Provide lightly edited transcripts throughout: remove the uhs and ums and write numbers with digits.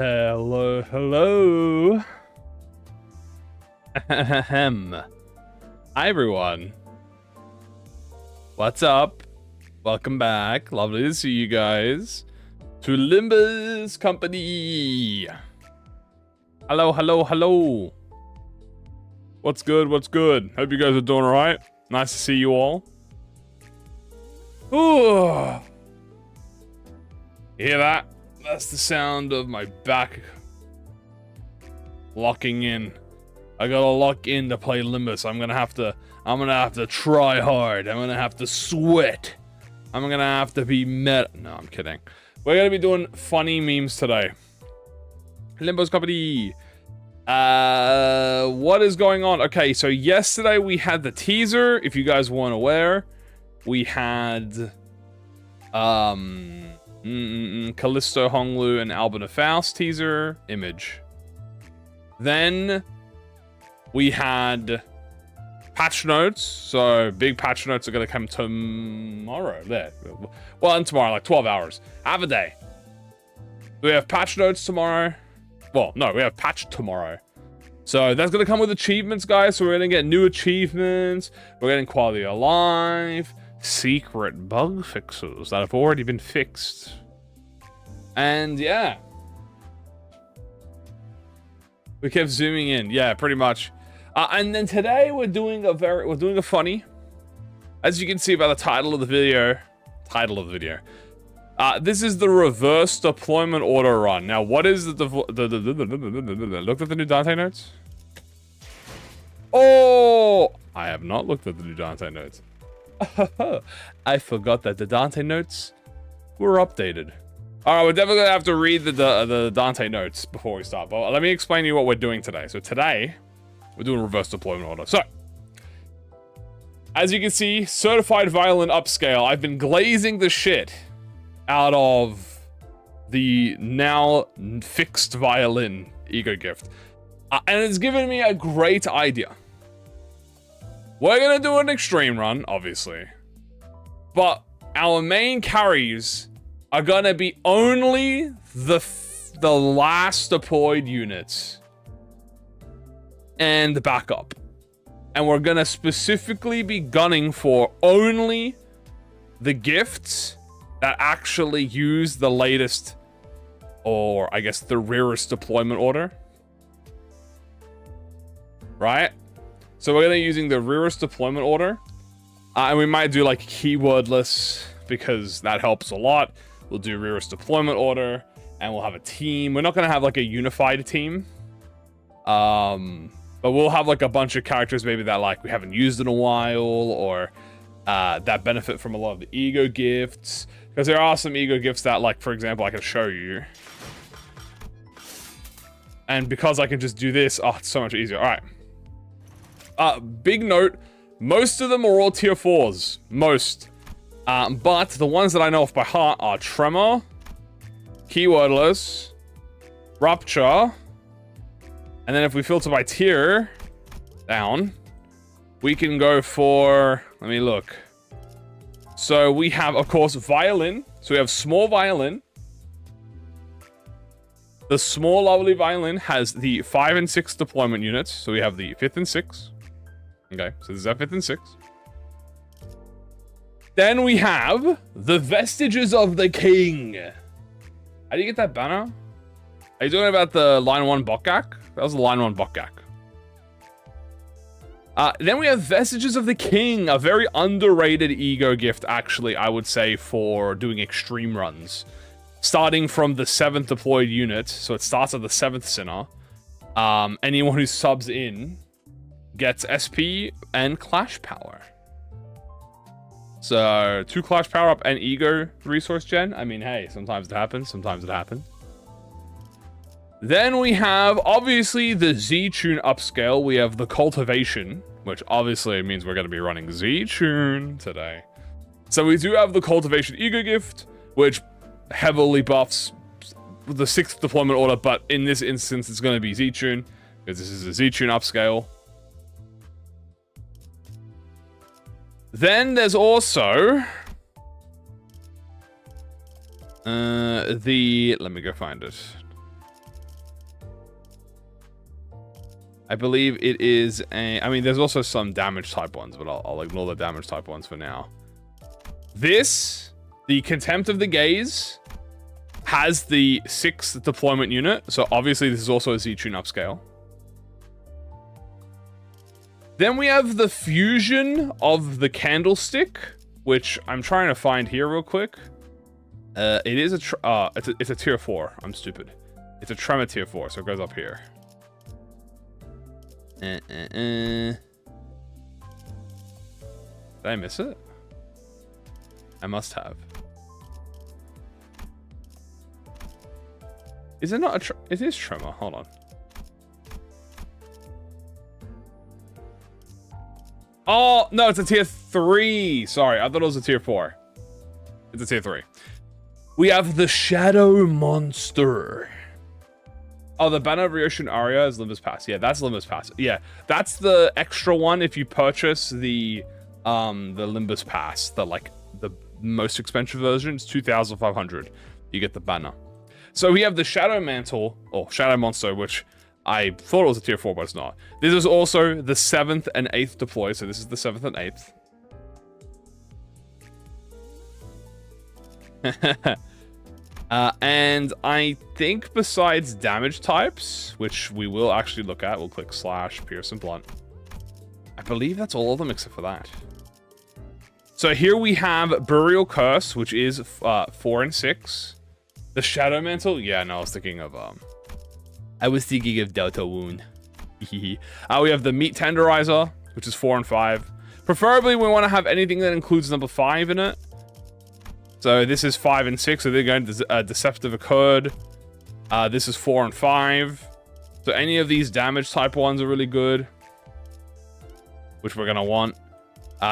Hello, hello. Ahem. Hi, everyone. What's up? Welcome back. Lovely to see you guys. To Limbus Company. Hello, hello, hello. What's good? What's good? Hope you guys are doing alright. Nice to see you all. Ooh. You hear that? That's the sound of my back locking in. I gotta lock in to play Limbus. I'm gonna have to try hard. I'm gonna have to sweat. I'm gonna have to be No, I'm kidding. We're gonna be doing funny memes today. Limbus Company. What is going on? Okay, so yesterday we had the teaser. If you guys weren't aware, we had Callisto, Honglu, and Albina Faust teaser image. Then we had patch notes. So big patch notes are gonna come tomorrow. There. Well, and tomorrow, like 12 hours. Half a day. We have patch notes tomorrow. Well, no, we have patch tomorrow. So that's gonna come with achievements, guys. So we're gonna get new achievements. We're getting quality of life. Secret bug fixes that have already been fixed. And yeah. We kept zooming in. Yeah, pretty much. And then today we're doing a funny. As you can see by the title of the video. This is the reverse deployment order run. Now, what is the looked at the new Dante notes? Oh, I have not looked at the new Dante notes. I forgot that the Dante notes were updated. All right, we're definitely gonna have to read the Dante notes before we start. But let me explain to you what we're doing today. So today, we're doing reverse deployment order. So, as you can see, certified violin upscale. I've been glazing the shit out of the now fixed violin E.G.O gift. And it's given me a great idea. We're gonna do an extreme run, obviously. But our main carries are gonna be only the last deployed units. And the backup. And we're gonna specifically be gunning for only the gifts that actually use the latest, or I guess the rarest deployment order. Right? So we're gonna be using the rarest deployment order. And we might do like keywordless because that helps a lot. We'll do rarest deployment order and we'll have a team. We're not gonna have like a unified team. But we'll have like a bunch of characters maybe that like we haven't used in a while, or that benefit from a lot of the E.G.O gifts. Because there are some E.G.O gifts that, like, for example, I can show you. And because I can just do this, oh, it's so much easier. All right. Big note, most of them are all tier 4s. Most. But the ones that I know off by heart are Tremor, Keywordless, Rupture, and then if we filter by tier down, we can go for, let me look. So we have, of course, Violin. So we have small Violin. The small lovely Violin has the 5 and 6 deployment units. So we have the 5th and 6th. Okay, so this is our 5th and 6th. Then we have the Vestiges of the King. How do you get that banner? Are you talking about the line 1 Bokgak? That was the line 1 Bokgak. Then we have Vestiges of the King, a very underrated E.G.O gift, actually, I would say, for doing extreme runs. Starting from the 7th deployed unit, so it starts at the 7th Sinner. Anyone who subs in gets SP and Clash Power. So, 2 Clash Power up and E.G.O resource gen. I mean, hey, sometimes it happens, sometimes it happens. Then we have, obviously, the Z-Tune upscale. We have the Cultivation, which obviously means we're going to be running Z-Tune today. So we do have the Cultivation E.G.O gift, which heavily buffs the 6th deployment order, but in this instance, it's going to be Z-Tune, because this is a Z-Tune upscale. Then there's also let me go find it. I believe it is a... I mean, there's also some damage type ones, but I'll ignore the damage type ones for now. This, the Contempt of the Gaze, has the 6th deployment unit. So obviously this is also a Z-Tune upscale. Then we have the Fusion of the Candlestick, which I'm trying to find here real quick. It is it's a tier 4. I'm stupid. It's a Tremor tier 4, so it goes up here. Did I miss it? I must have. Is it not a it is Tremor. Hold on. Oh, no, it's a tier 3. Sorry, I thought it was a tier 4. It's a tier 3. We have the Shadow Monster. Oh, the Banner of Ryoshin Aria is Limbus Pass. Yeah, that's Limbus Pass. Yeah, that's the extra one if you purchase the Limbus Pass. The most expensive version. It's 2,500. You get the banner. So we have the Shadow Mantle, or Shadow Monster, which I thought it was a tier 4, but it's not. This is also the 7th and 8th deploy, so this is the 7th and 8th. And I think besides damage types, which we will actually look at, we'll click / Pierce and Blunt. I believe that's all of them except for that. So here we have Burial Curse, which is 4 and 6. The Shadow Mantle, yeah, no, I was thinking of Delta Wound. We have the Meat Tenderizer, which is 4 and 5. Preferably, we want to have anything that includes number 5 in it. So this is 5 and 6, so they're going to Deceptive Accord. This is 4 and 5. So any of these damage type ones are really good, which we're going to want.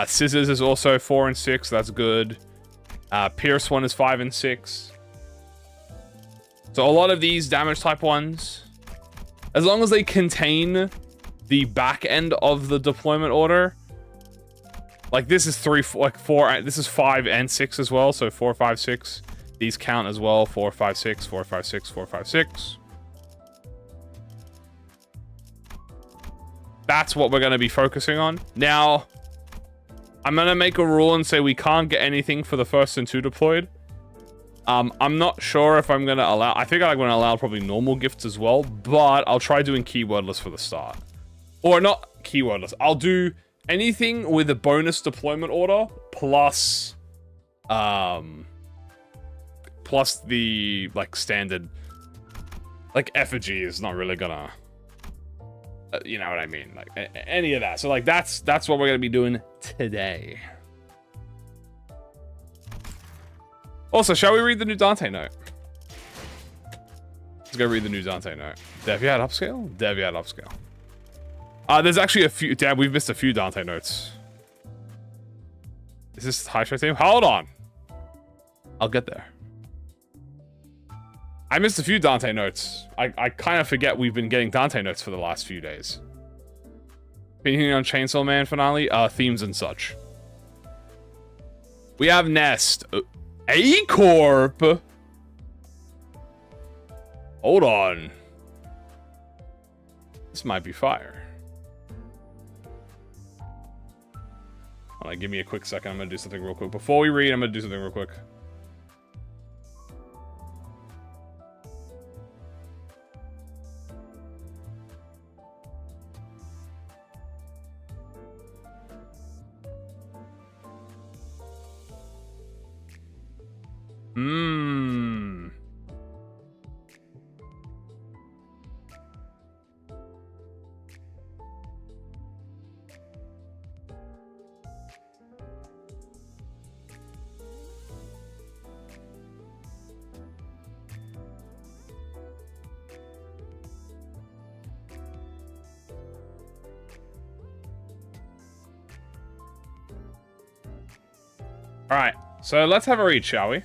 Scissors is also 4 and 6, that's good. Pierce one is 5 and 6. So a lot of these damage type ones, as long as they contain the back end of the deployment order, like this is 4, this is 5 and 6 as well, so 4, 5, 6. These count as well, 4, 5, 6, 4, 5, 6, 4, 5, 6. That's what we're going to be focusing on. Now, I'm going to make a rule and say we can't get anything for the 1st and 2 deployed. I'm not sure if I'm going to allow... I think I'm going to allow probably normal gifts as well, but I'll try doing keywordless for the start. Or not keywordless. I'll do anything with a bonus deployment order plus... plus the, like, standard... Like, effigy is not really gonna... you know what I mean? Like, any of that. So, like, that's what we're gonna be doing today. Also, shall we read the new Dante note? Let's go read the new Dante note. Deviat Upscale? Deviat Upscale. There's actually a few... Damn, we've missed a few Dante notes. Is this high strike team? Hold on. I'll get there. I missed a few Dante notes. I kind of forget we've been getting Dante notes for the last few days. Opinion on Chainsaw Man finale? Themes and such. We have Nest. A-Corp? Hold on. This might be fire. Hold on, give me a quick second. I'm going to do something real quick. Before we read, I'm going to do something real quick. All right, so let's have a read, shall we?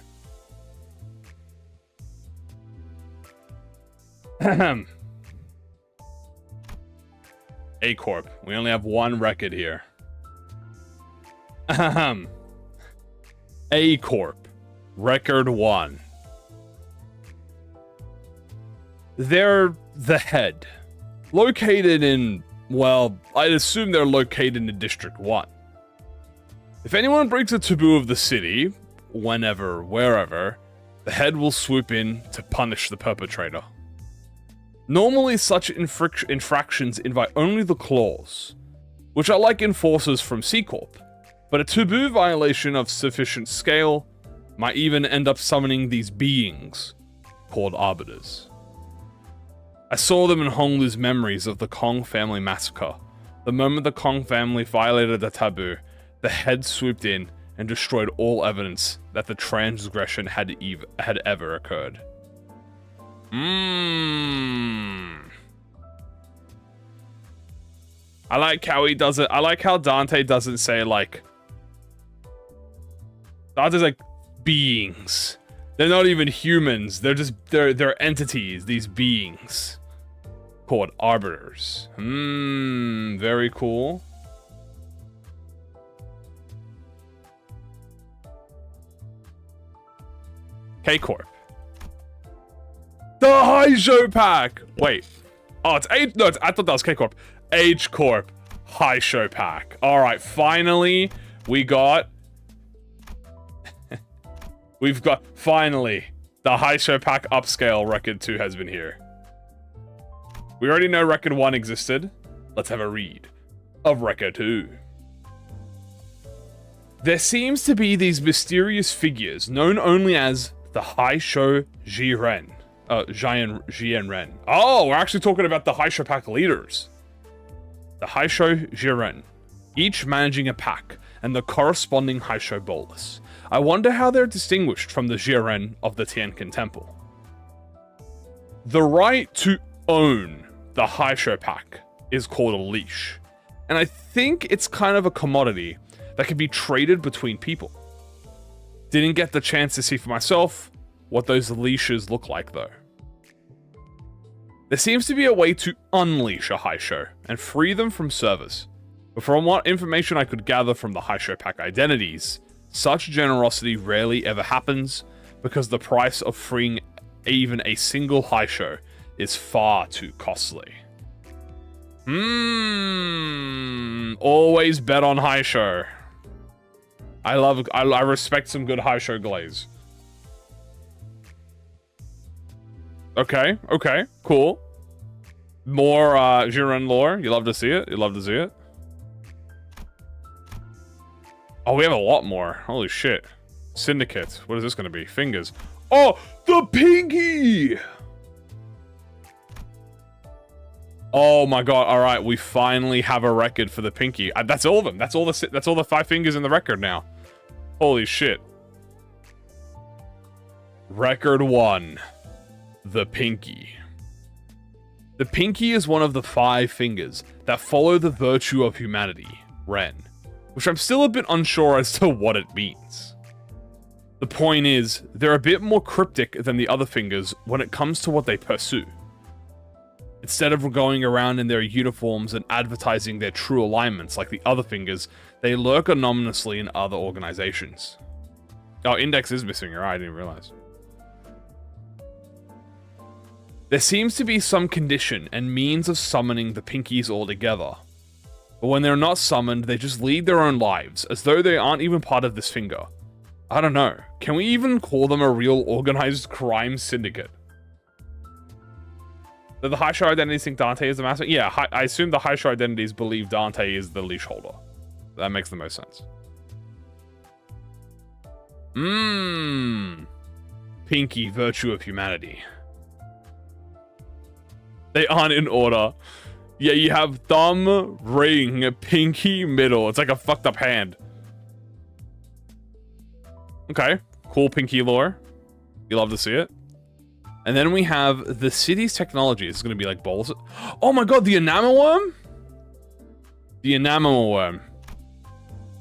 A-Corp. We only have one record here. A-Corp. Record 1. They're the head. located in, well, I'd assume they're located in District 1. If anyone breaks a taboo of the city, whenever, wherever, the head will swoop in to punish the perpetrator. Normally, such infractions invite only the claws, which are like enforcers from C-Corp, but a taboo violation of sufficient scale might even end up summoning these beings, called arbiters. I saw them in Honglu's memories of the Kong family massacre. The moment the Kong family violated the taboo, the head swooped in and destroyed all evidence that the transgression had ever occurred. I like how he does it. I like how Dante doesn't say, like... Dante's like, beings. They're not even humans. They're just, they're entities, these beings. Called arbiters. Very cool. K-Corp. The Haisho Pack! Wait. Oh, it's H... No, I thought that was K-Corp. H-Corp. Haisho Pack. Alright, finally, we got... We've got... Finally, the Haisho Pack Upscale Record 2 has been here. We already know Record 1 existed. Let's have a read of Record 2. There seems to be these mysterious figures known only as the Haisho Jiren. Jianren. Oh, we're actually talking about the Haisho Pack leaders. The Haisho Jiren, each managing a pack and the corresponding Haisho bolus. I wonder how they're distinguished from the Jiren of the Tianqin Temple. The right to own the Haisho Pack is called a leash, and I think it's kind of a commodity that can be traded between people. Didn't get the chance to see for myself what those leashes look like though. There seems to be a way to unleash a Haisho and free them from service, but from what information I could gather from the Haisho Pack identities, such generosity rarely ever happens because the price of freeing even a single Haisho is far too costly. Always bet on Haisho. I respect some good Haisho glaze. Okay, cool. More Jiren lore. You love to see it. Oh, we have a lot more. Holy shit. Syndicate. What is this going to be? Fingers. Oh, the pinky! Oh my god. All right, we finally have a record for the pinky. That's all of them. That's all the 5 fingers in the record now. Holy shit. Record 1. The pinky. The pinky is one of the 5 fingers that follow the virtue of humanity, Ren, which I'm still a bit unsure as to what it means. The point is, they're a bit more cryptic than the other fingers when it comes to what they pursue. Instead of going around in their uniforms and advertising their true alignments like the other fingers, they lurk anonymously in other organizations. Oh, Index is missing her eye, I didn't realize. There seems to be some condition and means of summoning the pinkies all together. But when they're not summoned, they just lead their own lives, as though they aren't even part of this finger. I don't know. Can we even call them a real organized crime syndicate? Do the Haisho identities think Dante is the master? Yeah, I assume the Haisho identities believe Dante is the leash holder. That makes the most sense. Pinky, virtue of humanity. They aren't in order. Yeah, you have thumb, ring, pinky, middle. It's like a fucked up hand. Okay, cool pinky lore. You love to see it. And then we have the city's technology. It's going to be like balls. Oh my god, the enamel worm? The enamel worm.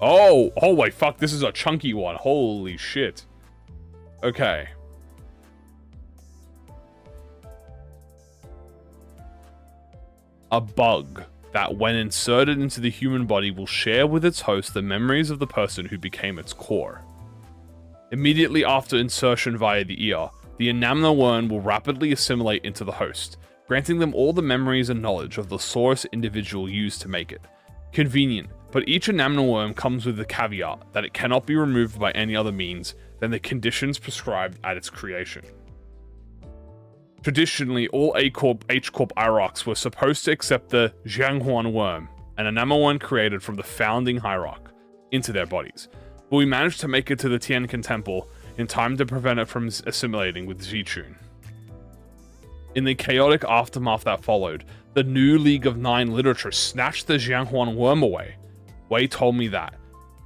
Oh wait, fuck, this is a chunky one. Holy shit. Okay. A bug that, when inserted into the human body, will share with its host the memories of the person who became its core. Immediately after insertion via the ear, the enamel worm will rapidly assimilate into the host, granting them all the memories and knowledge of the source individual used to make it. Convenient, but each enamel worm comes with the caveat that it cannot be removed by any other means than the conditions prescribed at its creation. Traditionally, all A-Corp, H-Corp Hierarchs were supposed to accept the Jianghuan worm, an enamel worm created from the founding Hierarch, into their bodies, but we managed to make it to the Tianqin Temple in time to prevent it from assimilating with Zichun. In the chaotic aftermath that followed, the new League of Nine literature snatched the Jianghuan worm away. Wei told me that,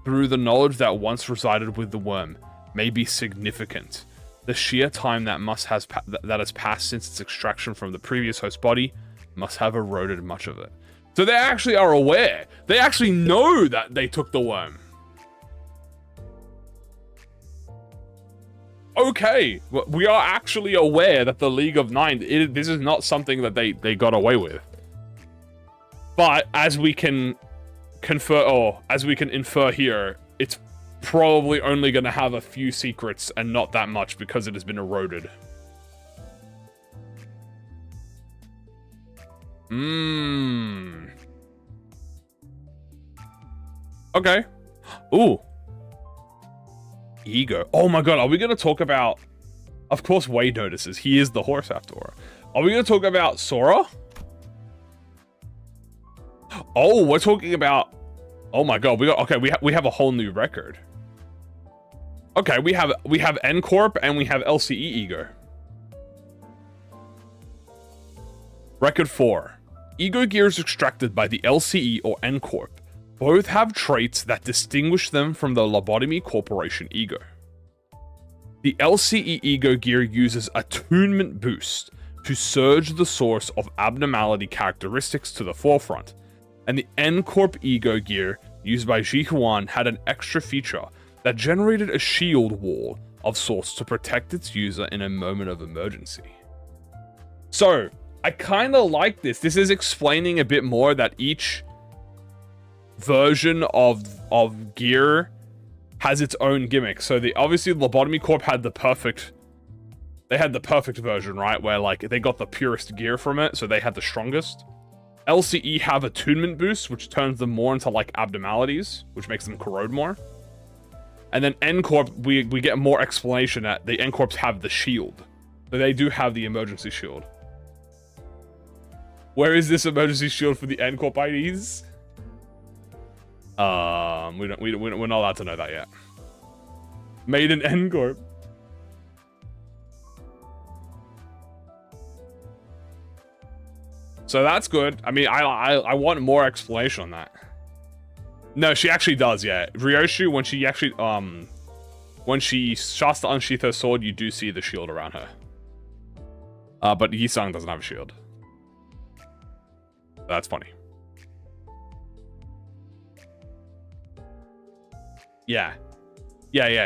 through the knowledge that once resided with the worm, may be significant. The sheer time that has passed since its extraction from the previous host body must have eroded much of it. So they actually are aware. They actually know that they took the worm. Okay, we are actually aware that the League of Nine, this is not something that they got away with. But as we can infer here, it's probably only going to have a few secrets and not that much because it has been eroded. Okay. Ooh. E.G.O. Oh my god, are we going to talk about... Of course Wade notices. He is the horse after all. Are we going to talk about Sora? Oh, we're talking about... Oh my god, we have a whole new record. Okay, we have N-Corp and we have LCE E.G.O. Record 4. E.G.O. gears extracted by the LCE or N-Corp both have traits that distinguish them from the Lobotomy Corporation E.G.O. The LCE E.G.O. gear uses attunement boost to surge the source of abnormality characteristics to the forefront, and the N-Corp E.G.O. gear used by Jihuan had an extra feature that generated a shield wall of sorts to protect its user in a moment of emergency. So, I kind of like this. This is explaining a bit more that each version of gear has its own gimmick. So obviously Lobotomy Corp had the perfect version, right? Where like they got the purest gear from it, so they had the strongest. LCE have attunement boost, which turns them more into like abnormalities, which makes them corrode more. And then N-Corp, we get more explanation that the N-Corps have the shield. So they do have the emergency shield. Where is this emergency shield for the N-Corp IDs? We're not allowed to know that yet. Made in N-Corp. So that's good. I mean, I want more explanation on that. No, she actually does, yeah. Ryoshu, when she actually, when she starts to unsheath her sword, you do see the shield around her. But Yisung doesn't have a shield. That's funny. Yeah.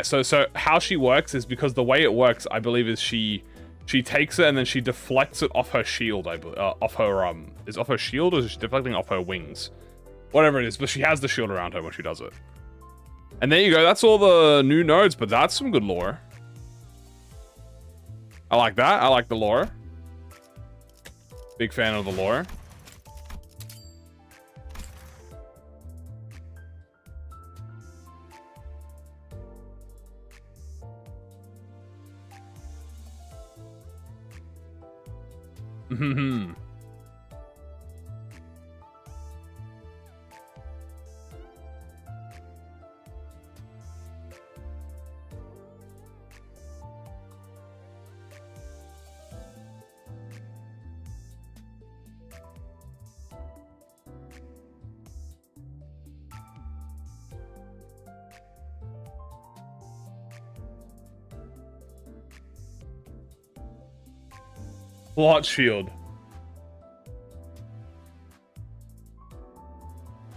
So how she works is because the way it works, I believe, is she takes it and then she deflects it off her shield. I believe off her shield, or is she deflecting off her wings? Whatever it is, but she has the shield around her when she does it. And there you go. That's all the new nodes, but that's some good lore. I like that. I like the lore. Big fan of the lore. Plot shield.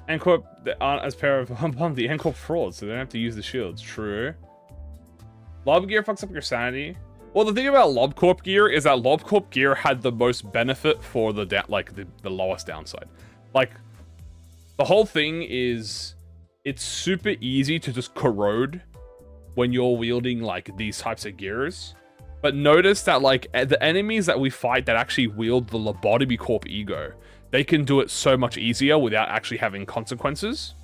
N-Corp aren't as pair of the N-Corp frauds, so they don't have to use the shields. True. Lob gear fucks up your sanity. Well, the thing about LobCorp gear is that LobCorp gear had the most benefit for the lowest downside. Like, the whole thing is it's super easy to just corrode when you're wielding like these types of gears. But notice that, like, the enemies that we fight that actually wield the Lobotomy Corp E.G.O, they can do it so much easier without actually having consequences.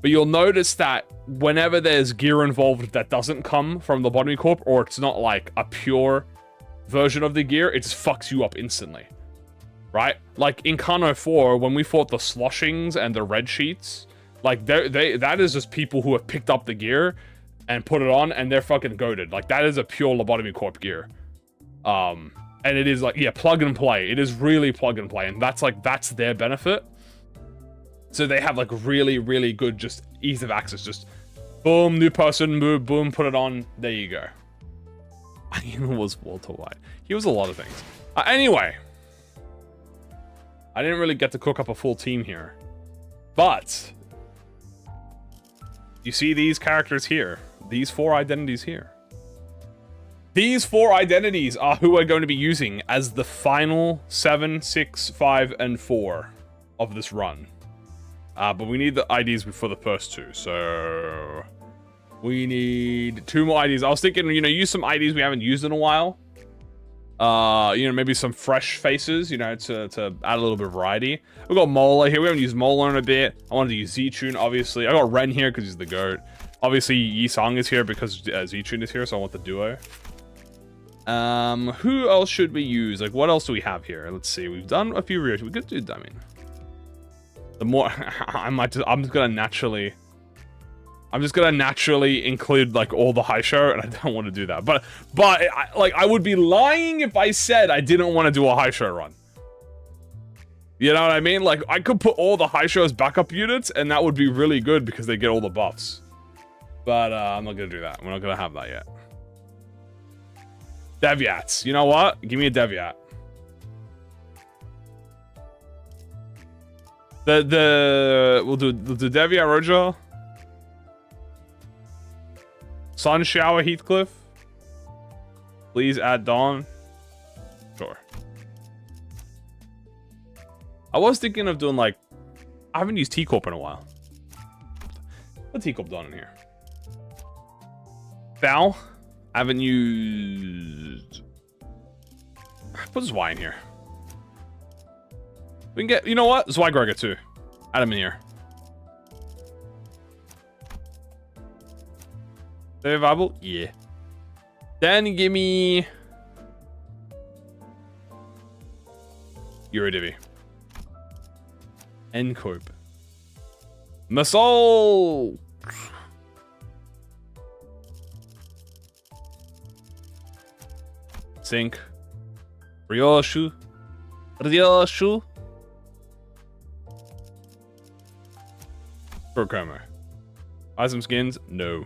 But you'll notice that whenever there's gear involved that doesn't come from the Lobotomy Corp, or it's not like a pure version of the gear, it just fucks you up instantly. Right? Like in Kano 4, when we fought the Sloshings and the Red Sheets, like that is just people who have picked up the gear and put it on, and they're fucking goated. Like, that is a pure Lobotomy Corp gear. And it is like, yeah, plug and play. It is really plug and play, and that's their benefit. So they have like really, really good just ease of access. Just boom, new person, move, boom, put it on. There you go. He was Walter White. He was a lot of things. Anyway, I didn't really get to cook up a full team here, but you see these characters here. These 4 identities here. These 4 identities are who we're going to be using as the final 7, 6, 5, and 4 of this run. But we need the IDs for the first 2, so we need 2 more IDs. I was thinking, you know, use some IDs we haven't used in a while. You know, maybe some fresh faces, you know, to add a little bit of variety. We've got Mola here. We haven't used Mola in a bit. I wanted to use Z-Tune, obviously. I got Ren here because he's the GOAT. Obviously, Yi-Song is here because Z-Tune is here, so I want the duo. Who else should we use? Like, what else do we have here? Let's see. We've done a few rears. We could do, I mean, the more I'm just gonna naturally include like all the high show, and I don't want to do that. But I would be lying if I said I didn't want to do a high show run. You know what I mean? Like, I could put all the high show as backup units, and that would be really good because they get all the buffs. But I'm not gonna do that. We're not gonna have that yet. Devyats. You know what? Give me a Devyat. We'll do Devyat Rojo. Sun Shower Heathcliff. Please add Dawn. Sure. I was thinking of doing like, I haven't used T-Corp in a while. Put T-Corp Dawn in here. Val. I haven't used. Put Zwei in here. We can get, you know what? Zweigregger too. Add him in here. Very viable? Yeah. Then give me Eurodivi. Encope. Masol. Sink. Ryoshu. Ryoshu. Programmer. Buy some skins? No.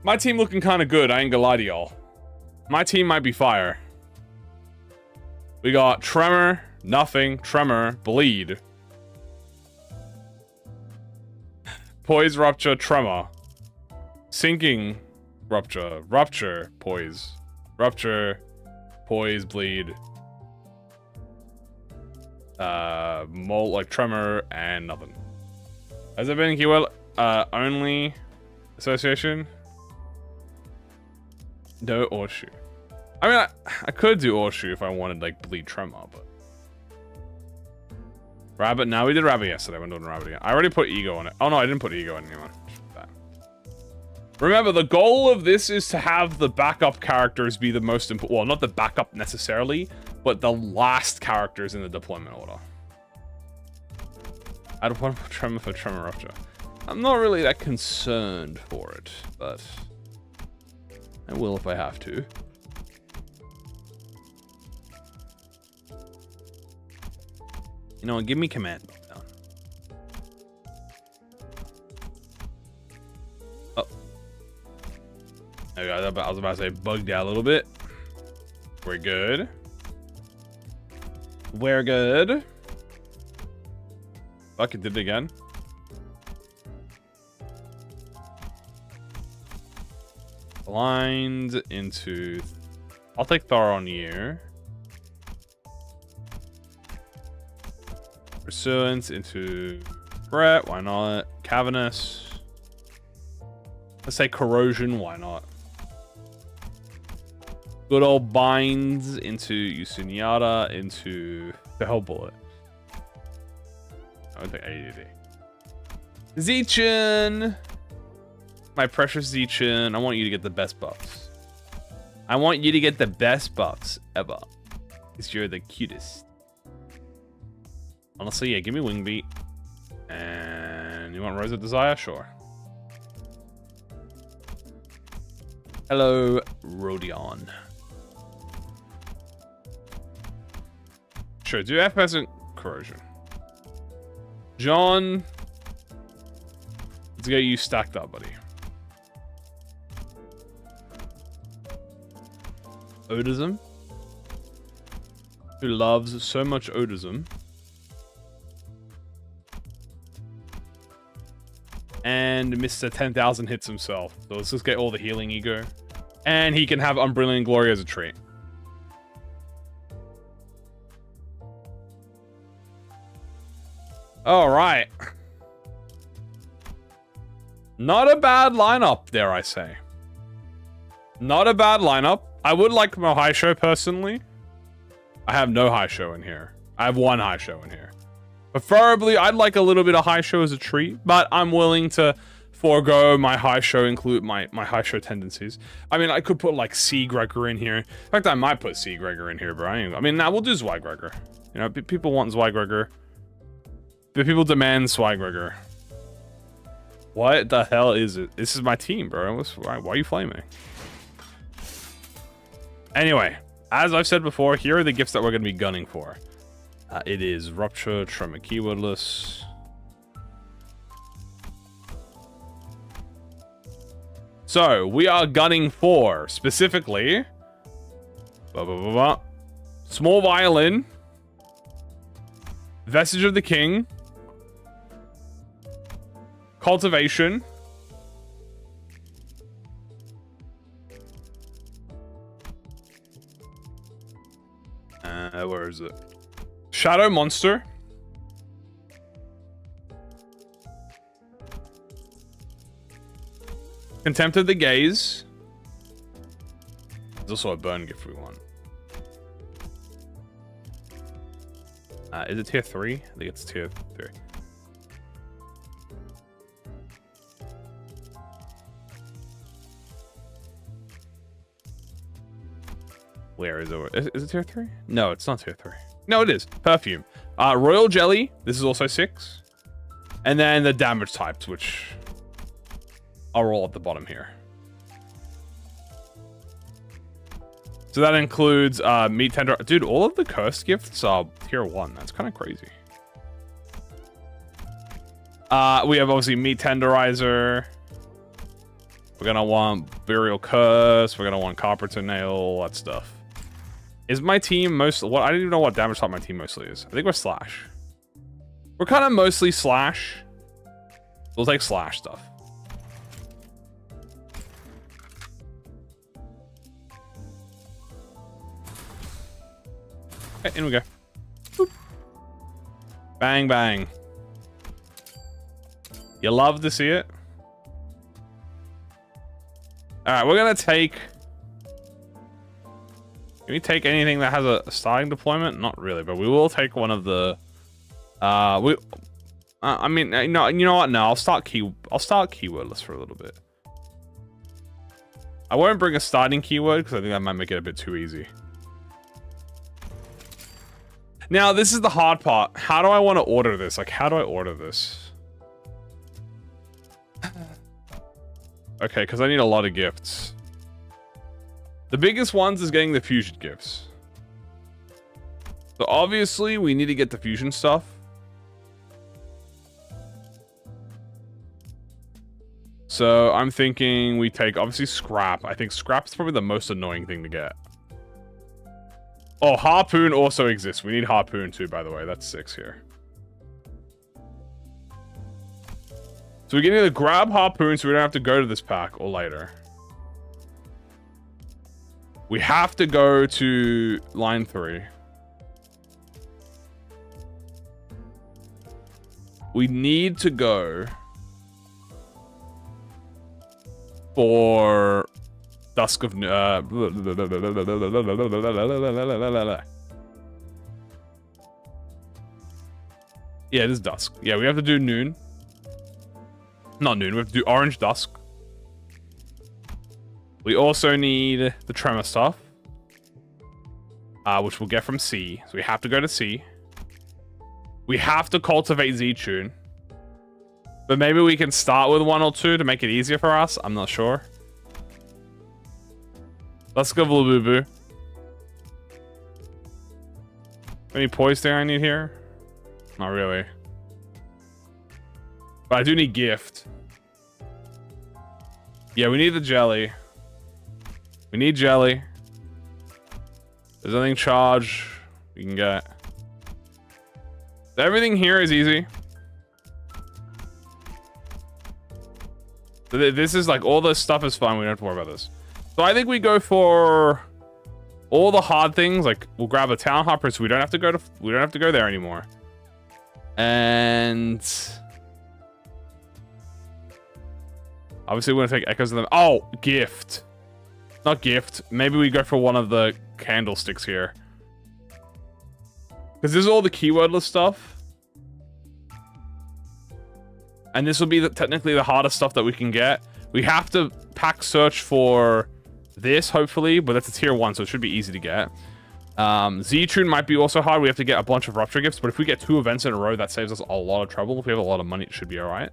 My team looking kind of good, I ain't gonna lie to y'all. My team might be fire. We got Tremor, Nothing, Tremor, Bleed. Poise, Rupture, Tremor. Sinking, Rupture, Rupture, Poise. Rupture, Poise, Bleed. Molt, like Tremor, and Nothing. Has it been keyword only association? No Orshu. I mean, I could do Orshu if I wanted, like, Bleed Tremor, but... Rabbit? No, we did Rabbit yesterday. We're doing Rabbit again. I already put E.G.O on it. Oh, no, I didn't put E.G.O on anyone. Remember, the goal of this is to have the backup characters be the most important... Well, not the backup necessarily, but the last characters in the deployment order. I'd want to put Tremor for Tremor Rupture. I'm not really that concerned for it, but... I will if I have to. You know what? Give me command. No. Oh. I was about to say bugged out a little bit. We're good. We're good. Fuck, it did it again. Blind into... I'll take Thor on you. Pursuance into Brett. Why not? Cavernous. Let's say corrosion. Why not? Good old binds into Usuniata into the Hell Bullet. I don't think ADD. Zeechin! My precious Zeechin. I want you to get the best buffs. I want you to get the best buffs ever. Because you're the cutest. Honestly, yeah, give me Wing Beat. And you want Rose of Desire? Sure. Hello, Rodion. Sure, do FPS and corrosion. John, let's get you stacked up, buddy. Odism, who loves so much Odism. And Mr. 10,000 hits himself. So let's just get all the healing E.G.O. And he can have Unbrilliant Glory as a trait. Alright. Not a bad lineup, dare I say. Not a bad lineup. I would like more high show personally. I have no high show in here. I have one high show in here. Preferably, I'd like a little bit of high show as a treat, but I'm willing to forego my high show, include my high show tendencies. I mean, I could put like C. Gregor in here. In fact, I might put C. Gregor in here, but I mean, now we'll do Zwei Gregor. You know, people want Zwei Gregor. But people demand Zwei Gregor. What the hell is it? This is my team, bro. Why are you flaming? Anyway, as I've said before, here are the gifts that we're going to be gunning for. It is Rupture, Tremor Keywordless. So, we are gunning for, specifically, Small Violin, Vestige of the King, Cultivation, where is it? Shadow Monster, Contempt of the Gaze. There's also a burn gift we want. Is it tier 3? I think it's tier 3. Where is it? Is it tier 3? No, it's not tier 3. No, it is. Perfume. Royal Jelly. This is also 6. And then the damage types, which are all at the bottom here. So that includes Meat Tender. Dude, all of the cursed gifts are tier 1. That's kind of crazy. We have obviously Meat Tenderizer. We're going to want Burial Curse. We're going to want Carpenter Nail, all that stuff. Is my team most... What? I don't even know what damage type my team mostly is. I think we're Slash. We're kind of mostly Slash. We'll take Slash stuff. Okay, in we go. Boop. Bang, bang. You love to see it? Alright, we're going to take... Can we take anything that has a starting deployment? Not really, but we will take one of the... I mean, no, you know what? No, I'll start keywordless for a little bit. I won't bring a starting keyword because I think that might make it a bit too easy. Now, this is the hard part. How do I want to order this? Like, how do I order this? Okay, because I need a lot of gifts. The biggest ones is getting the fusion gifts. So obviously, we need to get the fusion stuff. So I'm thinking we take, obviously, Scrap. I think Scrap's probably the most annoying thing to get. Oh, Harpoon also exists. We need Harpoon too, by the way. That's 6 here. So we can either grab Harpoon so we don't have to go to this pack or later. We have to go to line 3. We need to go for Dusk of yeah, it is dusk. Yeah, we have to do noon. Not noon, we have to do orange dusk. We also need the tremor stuff, which we'll get from C. So we have to go to C. We have to cultivate Z-Tune. But maybe we can start with 1 or 2 to make it easier for us. I'm not sure. Let's go Blue Boo Boo. Any poise there I need here? Not really. But I do need gift. Yeah, we need the jelly. We need jelly. There's anything charge we can get. Everything here is easy. This is like, all this stuff is fine. We don't have to worry about this. So I think we go for all the hard things. Like, we'll grab a town hopper so we don't have to go there anymore. And obviously we want to take echoes of them. Oh, gift. Not gift. Maybe we go for one of the candlesticks here. Because this is all the keywordless stuff. And this will be technically the hardest stuff that we can get. We have to pack search for this, hopefully. But that's a tier 1, so it should be easy to get. Z-Tune might be also hard. We have to get a bunch of rupture gifts. But if we get 2 events in a row, that saves us a lot of trouble. If we have a lot of money, it should be alright.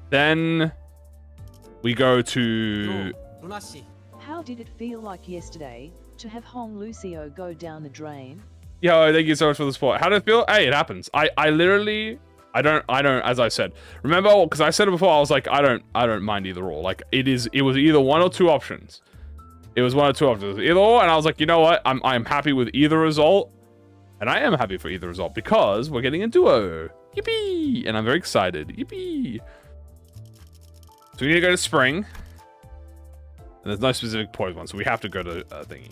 Then we go to... How did it feel like yesterday to have Hong Lucio go down the drain? Yo, thank you so much for the support. How did it feel? Hey, it happens. I literally, I don't, as I said, remember, because I said it before, I was like, I don't mind either or. Like, it was either 1 or 2 options. It was 1 or 2 options. Either or, and I was like, you know what? I'm happy with either result. And I am happy for either result because we're getting a duo. Yippee! And I'm very excited. Yippee! So we need to go to spring. And there's no specific poise one, so we have to go to thingy.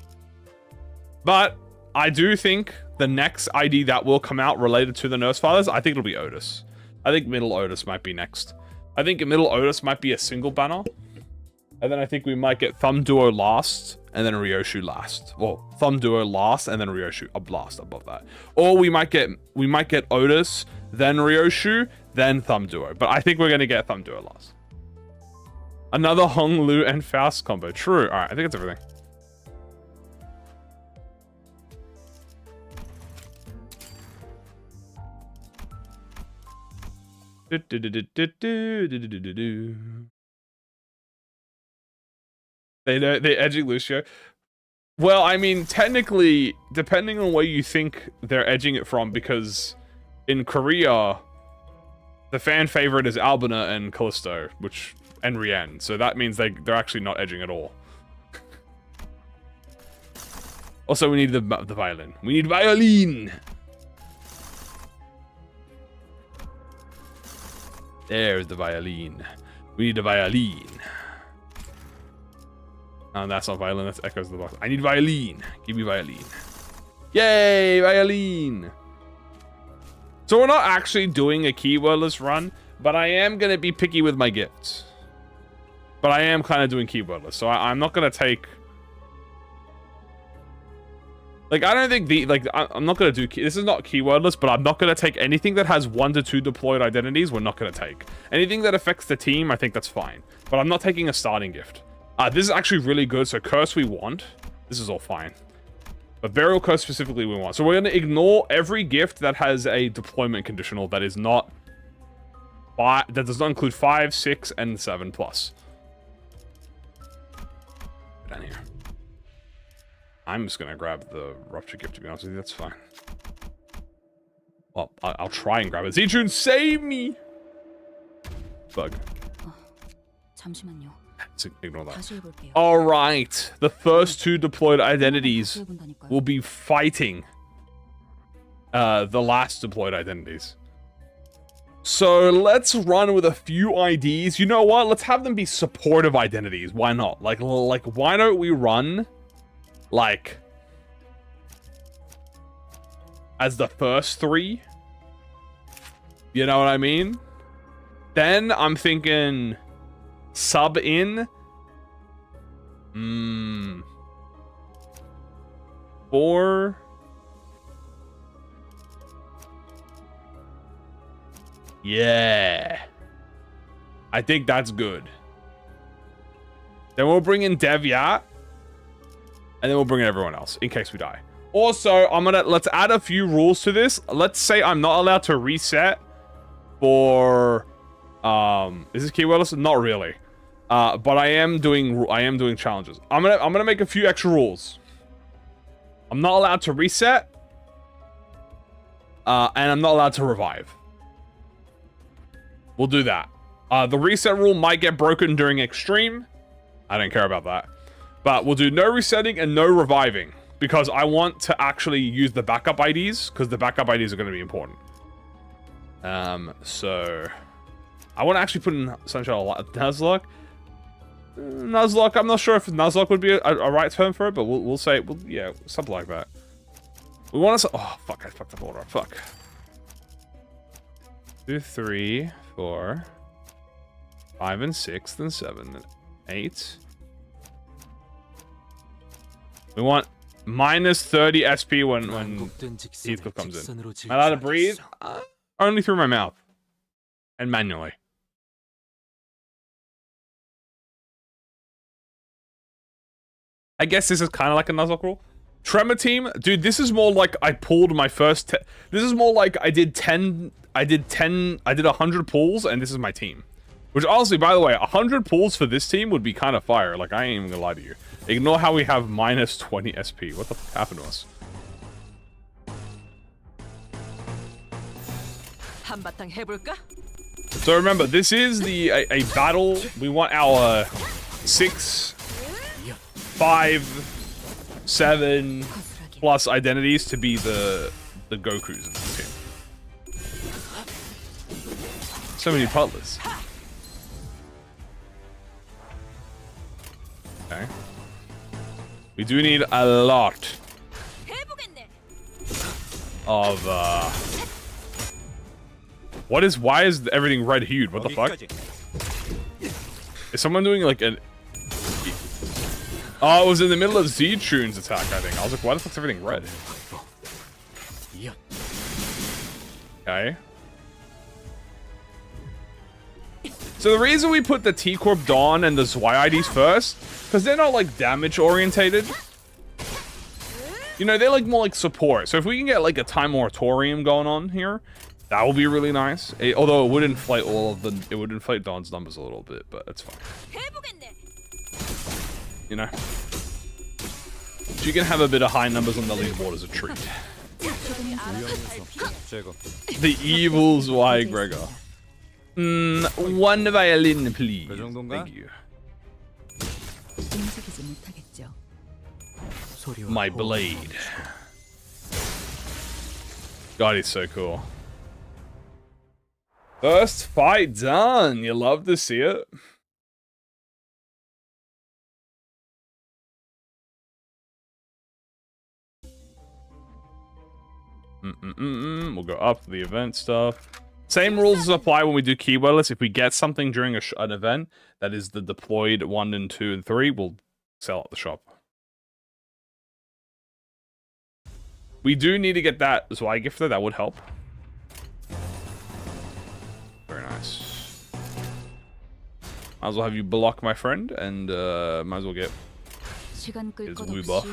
But I do think the next ID that will come out related to the Nurse Fathers, I think it'll be Otis. I think Middle Otis might be next. I think Middle Otis might be a single banner. And then I think we might get Thumb Duo last, and then Ryoshu last. Well, Thumb Duo last, and then Ryoshu last above that. Or we might get Otis, then Ryoshu, then Thumb Duo. But I think we're gonna get Thumb Duo last. Another Hong Lu and Faust combo. True. Alright, I think it's everything. They're edging Lucio. Well, I mean, technically, depending on where you think they're edging it from, because in Korea, the fan favorite is Albina and Callisto, and Rian. So that means they're actually not edging at all. Also, we need the violin. We need violin. There's the violin. We need a violin. No, that's not violin. That's echoes of the box. I need violin. Give me violin. Yay, violin. So we're not actually doing a keywordless run, but I am going to be picky with my gifts. But I am kind of doing keywordless, so I'm not going to take... Like, I don't think I'm not going to do... This is not keywordless, but I'm not going to take anything that has 1 to 2 deployed identities. We're not going to take. Anything that affects the team, I think that's fine. But I'm not taking a starting gift. This is actually really good, so Curse we want. This is all fine. But Burial Curse specifically we want. So we're going to ignore every gift that has a deployment conditional that is not... that does not include 5, 6, and 7 plus. Down here. I'm just going to grab the Rupture gift, to be honest with you. That's fine. Well, I'll try and grab it. Z-Tune, save me! Bug. Ignore that. Alright. The first 2 deployed identities will be fighting the last deployed identities. So let's run with a few IDs. You know what? Let's have them be supportive identities. Why not? Like why don't we run... like, as the first 3, you know what I mean? Then I'm thinking sub in. 4. Yeah. I think that's good. Then we'll bring in Devyat. And then we'll bring in everyone else in case we die. Also, let's add a few rules to this. Let's say I'm not allowed to reset for is this keywordless? Not really. But I am doing challenges. I'm gonna make a few extra rules. I'm not allowed to reset. And I'm not allowed to revive. We'll do that. The reset rule might get broken during extreme. I don't care about that. But we'll do no resetting and no reviving. Because I want to actually use the backup IDs. Because the backup IDs are going to be important. So... I want to actually put in Sunshine Nuzlocke. Nuzlocke, I'm not sure if Nuzlocke would be a right term for it. But we'll say, yeah, something like that. We want to... Oh, fuck, I fucked up order. Fuck. 2, 3, 4, 5, and 6, then 7, and 8. We want minus 30 SP when E.G.O comes in. Am I allowed to breathe? Only through my mouth. And manually. I guess this is kind of like a Nuzlocke rule. Tremor team, dude, this is more like I pulled my first... This is more like I did 100 pulls, and this is my team. Which, honestly, by the way, 100 pulls for this team would be kind of fire. Like, I ain't even gonna lie to you. Ignore how we have minus 20 SP. What the fuck happened to us? So remember, this is a battle. We want our 6, 5, 7 plus identities to be the Gokus in this team. So many putlers. Okay. We do need a lot of why is everything red hued? What the fuck? Is someone doing like an... Oh, it was in the middle of Z-Tune's attack, I think. I was like, why the fuck's everything red? Okay. So the reason we put the T-Corp Dawn and the Zwei IDs first, because they're not like damage orientated. You know, they're like more like support. So if we can get like a time moratorium going on here, that will be really nice. Although it would inflate it would inflate Dawn's numbers a little bit, but it's fine. You know, she can have a bit of high numbers on the leaderboard as a treat. The evil Zwei Gregor. One violin, please. Thank you. My blade. God, he's so cool. First fight done. You love to see it. We'll go up the event stuff. Same rules apply when we do keywordless. If we get something during an event that is the deployed 1 and 2 and 3, we'll sell at the shop. We do need to get that Zwei gifter. That would help. Very nice. Might as well have you block my friend, and might as well get his wooba.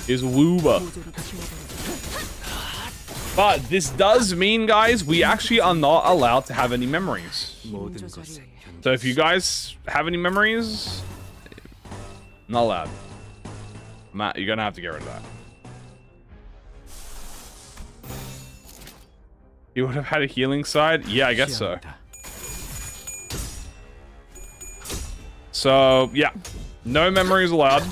His wooba. But this does mean, guys, we actually are not allowed to have any memories. So if you guys have any memories, not allowed. Matt, you're gonna have to get rid of that. You would have had a healing side? Yeah, I guess so. So, yeah. No memories allowed.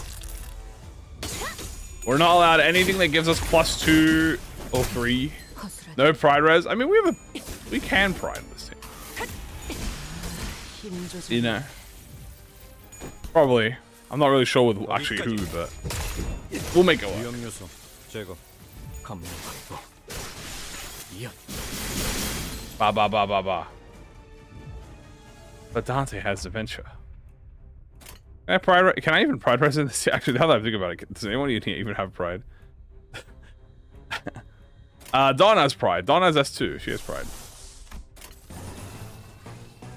We're not allowed anything that gives us +2 or 3. No pride res. I mean, we can pride this team. You know. Probably. I'm not really sure with actually who, but we'll make it work. Ba ba ba ba ba. But Dante has dementia. Can I even pride res in this? Actually, now that I think about it, does anyone even have pride? Dawn has pride. Dawn has S2. She has pride.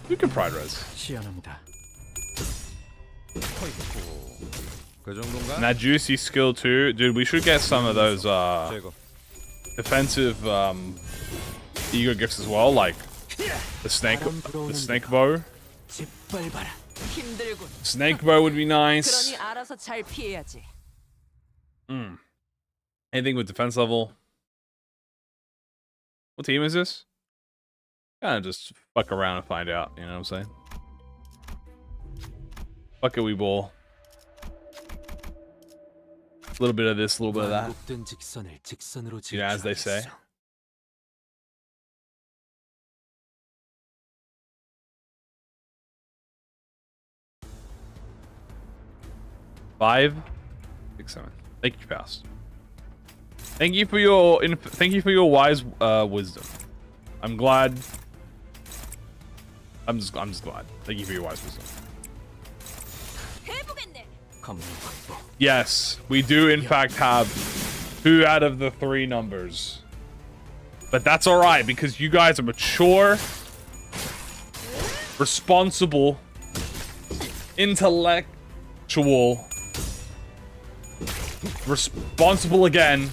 You can pride res. And that juicy skill too. Dude, we should get some of those defensive E.G.O gifts as well, like the snake bow. Snake bow would be nice. Anything with defense level. What team is this? Kind of just fuck around and find out, you know what I'm saying? Fuck it, we ball. A little bit of this, a little bit of that. You know, as they say. Five, 6, 7. Thank you, Faust. Thank you for your wise wisdom. I'm glad. I'm just glad. Thank you for your wise wisdom. Yes, we do in fact have 2 out of the 3 numbers. But that's alright because you guys are mature, responsible, intellectual, responsible again,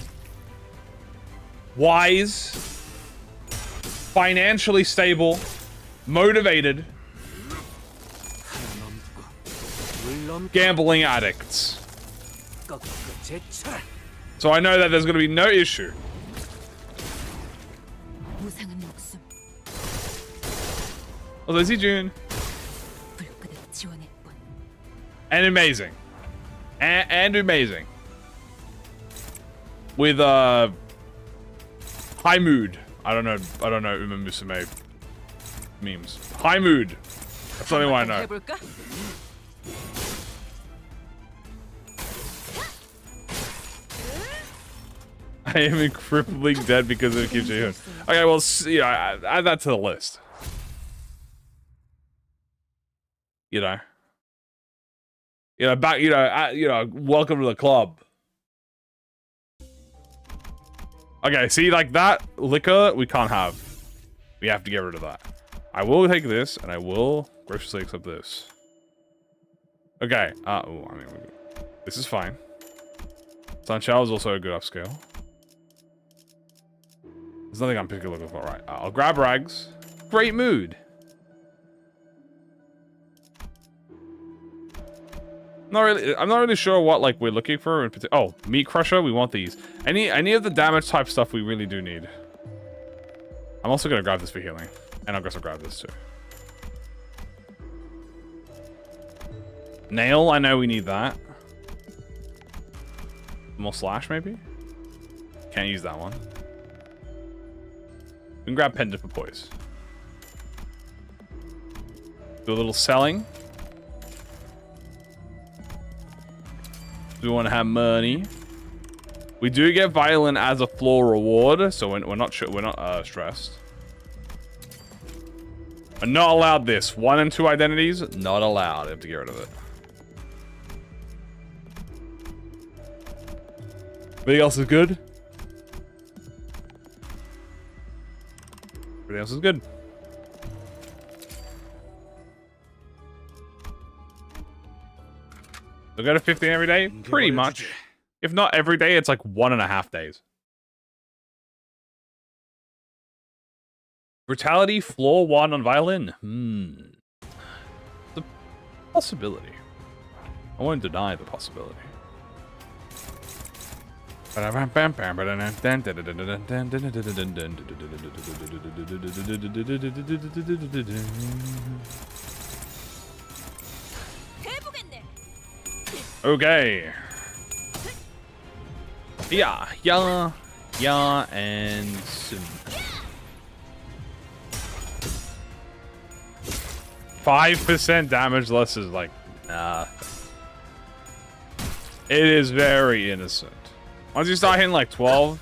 wise, financially stable, motivated, gambling addicts. So I know that there's going to be no issue. Oh, there's June. And amazing. And amazing. With high mood. I don't know Uma Musume memes. High mood. That's the only one I know. I am crippling dead because of Kim Jae-hoon. Okay, well, you know, add that to the list. You know, back. Welcome to the club. Okay, see, like that liquor we can't have. We have to get rid of that. I will take this, and I will graciously accept this. Okay. This is fine. Sunshine is also a good upscale. There's nothing I'm particularly looking for. Right. I'll grab rags. Great mood. I'm not really sure what like we're looking for in particular. Oh, meat crusher. We want these. Any of the damage type stuff we really do need. I'm also gonna grab this for healing, and I'll also grab this too. Nail. I know we need that. More slash maybe. Can't use that one. We can grab pendant for poise. Do a little selling. We want to have money. We do get Violin as a floor reward, so we're not stressed. We're not allowed this. 1 and 2 identities, not allowed. I have to get rid of it. Everything else is good. Everything else is good. So go to 15 every day? Pretty much. If not every day, it's like 1.5 days. Brutality, floor 1 on Violin. The possibility. I won't deny the possibility. Okay. Yeah, and soon. 5% damage less is like, nah. It is very innocent. Once you start hitting like 12,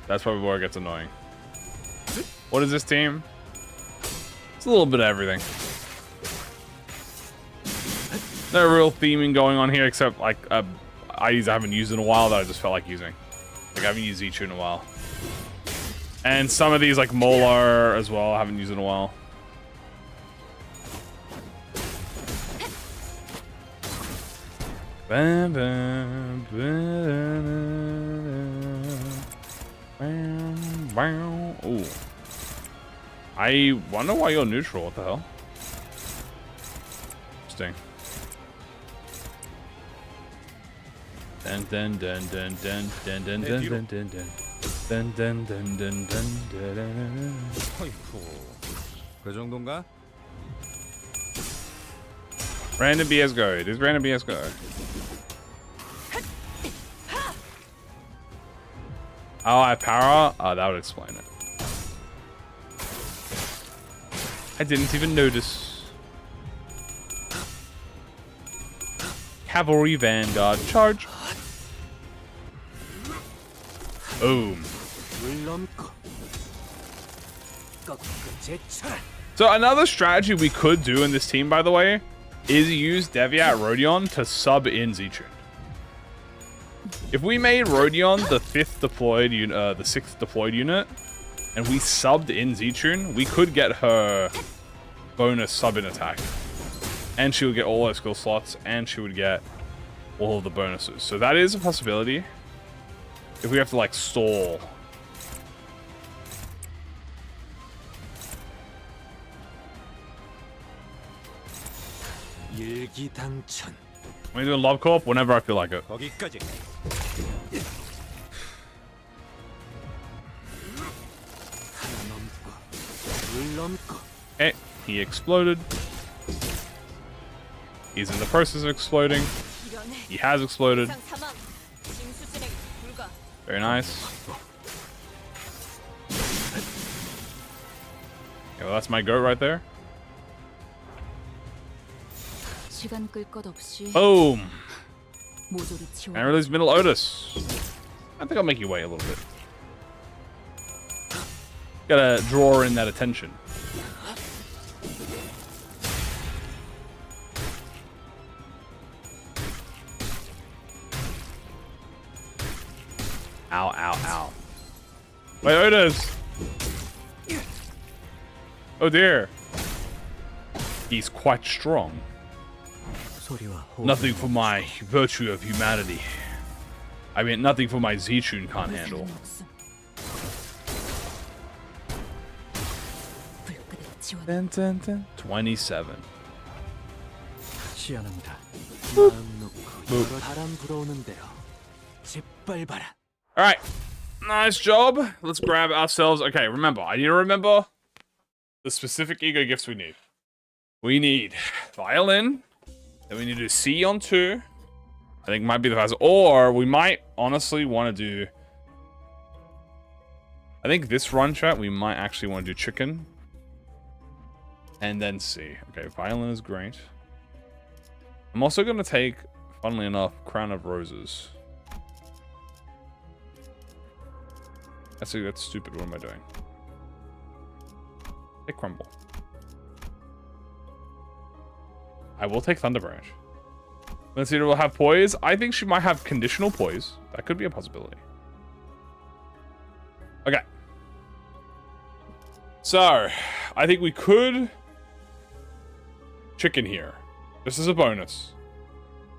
that's probably where it gets annoying. What is this team? It's a little bit of everything. No real theming going on here except like IDs I haven't used in a while that I just felt like using. Like I haven't used E.G.O in a while. And some of these like Molar as well I haven't used in a while. Ooh. I wonder why you're neutral. What the hell? Interesting. Dun dun dun dun dun dun dun dun dun dun dun dun dun dun dun dun. 어이쿠, 그 정도인가? Random E.G.O. It is random E.G.O. Oh, I have power? Oh, that would explain it. I didn't even notice. Cavalry Vanguard charge. Boom. So another strategy we could do in this team, by the way, is use Deviat Rodion to sub in Zichun. If we made Rodion the 5th deployed unit, the 6th deployed unit, and we subbed in Zichun, we could get her bonus sub-in attack. And she would get all her skill slots, and she would get all of the bonuses. So that is a possibility. If we have to, like, stall. I'm doing Love Corp whenever I feel like it. 거기까지. Okay, he exploded. He's in the process of exploding. He has exploded. Very nice. Okay, well, that's my goat right there. Boom! And release Middle Otis. I think I'll make you wait a little bit. Gotta draw in that attention. Ow, ow, ow. Wait, Otis! Oh dear. He's quite strong. Nothing for my virtue of humanity. I mean, nothing for my Zichun can't handle. Dun, dun, dun. 27. Alright. Nice job. Let's grab ourselves. Okay, remember. I need to remember the specific E.G.O gifts we need. We need Violin. Then we need to do C on 2. I think might be the fastest. Or we might honestly want to do... I think this run chat, we might actually want to do Chicken. And then C. Okay, Violin is great. I'm also going to take, funnily enough, Crown of Roses. Actually, that's stupid. What am I doing? Take Crumble. I will take Thunder Branch. Let's see if we'll have Poise. I think she might have Conditional Poise. That could be a possibility. Okay. So, I think we could Chicken here. This is a bonus.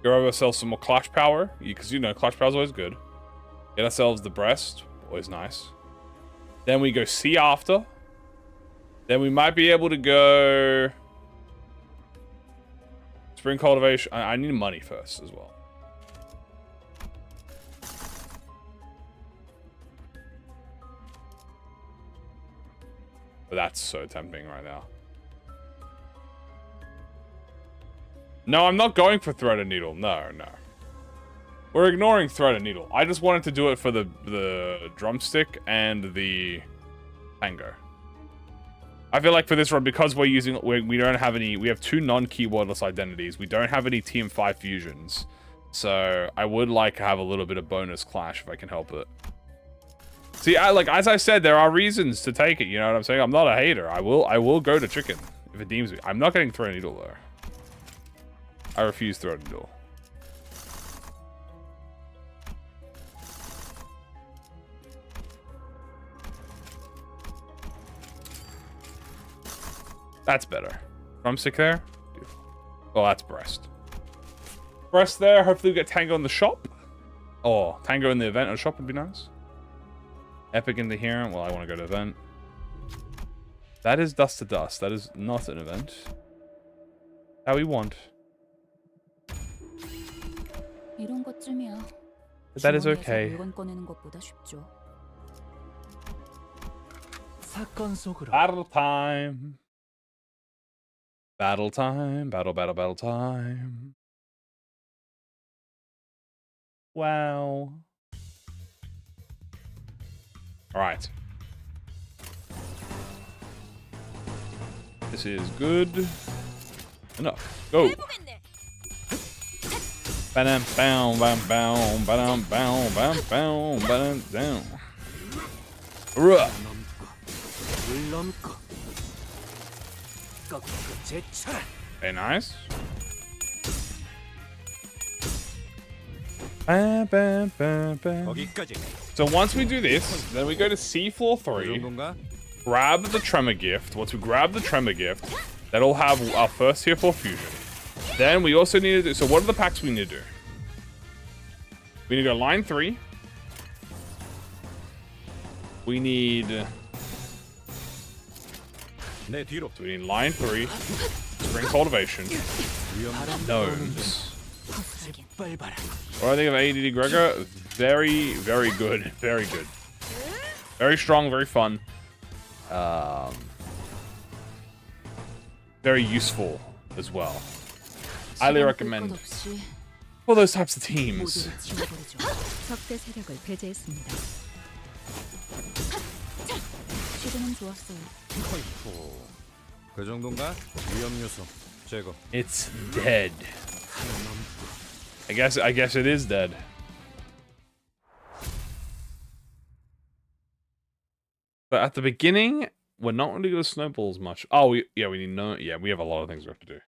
Grab ourselves some more Clutch Power, because you know Clutch Power is always good. Get ourselves the Breast, always nice. Then we go C after. Then we might be able to go Spring Cultivation. I need money first as well. But that's so tempting right now. No, I'm not going for Thread and Needle. No, no. We're ignoring Thread and Needle. I just wanted to do it for the Drumstick and the Tango. I feel like for this run, because we're using, we don't have any, we have 2 non-keywordless identities. We don't have any TM5 fusions. So I would like to have a little bit of bonus clash if I can help it. See, like, as I said, there are reasons to take it. You know what I'm saying? I'm not a hater. I will go to Chicken if it deems me. I'm not getting Thread and Needle though. I refuse throw the door. That's better. Drumstick there. Beautiful. Oh, that's breast. Breast there. Hopefully we get Tango in the shop. Oh, Tango in the event or shop would be nice. Epic in the here. Well, I want to go to event. That is dust to dust. That is not an event. How we want. But that is okay. Battle time. Battle time. Battle time. Wow. All right. This is good enough. Go. Ba-dum, bow, bam, bow, ba-dum, bow, bam, bow, ba-dum, down. Ruh. Very nice. Ba, ba, ba, ba. So once we do this, then we go to C floor 3. Grab the tremor gift. Once we grab the tremor gift, that'll have our first tier 4 fusion. Then we also need to do, so what are the packs we need to do? We need to go line 3. We need, so we need line 3, spring cultivation, gnomes. What do I think of ADD Gregor? Very, very good. Very good. Very strong, very fun. Very useful as well. Highly recommend for those types of teams. It's dead. I guess it is dead. But at the beginning, we're not really going to snowballs much. Oh, we need no. Yeah, we have a lot of things we have to do.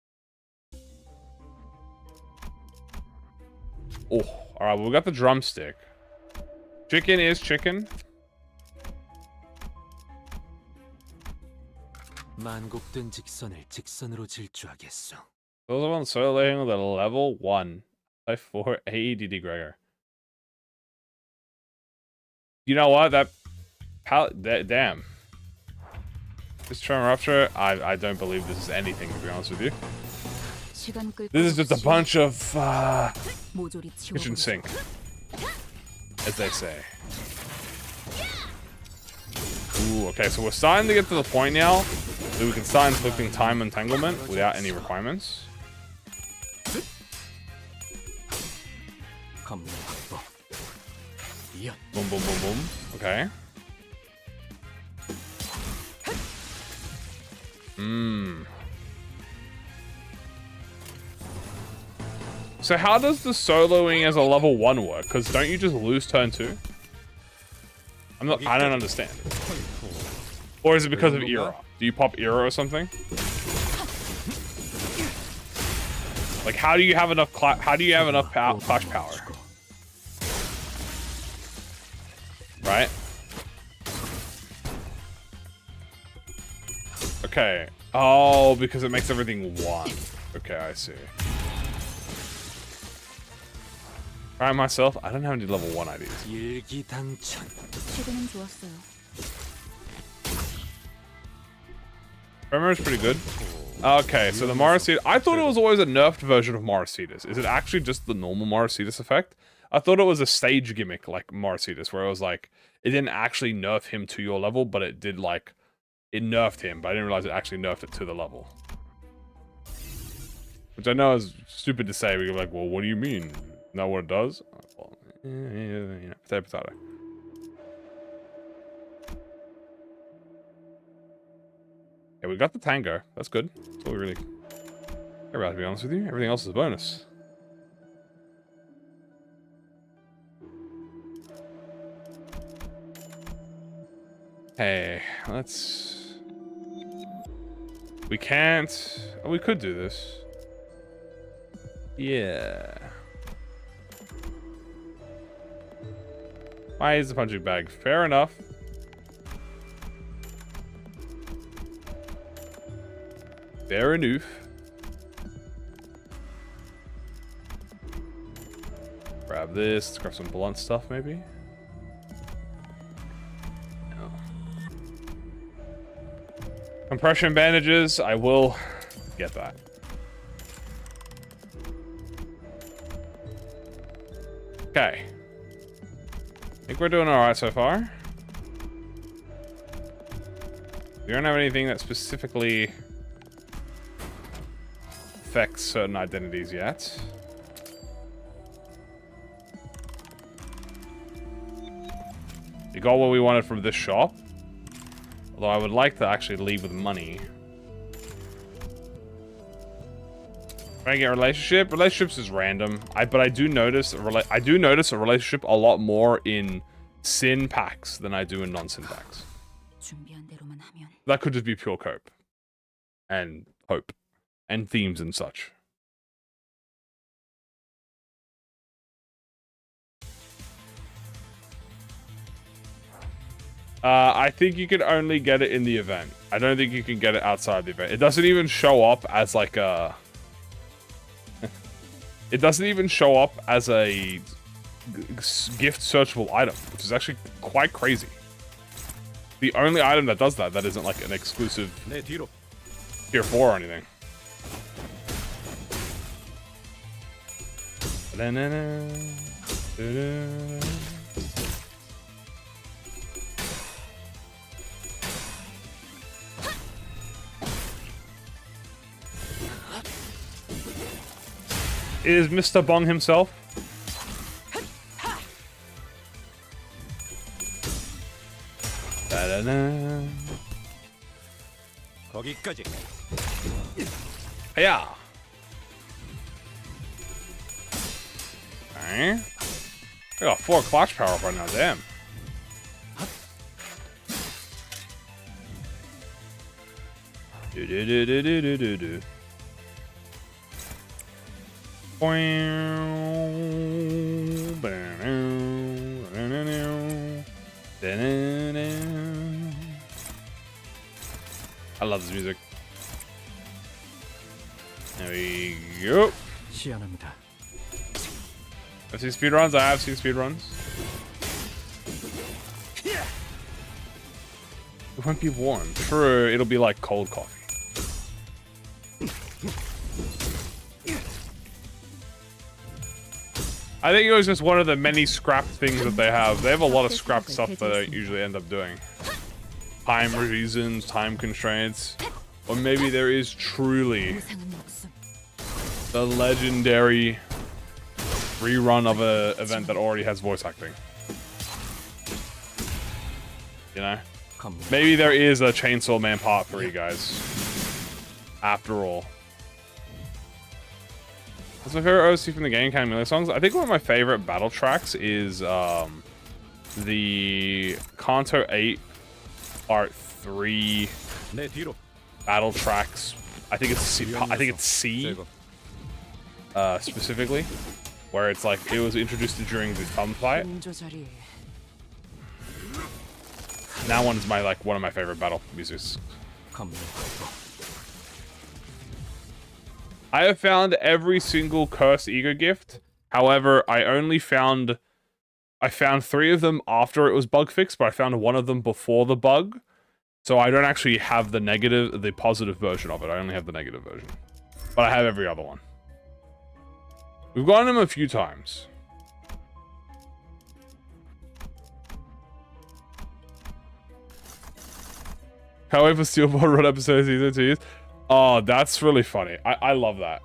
Oh, all right. Well, we got the drumstick. Chicken is chicken. Those are on soloing the level 1 by 4 AEDD Gregor. You know what? That damn. This tremor rupture, I don't believe this is anything, to be honest with you. This is just a bunch of kitchen sink, as they say. Ooh, okay, so we're starting to get to the point now that we can start inflicting time entanglement without any requirements. Boom, boom, boom, boom. Okay. So how does the soloing as a level 1 work? Because don't you just lose turn 2? I don't understand. Or is it because of era? Do you pop era or something? Like, how do you have enough clash power? Right? Okay. Oh, because it makes everything 1. Okay, I see. Try myself. I don't have any level 1 ideas. Tremor is pretty good. Okay, so the Morricitas. I thought it was always a nerfed version of Morricitas. Is it actually just the normal Morricitas effect? I thought it was a stage gimmick like Morricitas, where it was like, it didn't actually nerf him to your level, but it did like, it nerfed him, but I didn't realize it actually nerfed it to the level. Which I know is stupid to say, but you're like, well, what do you mean? Not what it does? Well, yeah, potato. Yeah, we got the tango. That's good. That's what we really care about, to be honest with you. Everything else is a bonus. Hey, let's... We can't... Oh, we could do this. Yeah. Why is the punching bag? Fair enough. Fair enough. Grab this. Let's grab some blunt stuff, maybe. No. Compression bandages. I will get that. Okay. I think we're doing alright so far. We don't have anything that specifically affects certain identities yet. We got what we wanted from this shop. Although I would like to actually leave with money. Trying to get a relationship. Relationships is random. But I do notice a relationship a lot more in Sin packs than I do in non-Sin packs. That could just be pure cope. And hope. And themes and such. I think you can only get it in the event. I don't think you can get it outside the event. It doesn't even show up as like a... It doesn't even show up as a gift searchable item, which is actually quite crazy. The only item that does that isn't like an exclusive tier 4 or anything. Is Mr. Bong himself? Da-da-da. Yeah. Okay. I got 4 clutch power up right now, damn. Do-do-do-do-do-do-do. I love this music. There we go. I've seen speedruns. I have seen speedruns. It won't be warm. True, it'll be like cold coffee. I think it was just one of the many scrap things that they have. They have a lot of scrap stuff that I usually end up doing. Time reasons, time constraints. Or maybe there is truly the legendary rerun of an event that already has voice acting. You know? Maybe there is a Chainsaw Man Part 3, guys. After all. What's my favorite OC from the game? Kamui songs? I think one of my favorite battle tracks is the Kanto 8 Part 3 battle tracks. I think it's C. Specifically, where it's like it was introduced during the thumb fight. That one's my one of my favorite battle musics. I have found every single cursed ego gift. However, I found 3 of them after it was bug fixed, but I found one of them before the bug. So I don't actually have the positive version of it. I only have the negative version. But I have every other one. We've gotten them a few times. However, Steelboard Run episode season 2 years. Oh, that's really funny. I love that.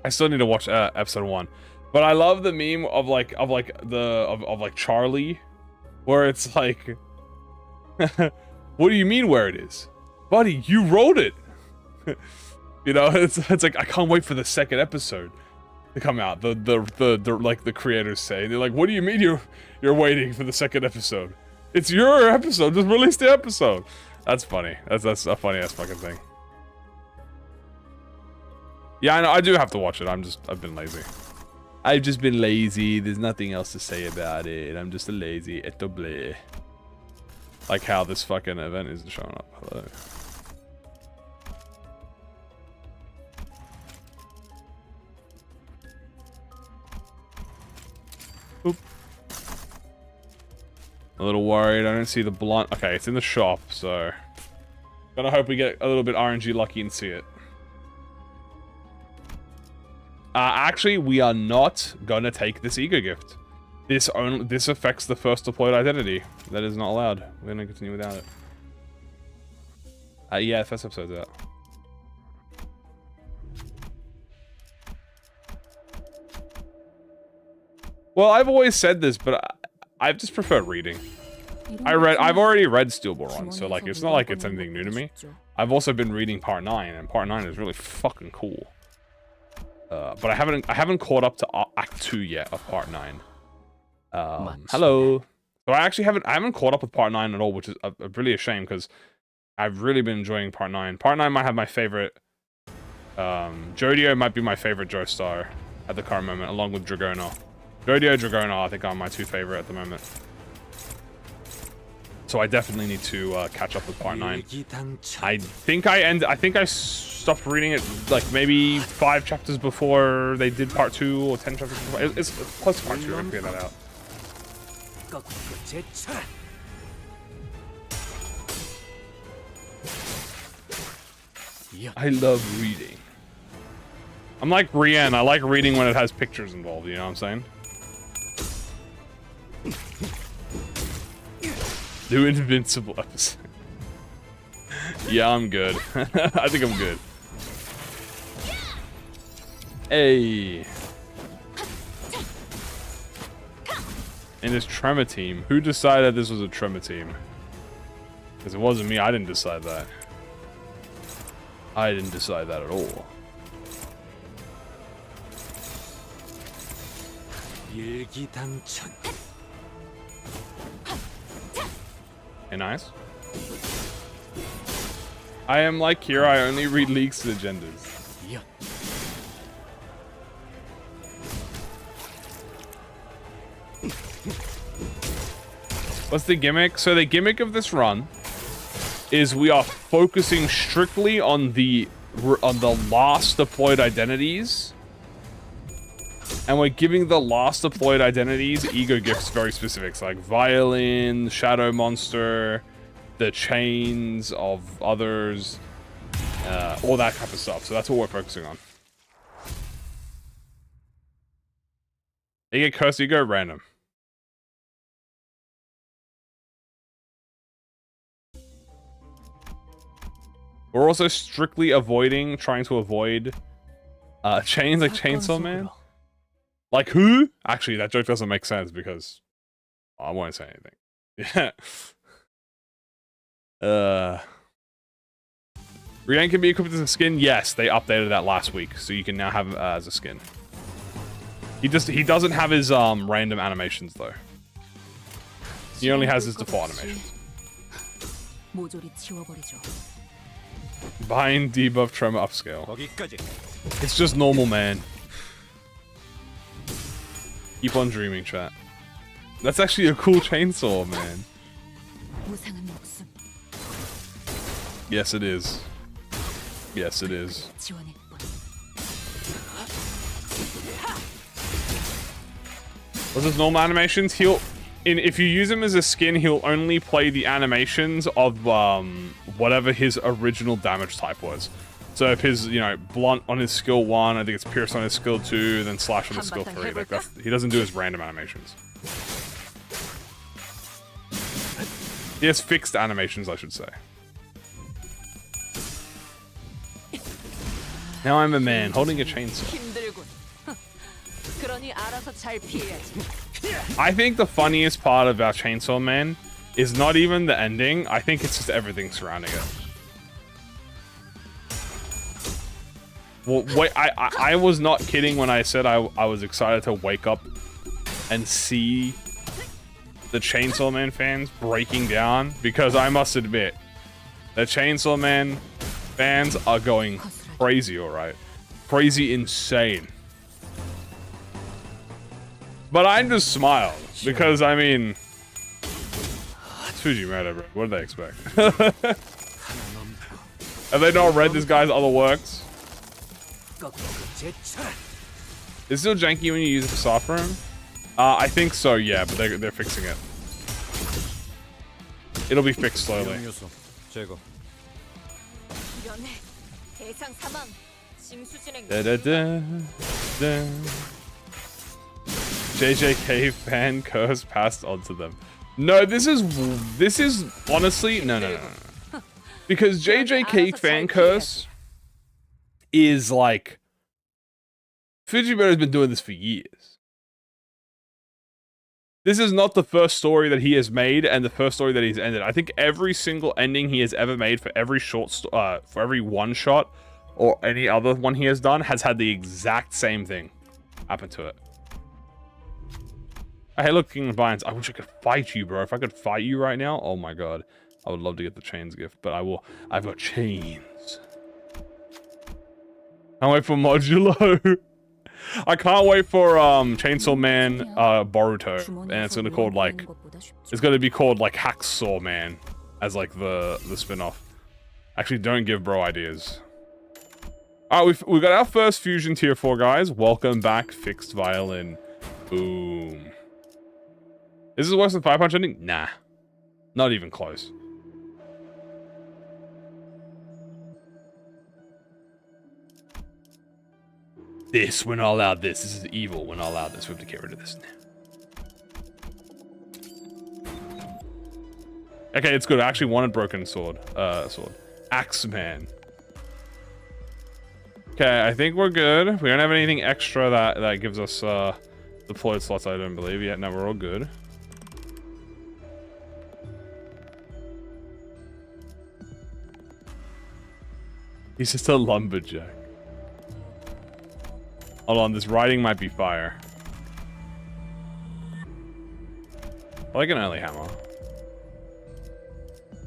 I still need to watch episode 1, but I love the meme of like Charlie, where it's like, what do you mean where it is, buddy? You wrote it. You know, it's like I can't wait for the second episode to come out. The creators say they're like, what do you mean you're waiting for the second episode? It's your episode. Just release the episode. That's funny. That's a funny ass fucking thing. Yeah, I know. I do have to watch it. I've been lazy. I've just been lazy. There's nothing else to say about it. I'm just a lazy etoble. Like how this fucking event isn't showing up. Hello. Oop. A little worried. I don't see the blunt. Okay, it's in the shop, so gonna hope we get a little bit RNG lucky and see it. Actually, we are not gonna take this E.G.O gift. This affects the first deployed identity. That is not allowed. We're gonna continue without it. Yeah, first episode's out. Well, I've always said this, but I just prefer reading. I've already read Steelball Run, so like it's not like it's anything new to me. I've also been reading Part 9, and Part 9 is really fucking cool. But I haven't caught up to Act 2 yet of Part 9. Hello. So I haven't caught up with Part 9 at all, which is really a shame because I've really been enjoying Part 9. Part 9 might have my favorite. Jodio might be my favorite Joestar at the current moment, along with Dragona. Jodio, Dragona, I think are my two favorite at the moment. So I definitely need to catch up with Part 9. I think I stopped reading it like maybe 5 chapters before they did Part 2 or 10 chapters before. It's close to Part 2. I can figure that out. I love reading. I'm like Rian. I like reading when it has pictures involved. You know what I'm saying? New Invincible episode. Yeah, I'm good. I think I'm good. Hey. And this Tremor team. Who decided this was a Tremor team? Because it wasn't me. I didn't decide that. I didn't decide that at all. Hey, nice. I am like Kira, I only read leaks and agendas. What's the gimmick? So the gimmick of this run is we are focusing strictly on the last deployed identities. And we're giving the last deployed identities E.G.O gifts very specific. So like Violin, Shadow Monster, the chains of others, all that type of stuff. So that's what we're focusing on. You get cursed, you go random. We're also strictly trying to avoid chains like Chainsaw Man. Like who? Actually, that joke doesn't make sense because I won't say anything. Yeah. Rian can be equipped as a skin. Yes, they updated that last week, so you can now have him as a skin. He doesn't have his random animations though. He only has his default animations. Bind, debuff, tremor, upscale. It's just normal, man. Keep on dreaming, chat. That's actually a cool chainsaw, man. Yes, it is. Yes, it is. What's his normal animations? If you use him as a skin, he'll only play the animations of whatever his original damage type was. So if his, blunt on his skill 1, I think it's pierce on his skill 2, then slash on his skill 3. Like he doesn't do his random animations. He has fixed animations, I should say. Now I'm a man holding a chainsaw. I think the funniest part about Chainsaw Man is not even the ending. I think it's just everything surrounding it. Well, wait, I was not kidding when I said I was excited to wake up and see the Chainsaw Man fans breaking down, because I must admit, the Chainsaw Man fans are going crazy, alright. crazy insane. But I just smiled because, I mean, it's Fujimoto, bro. What do they expect? Have they not read this guy's other works? Is it still janky when you use it for soft room? I think so, yeah, but they're fixing it. It'll be fixed slowly. Da, da, da, da. JJK fan curse passed on to them. No, this is honestly no. Because JJK fan curse is like Fujimoto's been doing this for years. This is not the first story that he has made and the first story that he's ended. I think every single ending he has ever made for every for every one shot or any other one he has done has had the exact same thing happen to it. Hey, look, King of Vines. I wish I could fight you, bro. If I could fight you right now, oh my god. I would love to get the chains gift, but I will. I've got chains. Can't wait for Modulo. I can't wait for Chainsaw Man Boruto, and it's gonna called like it's gonna be called like Hacksaw Man as like the spin-off. Actually, don't give bro ideas. Alright, we've got our first fusion tier 4, guys. Welcome back, Fixed Violin. Boom. Is this worse than 5 Punch ending? Nah. Not even close. This, we're not allowed this. This is evil. We're not allowed this. We have to get rid of this now. Okay, it's good. I actually wanted broken sword. Axeman. Okay, I think we're good. We don't have anything extra that gives us deployed slots, I don't believe yet. No, we're all good. He's just a lumberjack. Hold on, this writing might be fire. I like an early hammer.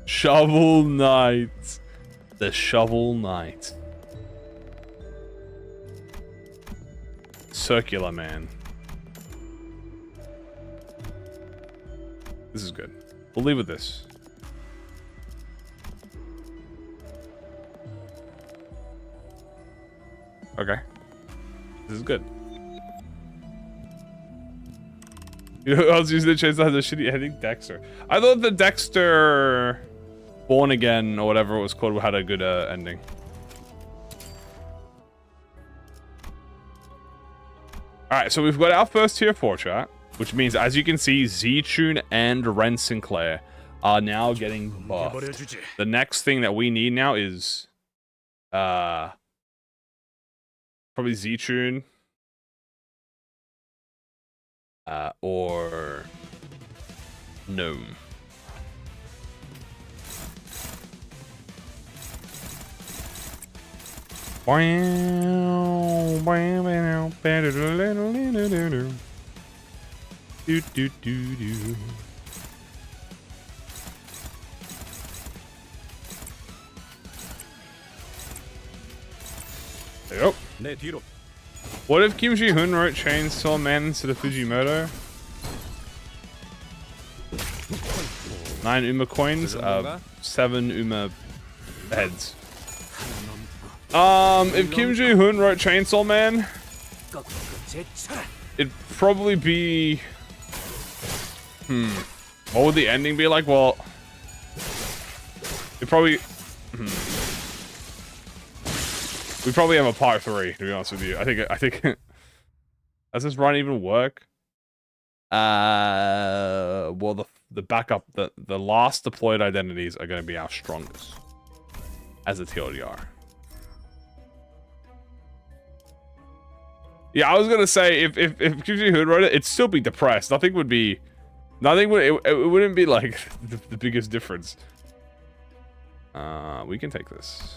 Shovel Knight. The Shovel Knight. Circular Man. This is good. We'll leave with this. Okay. This is good. You know who else using the chase that has a shitty ending? Dexter. I thought the Dexter Born Again or whatever it was called had a good ending. Alright, so we've got our first tier 4 chat, which means, as you can see, Z-Tune and Ren Sinclair are now getting buffed. The next thing that we need now is probably Z-Tune or Gnome. There you go. What if Kim Ji-hoon wrote Chainsaw Man instead of Fujimoto? 9 Uma coins, 7 Uma heads. If Kim Ji-hoon wrote Chainsaw Man, it'd probably be... What would the ending be like? Well... It'd probably... We probably have a part 3, to be honest with you. I think... Does this run even work? Well, the backup... The last deployed identities are going to be our strongest. As a TLDR. Yeah, I was gonna say if QG Hood wrote it, it'd still be depressed. It wouldn't be like the biggest difference. We can take this.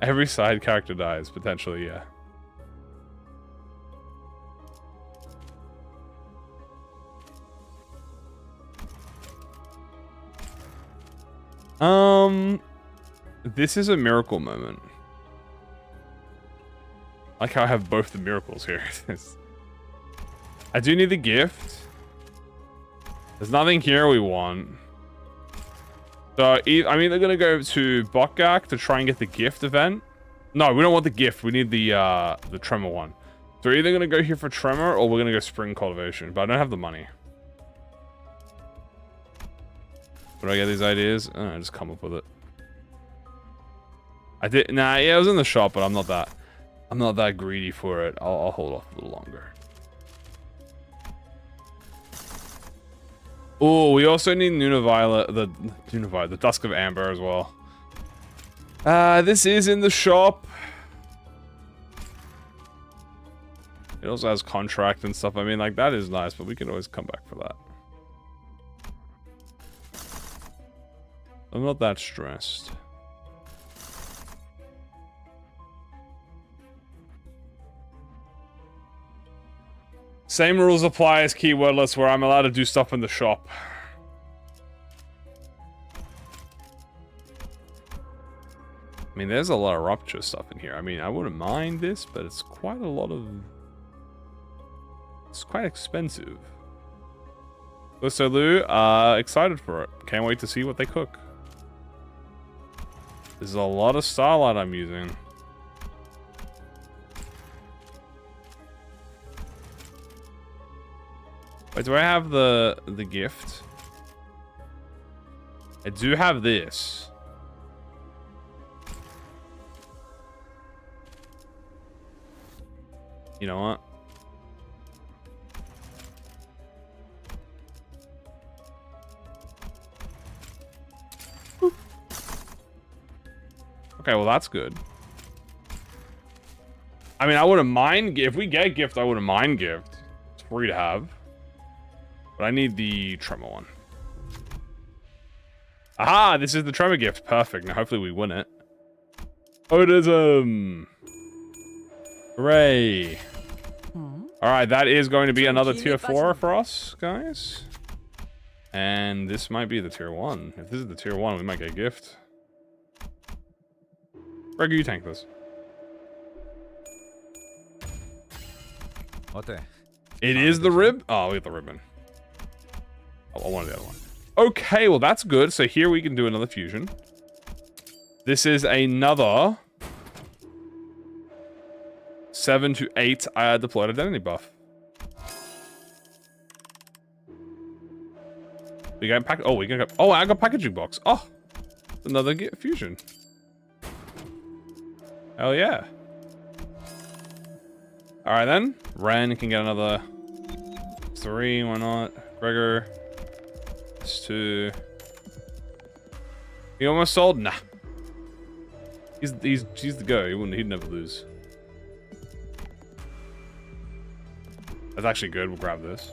Every side character dies, potentially, yeah. This is a miracle moment. I like how I have both the miracles here. I do need the gift. There's nothing here we want. So, I'm either gonna go to Bokgak to try and get the gift event. No, we don't want the gift. We need the Tremor one. So we're either gonna go here for Tremor or we're gonna go Spring Cultivation. But I don't have the money. Where do I get these ideas? I don't know, just come up with it. I did. Nah, yeah, it was in the shop, but I'm not that greedy for it. I'll hold off a little longer. Oh, we also need the Dusk of Amber as well. This is in the shop. It also has contract and stuff. I mean, like, that is nice, but we can always come back for that. I'm not that stressed. Same rules apply as keywordless, where I'm allowed to do stuff in the shop. I mean, there's a lot of Rupture stuff in here. I mean, I wouldn't mind this, but it's quite a lot of... It's quite expensive. So Lou, excited for it. Can't wait to see what they cook. There's a lot of Starlight I'm using. Wait, do I have the gift? I do have this. You know what? Boop. Okay, well that's good. I mean, I wouldn't mind if we get gift. I wouldn't mind gift. It's free to have. But I need the Tremor one. Aha! This is the Tremor gift. Perfect. Now hopefully we win it. Odism! Hooray! Alright, that is going to be another tier 4 for us, guys. And this might be the tier 1. If this is the tier 1, we might get a gift. Gregor, you tank this. 어때? It is the rib? Oh, we get the ribbon. I wanted the other one. Okay, well that's good. So here we can do another fusion. This is another 7 to 8 deployed identity buff. We got pack. Oh, we got. Oh, I got packaging box. Oh, another fusion. Hell yeah. All right then. Ren can get another 3. Why not? Gregor. 2. He almost sold? Nah. He's the go. He'd never lose. That's actually good. We'll grab this.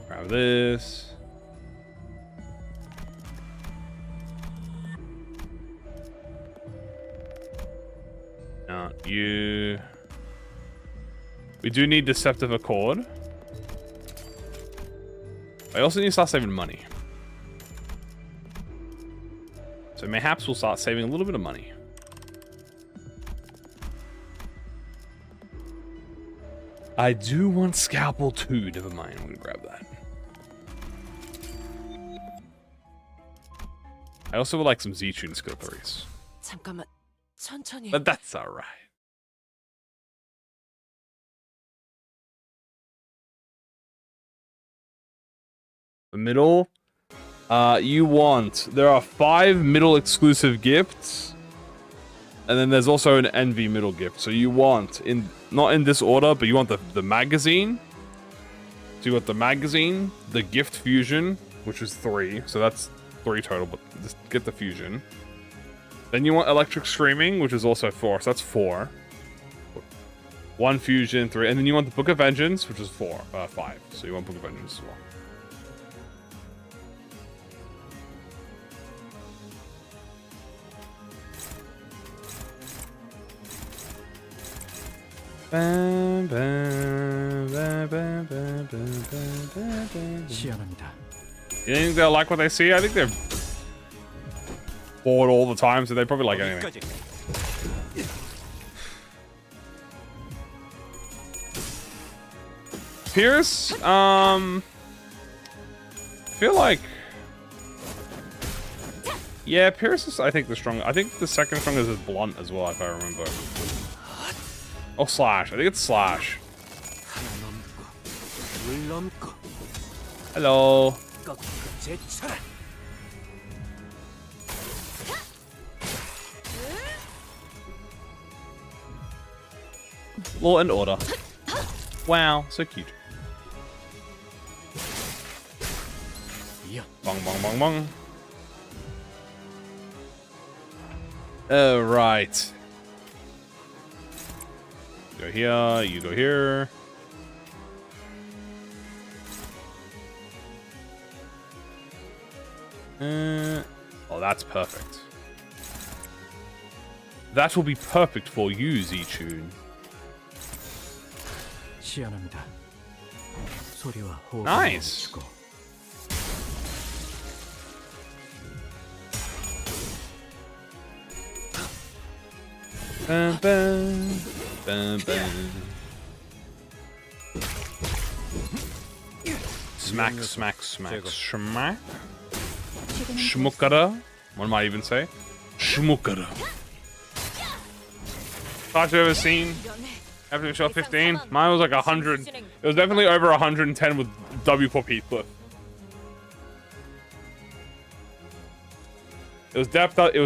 Grab this. Not you. We do need Deceptive Accord. I also need to start saving money. So mayhaps we'll start saving a little bit of money. I do want Scalpel too. Never mind, I'm gonna grab that. I also would like some Z-Tune skill 3s. 잠깐만, 천천히. But that's alright. The middle. You want... There are 5 middle exclusive gifts. And then there's also an Envy middle gift. So you want, not in this order, but you want the magazine. So you want the magazine, the gift fusion, which is 3. So that's 3 total, but just get the fusion. Then you want Electric Screaming, which is also 4. So that's 4. 1 fusion, 3. And then you want the Book of Vengeance, which is 5. So you want Book of Vengeance as well. Bam, bam, bam, bam, 시연합니다. You think they'll like what they see? I think they're bored all the time, so they probably like anything. 여기까지. Pierce, I feel like, yeah, Pierce is, I think, the strongest. I think the second strongest is Blunt as well, if I remember. Oh, Slash. I think it's Slash. 하나 넘고 둘 넘고 Hello. 꺾고 제쳐라. Law and Order. Wow, so cute. 이어. Bong, bong, bong, bong. Alright. Go here, you go here. Oh, that's perfect. That will be perfect for you, Z-Tune. 시연합니다. 소리와 호흡을 Nice. 멈추고 Bum, bum, bum, bum. Smack, smack, smack, smack. Shmukara. What am I even say? Shmukara. Have you ever seen after show 15? Mine was like 100. It was definitely over 110 with W Pop Heathcliff. It was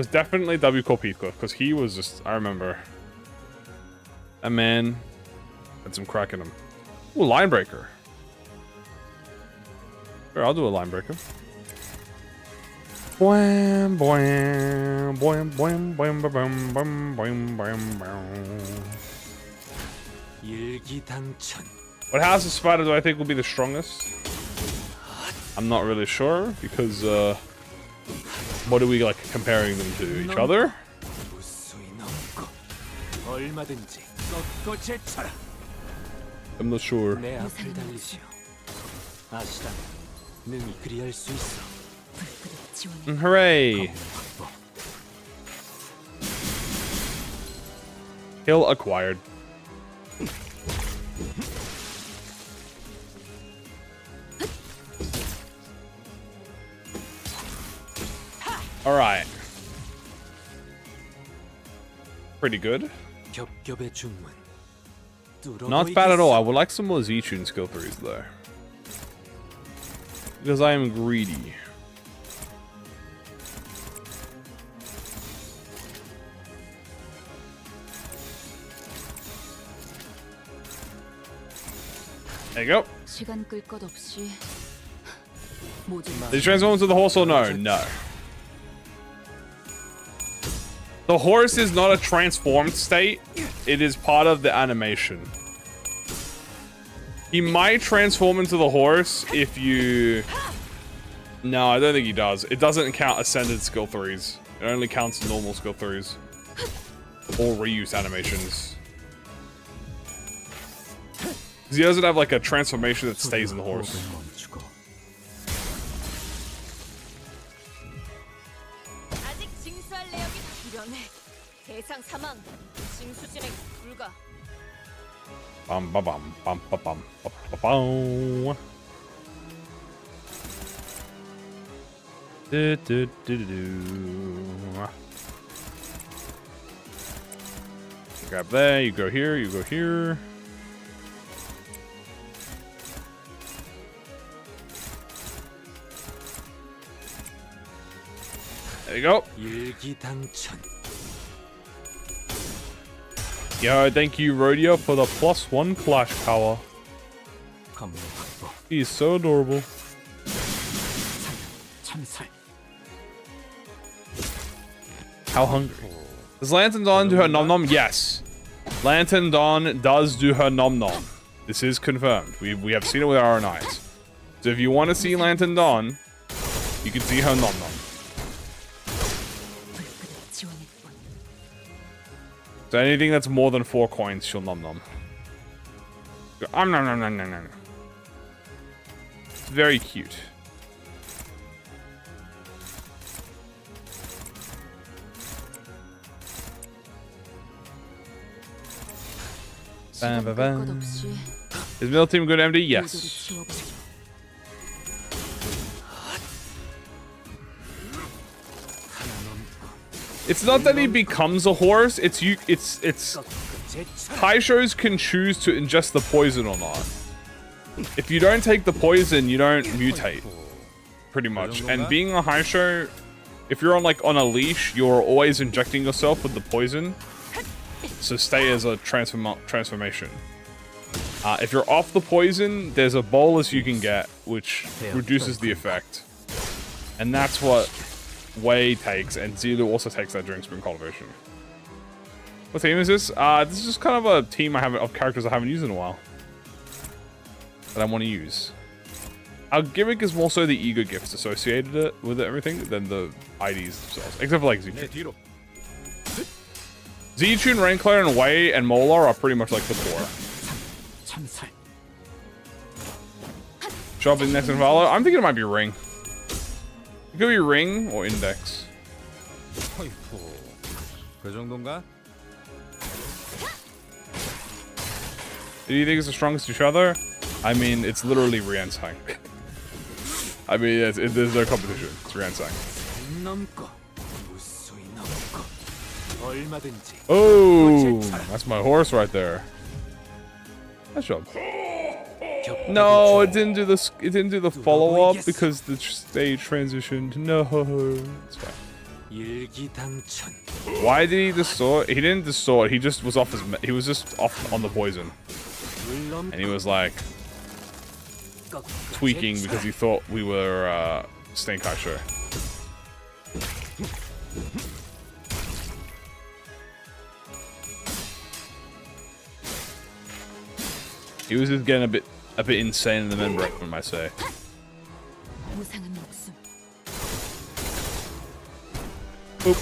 definitely W Corp Heathcliff because he was just, I remember. That man had some crack in him. Ooh, line breaker. Sure, I'll do a line breaker. Boing, boing, boing, boing, boing, boing, boing, boing, boing, boing. 일기당천. What house of spider do I think will be the strongest? I'm not really sure because what are we like comparing them to each other? 무수히 넘고 얼마든지 꺾고 제쳐라. I'm not sure. 내 앞을 달리시오. 아시다면 능히 그리할 수 있어. Hooray! 확보. Hill acquired. Alright. Pretty good. 겹겹의 중문. Not bad at all. I would like some more Z-Tune skill 3s though. Because I am greedy. There you go. 시간 끌 것 없이 Did you transform into the horse or no? No. The horse is not a transformed state. It is part of the animation. He might transform into the horse if you... No, I don't think he does. It doesn't count ascended skill 3s. It only counts normal skill 3s. Or reuse animations. Because he doesn't have like a transformation that stays in the horse. 멈추고 아직 징수할 내역이 필요해. 대상 사망. 징수 진행 불가. Bum ba bum bum ba bum ba ba bum. Do do do do do. Grab there. You go here. You go here. There you go. 일기당천. Yo, thank you, Rodeo, for the +1 clash power. 검문 확보. He is so adorable. 참살. How hungry. Does Lantern Dawn do her nom nom? Yes. Lantern Dawn does do her nom nom. This is confirmed. We have seen it with our own eyes. So if you want to see Lantern Dawn, you can see her nom nom. So anything that's more than 4 coins, she'll nom nom. Nom nom nom nom nom nom. very cute. Bam, bam, bam. Is middle team good, MD? Yes. It's not that he becomes a horse. It's Taishos can choose to ingest the poison or not. If you don't take the poison, you don't mutate, pretty much. And being a Haisho, if you're on a leash, you're always injecting yourself with the poison. So stay as a transformation. If you're off the poison, there's a bolus you can get, which reduces the effect. And that's what Wei takes, and Zulu also takes that during Spring Cultivation. What team is this? This is just kind of a team of characters I haven't used in a while. That I want to use. Our gimmick is more so the E.G.O gifts associated with everything than the IDs themselves. Except for like Z-Tune. Z-Tune, Rainclair, and Wei and Molar are pretty much like the core. Shopping next in Valo. I'm thinking it might be Ring. It could be Ring or Index. Do you think it's the strongest each other? I mean, it's literally Riansang. I mean, there's no competition. It's Riansang. Oh, that's my horse right there. Nice job. No, it didn't do the follow up because the stage transitioned. No, it's fine. Why did he distort? He didn't distort. He just was off he was just off on the poison, and he was like tweaking because he thought we were Snake Haisho. He was just getting a bit insane in the member, I might say. Oop.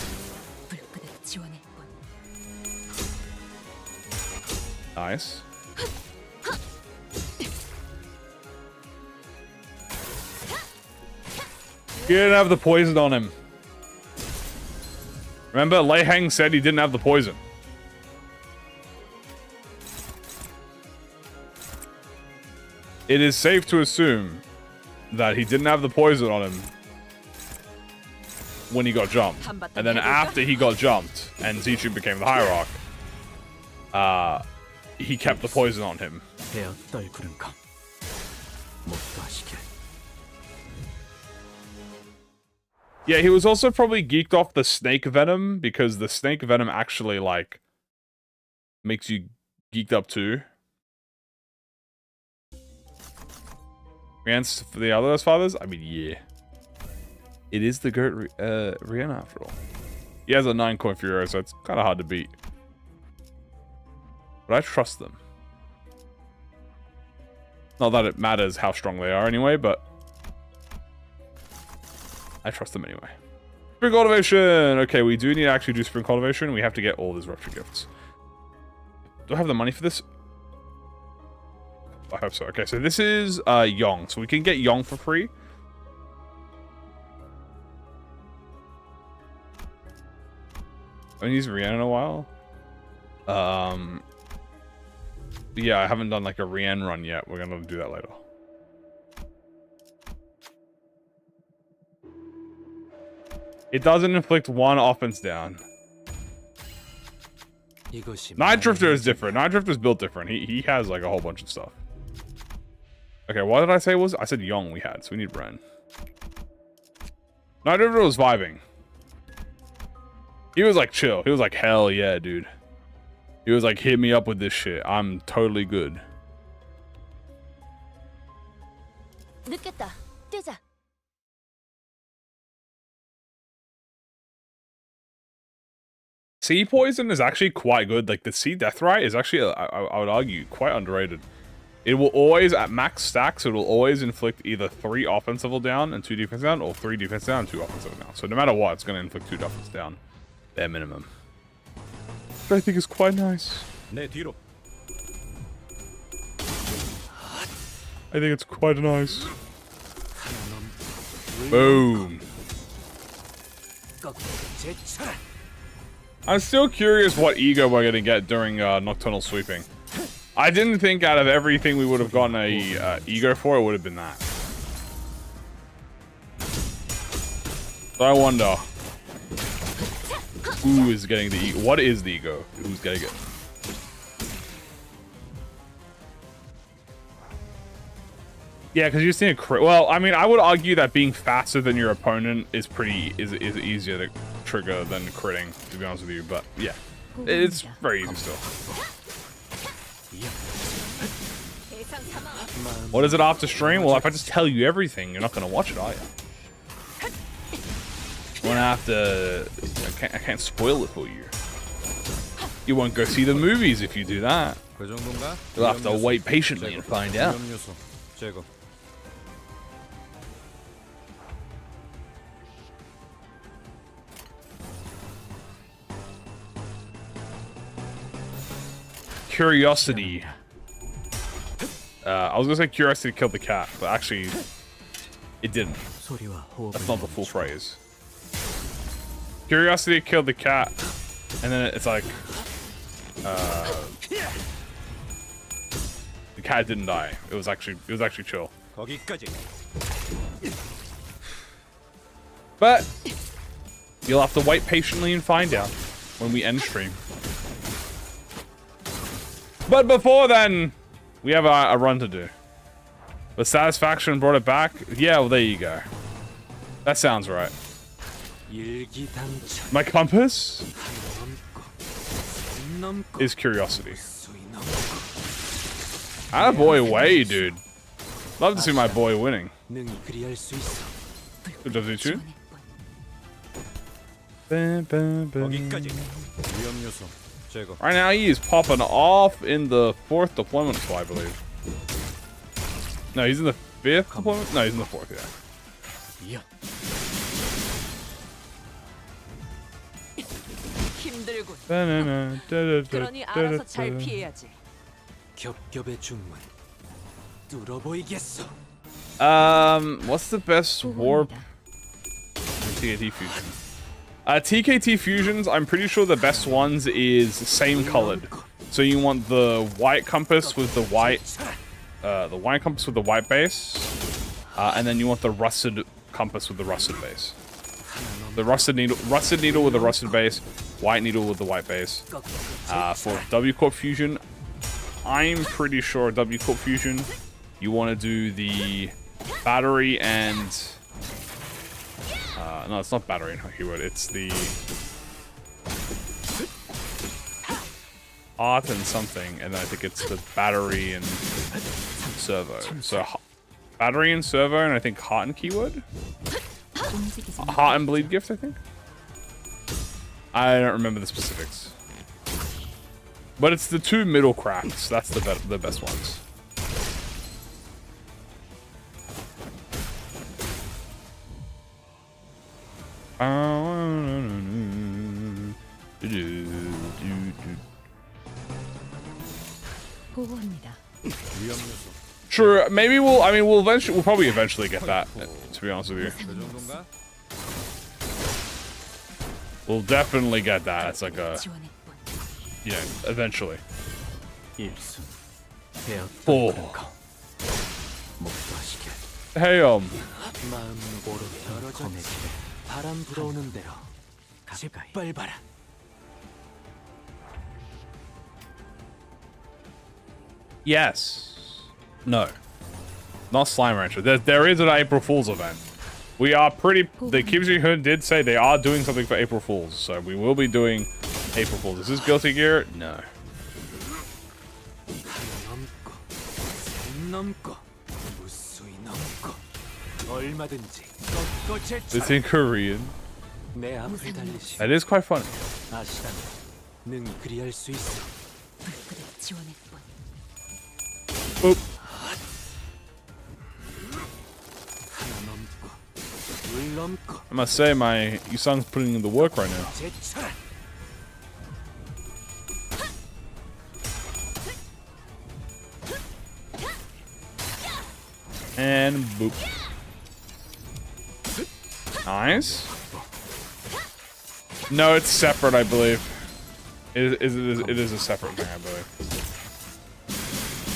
Nice. He didn't have the poison on him. Remember, Lei Heng said he didn't have the poison. It is safe to assume that he didn't have the poison on him when he got jumped. And then after he got jumped and Zichu became the Hierarch, he kept the poison on him. Yeah, he was also probably geeked off the snake venom because the snake venom actually, like, makes you geeked up too. Rian's for the other fathers? I mean, yeah. It is the GOAT Rihanna after all. He has a 9-coin Furio, so it's kind of hard to beat. But I trust them. Not that it matters how strong they are anyway, but I trust them anyway. Spring Cultivation! Okay, we do need to actually do Spring Cultivation. We have to get all these Rupture Gifts. Do I have the money for this? I hope so. Okay, so this is Yong. So we can get Yong for free. I haven't used Rian in a while. Yeah, I haven't done like a Rian run yet. We're gonna do that later. It doesn't inflict one offense down. Night Drifter is different. Night Drifter is built different. He has like a whole bunch of stuff. Okay, what did I say was? I said Yong we had, so we need Ren. Night Drifter was vibing. He was like chill. He was like, hell yeah, dude. He was like, hit me up with this shit. I'm totally good. 늦겠다. 뛰자. Sea Poison is actually quite good. Like, the Sea Deathrite is actually, I would argue, quite underrated. It will always, at max stacks, it will always inflict either 3 offense level down and 2 defense down, or 3 defense down and 2 offense level down. So no matter what, it's going to inflict 2 defense down. Bare minimum. Which I think is quite nice. I think it's quite nice. Boom. I'm still curious what E.G.O we're gonna get during Nocturnal Sweeping. I didn't think out of everything we would have gotten a E.G.O for, it would have been that. So I wonder who is getting the E.G.O. What is the E.G.O? Who's getting it? Yeah, because you're seeing a crit. Well, I mean, I would argue that being faster than your opponent is easier to trigger than critting, to be honest with you. But yeah, it's very easy still. What is it after stream? Well, if I just tell you everything, you're not gonna watch it, are you? I'm gonna have to. I can't spoil it for you. You won't go see the movies if you do that. You'll have to wait patiently and find out. Curiosity. I was gonna say curiosity killed the cat, but actually, it didn't. That's not the full phrase. Curiosity killed the cat, and then it's like, the cat didn't die. It was actually chill. But you'll have to wait patiently and find out when we end stream. But before then, we have a run to do. The satisfaction brought it back. Yeah, well, there you go. That sounds right. My compass is curiosity. Attaboy way, dude. Love to see my boy winning. Good job, Zuchu. Right now, he is popping off in the 4th deployment squad, I believe. No, he's in the 5th deployment? No, he's in the 4th, yeah. 그러니 알아서 잘 피해야지. 겹겹의 중문 뚫어보이겠어. What's the best warp? TKT fusion. TKT fusions, I'm pretty sure the best ones is same colored. So you want the white compass with the white base, and then you want the rusted compass with the rusted base. The rusted needle with the rusted base, white needle with the white base. For W Corp fusion, I'm pretty sure W Corp fusion, you want to do the battery and no, it's not battery and keyword. It's the art and something, and then I think it's the battery and servo. So battery and servo, and I think heart and keyword. Heart and bleed gift, I think. I don't remember the specifics, but it's the two middle crafts. That's the best ones. Sure, maybe we'll probably eventually get that, to be honest with you. We'll definitely get that. It's like a, yeah, eventually. 4. Hey, 바람 불어오는 대로 짓밟 봐라. Yes. No. Not Slime Rancher. There is an April Fool's event. We are pretty... The Kimchi Hun did say they are doing something for April Fools, so we will be doing April Fools. Is this Guilty Gear? No. It's in Korean. That is quite funny. Oop. I must say, Yusung's putting in the work right now. And boop. Nice. No, it's separate, I believe. It is a separate thing, I believe.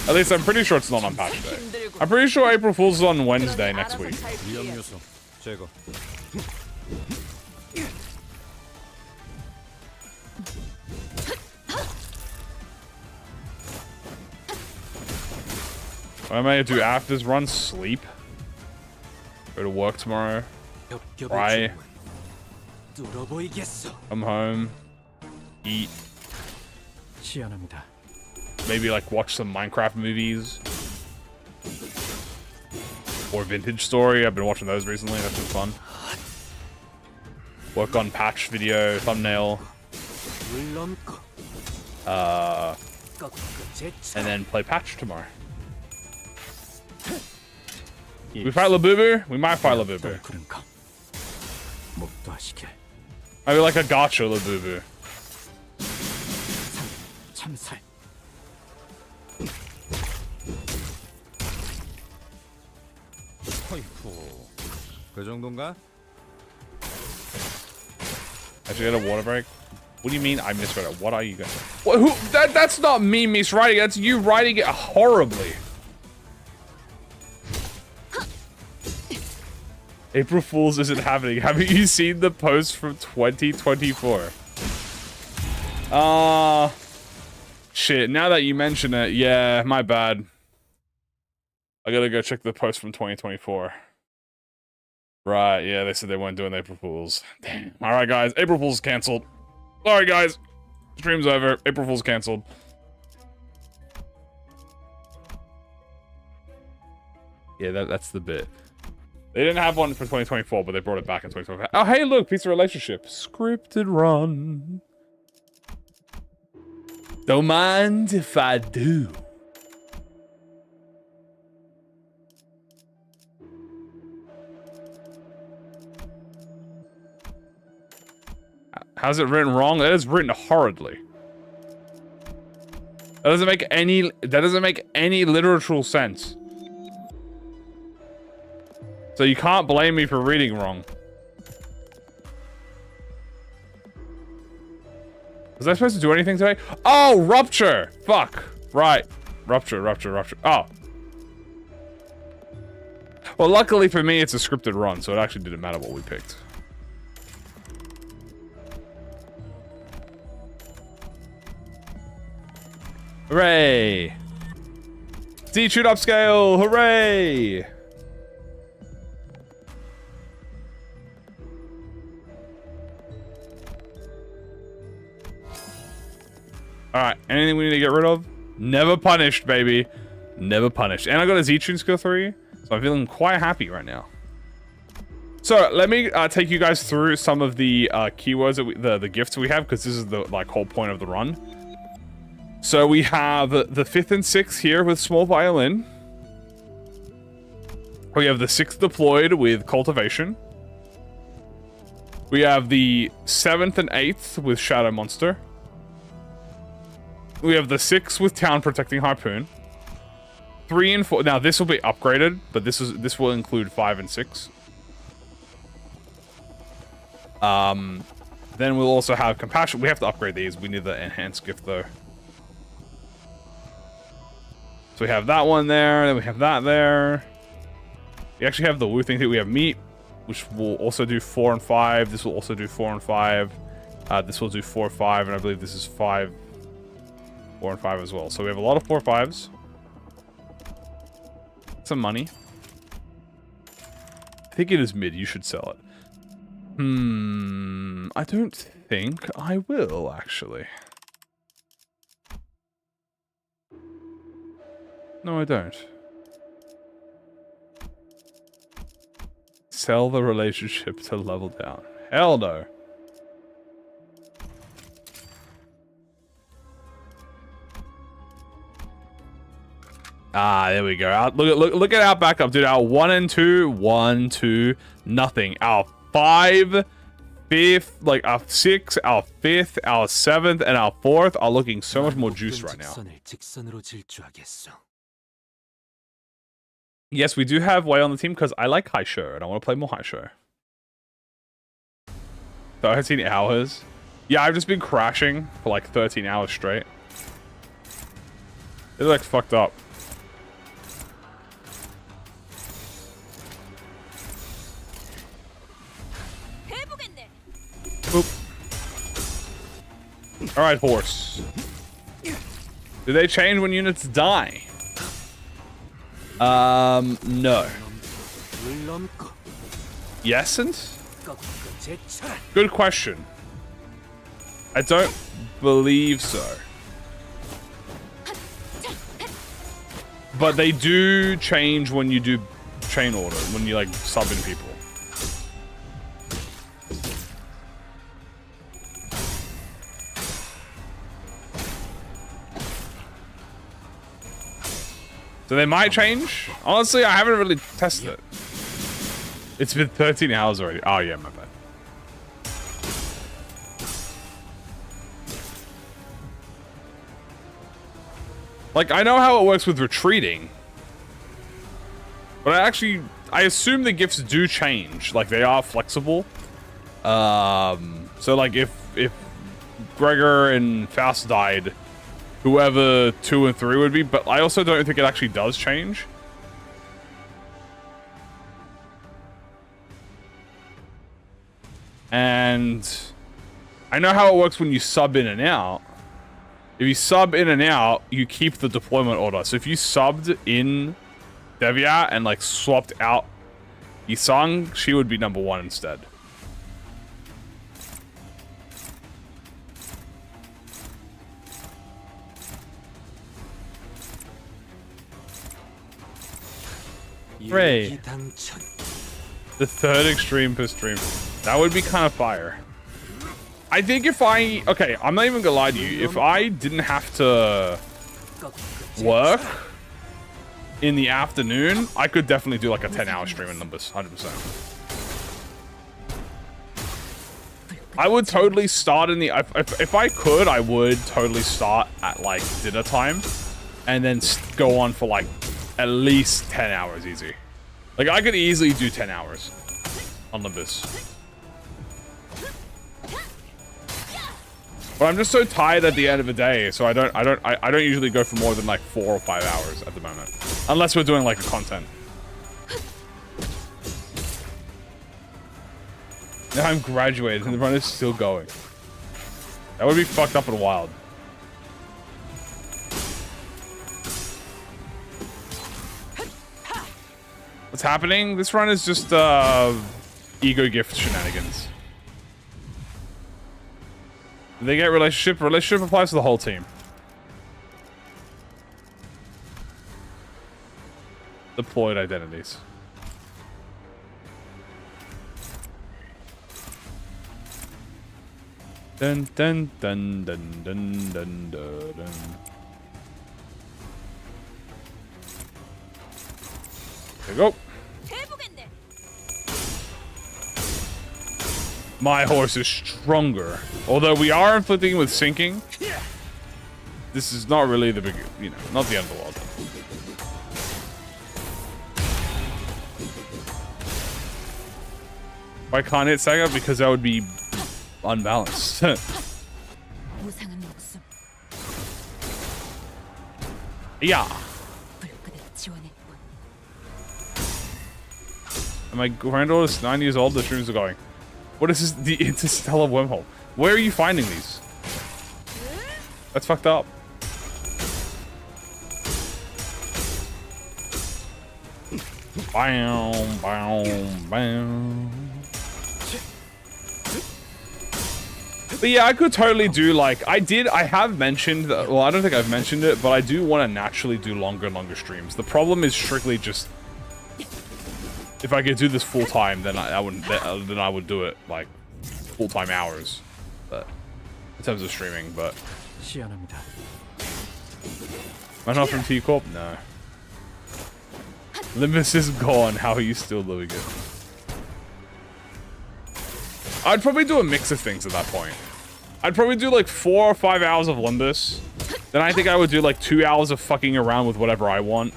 At least I'm pretty sure it's not on patch day. I'm pretty sure April Fool's is on Wednesday next week. 위험 요소 제거. What am I gonna do after this run? Sleep? Go to work tomorrow? Right. Come home. Eat. 시원합니다. Maybe like watch some Minecraft movies. Or Vintage Story. I've been watching those recently. That's been fun. Work on patch video, thumbnail. And then play patch tomorrow. We fight Labubu? We might fight Labubu. Maybe like a gacha Labubu. 참살. 어이쿠. 그 정도인가? I should get a water break. What do you mean I misread it? What are you going? What, who? That's not me miswriting. That's you writing it horribly. April Fool's isn't happening. Haven't you seen the post from 2024? Shit. Now that you mention it, yeah, my bad. I gotta go check the post from 2024. Right, yeah, they said they weren't doing April Fool's. Damn. Alright, guys, April Fool's canceled. Sorry, guys. Stream's over. April Fool's canceled. Yeah, that's the bit. They didn't have one for 2024, but they brought it back in 2025. Oh, hey, look, piece of relationship. Scripted run. Don't mind if I do. How's it written wrong? That is written horridly. That doesn't make any literal sense. So you can't blame me for reading wrong. Was I supposed to do anything today? Oh, rupture! Fuck. Right. Rupture. Oh. Well, luckily for me, it's a scripted run, so it actually didn't matter what we picked. Hooray! D-Tune Upscale! Hooray! Alright, anything we need to get rid of? Never punished, baby. Never punished. And I got a Z-Tune skill 3, so I'm feeling quite happy right now. So, let me take you guys through some of the keywords, that the gifts we have, because this is the whole point of the run. So we have the 5th and 6th here with small violin. We have the 6th deployed with cultivation. We have the 7th and 8th with shadow monster. We have the 6th with town protecting harpoon. 3 and 4. Now this will be upgraded, but this will include 5 and 6. Then we'll also have compassion. We have to upgrade these. We need the enhanced gift though. So we have that one there, then we have that there. We actually have the Wu thing. We have meat, which will also do 4 and 5. This will also do 4 and 5. This will do 4, 5, and I believe this is 5, 4, and 5 as well. So we have a lot of 4, 5s. Some money. I think it is mid. You should sell it. I don't think I will, actually. No, I don't. Sell the relationship to level down. Hell no. Ah, there we go. Look at our backup, dude. Our 1 and 2, 1, 2, nothing. Our 5, 5th, like our 6, our 5th, our 7th, and our 4th are looking so much more juiced right now. Yes, we do have Wei on the team because I like Haisho and I want to play more Haisho. 13 hours? Yeah, I've just been crashing for like 13 hours straight. It's like fucked up. Boop. Alright, horse. Do they change when units die? No. Yesn't? Good question. I don't believe so. But they do change when you do chain order, when you like sub in people. So they might change. Honestly, I haven't really tested it. It's been 13 hours already. Oh yeah, my bad. Like, I know how it works with retreating. But I assume the gifts do change. Like, they are flexible. So like, if Gregor and Faust died, whoever 2 and 3 would be, but I also don't think it actually does change. And I know how it works when you sub in and out. If you sub in and out, you keep the deployment order. So if you subbed in Devia and like swapped out Yisang, she would be number 1 instead. Ray. The 3rd extreme per stream. That would be kind of fire. I think if okay, I'm not even gonna lie to you. If I didn't have to work in the afternoon, I could definitely do like a 10-hour stream in Limbus, 100%. I would totally start in the... If I could, I would totally start at like dinner time and then go on for like at least 10 hours easy. Like, I could easily do 10 hours on Limbus. But I'm just so tired at the end of the day, so I don't usually go for more than like 4 or 5 hours at the moment. Unless we're doing like a content. Now I'm graduated and the run is still going. That would be fucked up and wild. What's happening? This run is just E.G.O gift shenanigans. Did they get relationship? Relationship applies to the whole team. Deployed identities. Dun dun dun dun dun dun dun dun. There we go. My horse is stronger. Although we are inflicting with sinking. This is not really the big, you know, not the end of the world. Why can't it Saga? Because that would be unbalanced. Yeah. And my granddaughter's 9 years old, the streams are going. What is this? The interstellar wormhole. Where are you finding these? That's fucked up. Bam, bam, bam. But yeah, I could totally do like, I have mentioned, well, I don't think I've mentioned it, but I do want to naturally do longer and longer streams. The problem is strictly just, if I could do this full time, then I would do it like full-time hours, but in terms of streaming. But am I not from T Corp? No. Limbus is gone. How are you still doing it? I'd probably do a mix of things at that point. I'd probably do like 4 or 5 hours of Limbus. Then I think I would do like 2 hours of fucking around with whatever I want.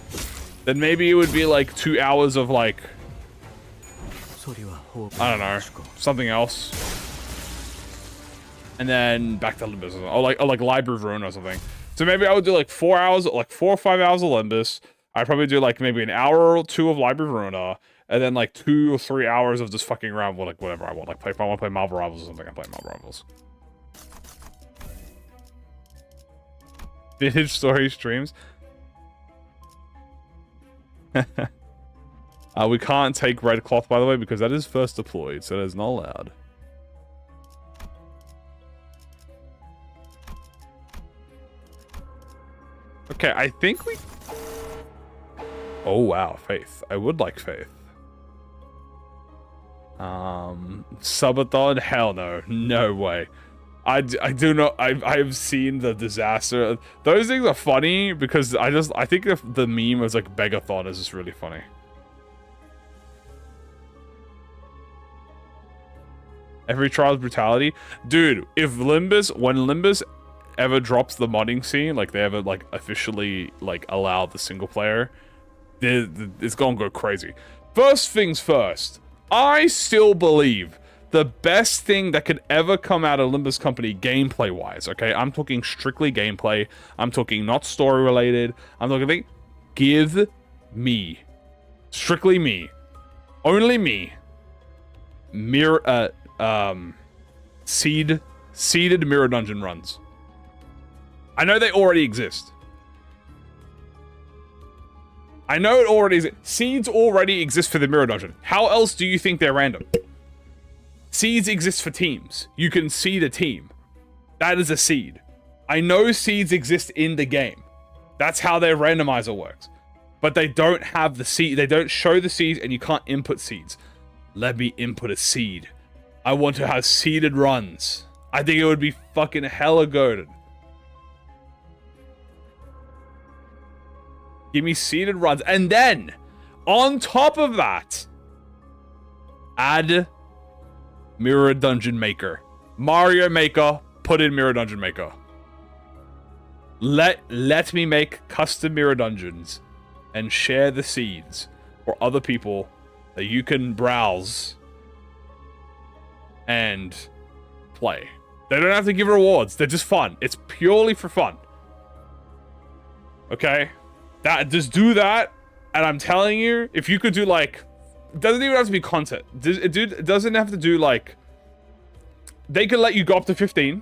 Then maybe it would be like 2 hours of like, I don't know, something else. and then back to Limbus, or like Library of Ruin or something. So maybe I would do like 4 hours, like 4 or 5 hours of Limbus. I'd probably do like maybe an hour or 2 of Library of Ruin, and then like 2 or 3 hours of just fucking around with like whatever I want. Like if I want to play Marvel Rivals or something, I play Marvel Rivals. Vintage story streams. We can't take red cloth, by the way, because that is first deployed, so that is not allowed. Okay, I think we... Oh, wow, Faith. I would like Faith. Subathon? Hell no. No way. I do not... I've seen the disaster. Those things are funny because I think the meme was like Begathon is just really funny. Every Trials Brutality. Dude, if Limbus... When Limbus ever drops the modding scene, like they ever like officially like allow the single player, it's gonna go crazy. First things first, I still believe the best thing that could ever come out of Limbus Company gameplay wise, okay, I'm talking strictly gameplay, I'm talking not story related, I'm talking, give me, strictly me, only me, seeded mirror dungeon runs. I know they already exist. I know it already exists. Seeds already exist for the mirror dungeon. How else do you think they're random? Seeds exist for teams. You can seed a team. That is a seed. I know seeds exist in the game. That's how their randomizer works. But they don't have the seed. They don't show the seeds and you can't input seeds. Let me input a seed. I want to have seeded runs. I think it would be fucking hella goated. Give me seeded runs. And then, on top of that, add Mirror Dungeon Maker. Mario Maker, put in Mirror Dungeon Maker. Let me make custom Mirror Dungeons and share the seeds for other people that you can browse and play. They don't have to give rewards. They're just fun. It's purely for fun. Okay? Just do that, and I'm telling you, if you could do like, it doesn't even have to be content. It doesn't have to do like, they could let you go up to 15,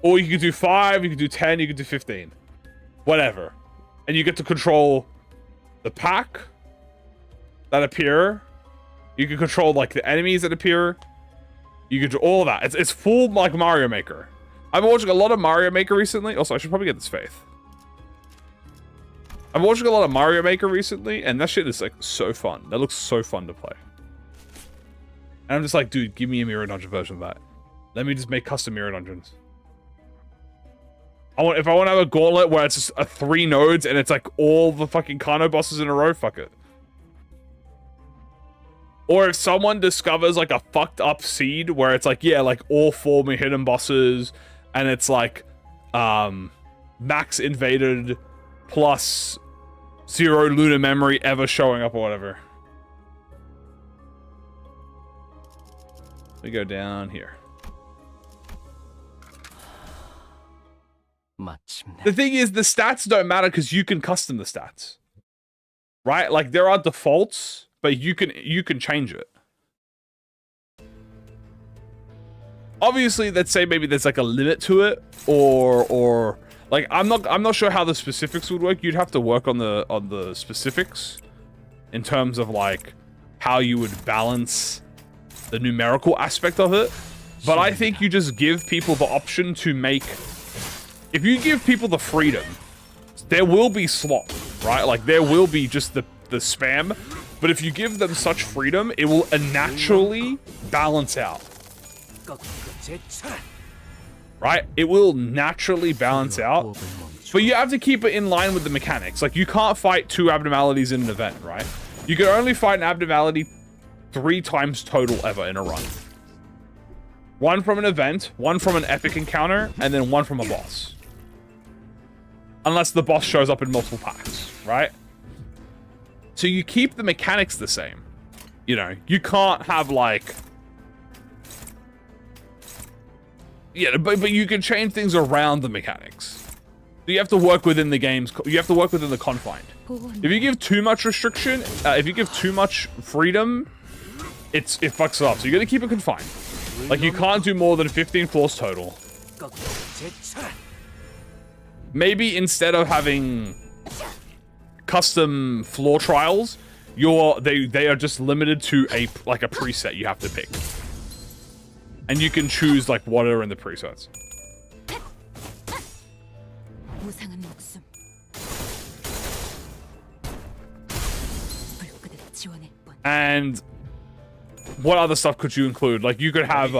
or you could do 5, you could do 10, you could do 15, whatever, and you get to control the pack that appear. You can control like the enemies that appear. You can do all that. It's full like Mario Maker. I've been watching a lot of Mario Maker recently. Also, I should probably get this Faith. I've been watching a lot of Mario Maker recently, and that shit is like so fun. That looks so fun to play. And I'm just like, dude, give me a mirror dungeon version of that. Let me just make custom mirror dungeons. If I want to have a gauntlet where it's just 3 nodes and it's like all the fucking Kano bosses in a row, fuck it. Or if someone discovers like a fucked up seed where it's like, yeah, like all 4 hidden bosses, and it's like max invaded plus 0 lunar memory ever showing up or whatever. We go down here. The thing is, the stats don't matter because you can custom the stats, right? Like there are defaults, but you can change it. Obviously, let's say maybe there's like a limit to it, or like I'm not sure how the specifics would work. You'd have to work on the specifics in terms of like how you would balance the numerical aspect of it. But I think you just give people the option to make. If you give people the freedom, there will be slop, right? Like there will be just the spam. But if you give them such freedom, it will naturally balance out. Right? It will naturally balance out. But you have to keep it in line with the mechanics. Like you can't fight 2 abnormalities in an event, right? You can only fight an abnormality 3 times total ever in a run. 1 from an event, 1 from an epic encounter, and then 1 from a boss. Unless the boss shows up in multiple packs, right? So you keep the mechanics the same. You know, you can't have like... Yeah, but you can change things around the mechanics. So you have to work within the game's. You have to work within the confine. If you give too much restriction, if you give too much freedom, it fucks it up. So you got to keep it confined. Like you can't do more than 15 floors total. Maybe instead of having custom floor trials, they are just limited to a preset you have to pick. And you can choose like what are in the presets. 무상한 목숨. 불끄득 지원해 뻔. And what other stuff could you include? Like you could have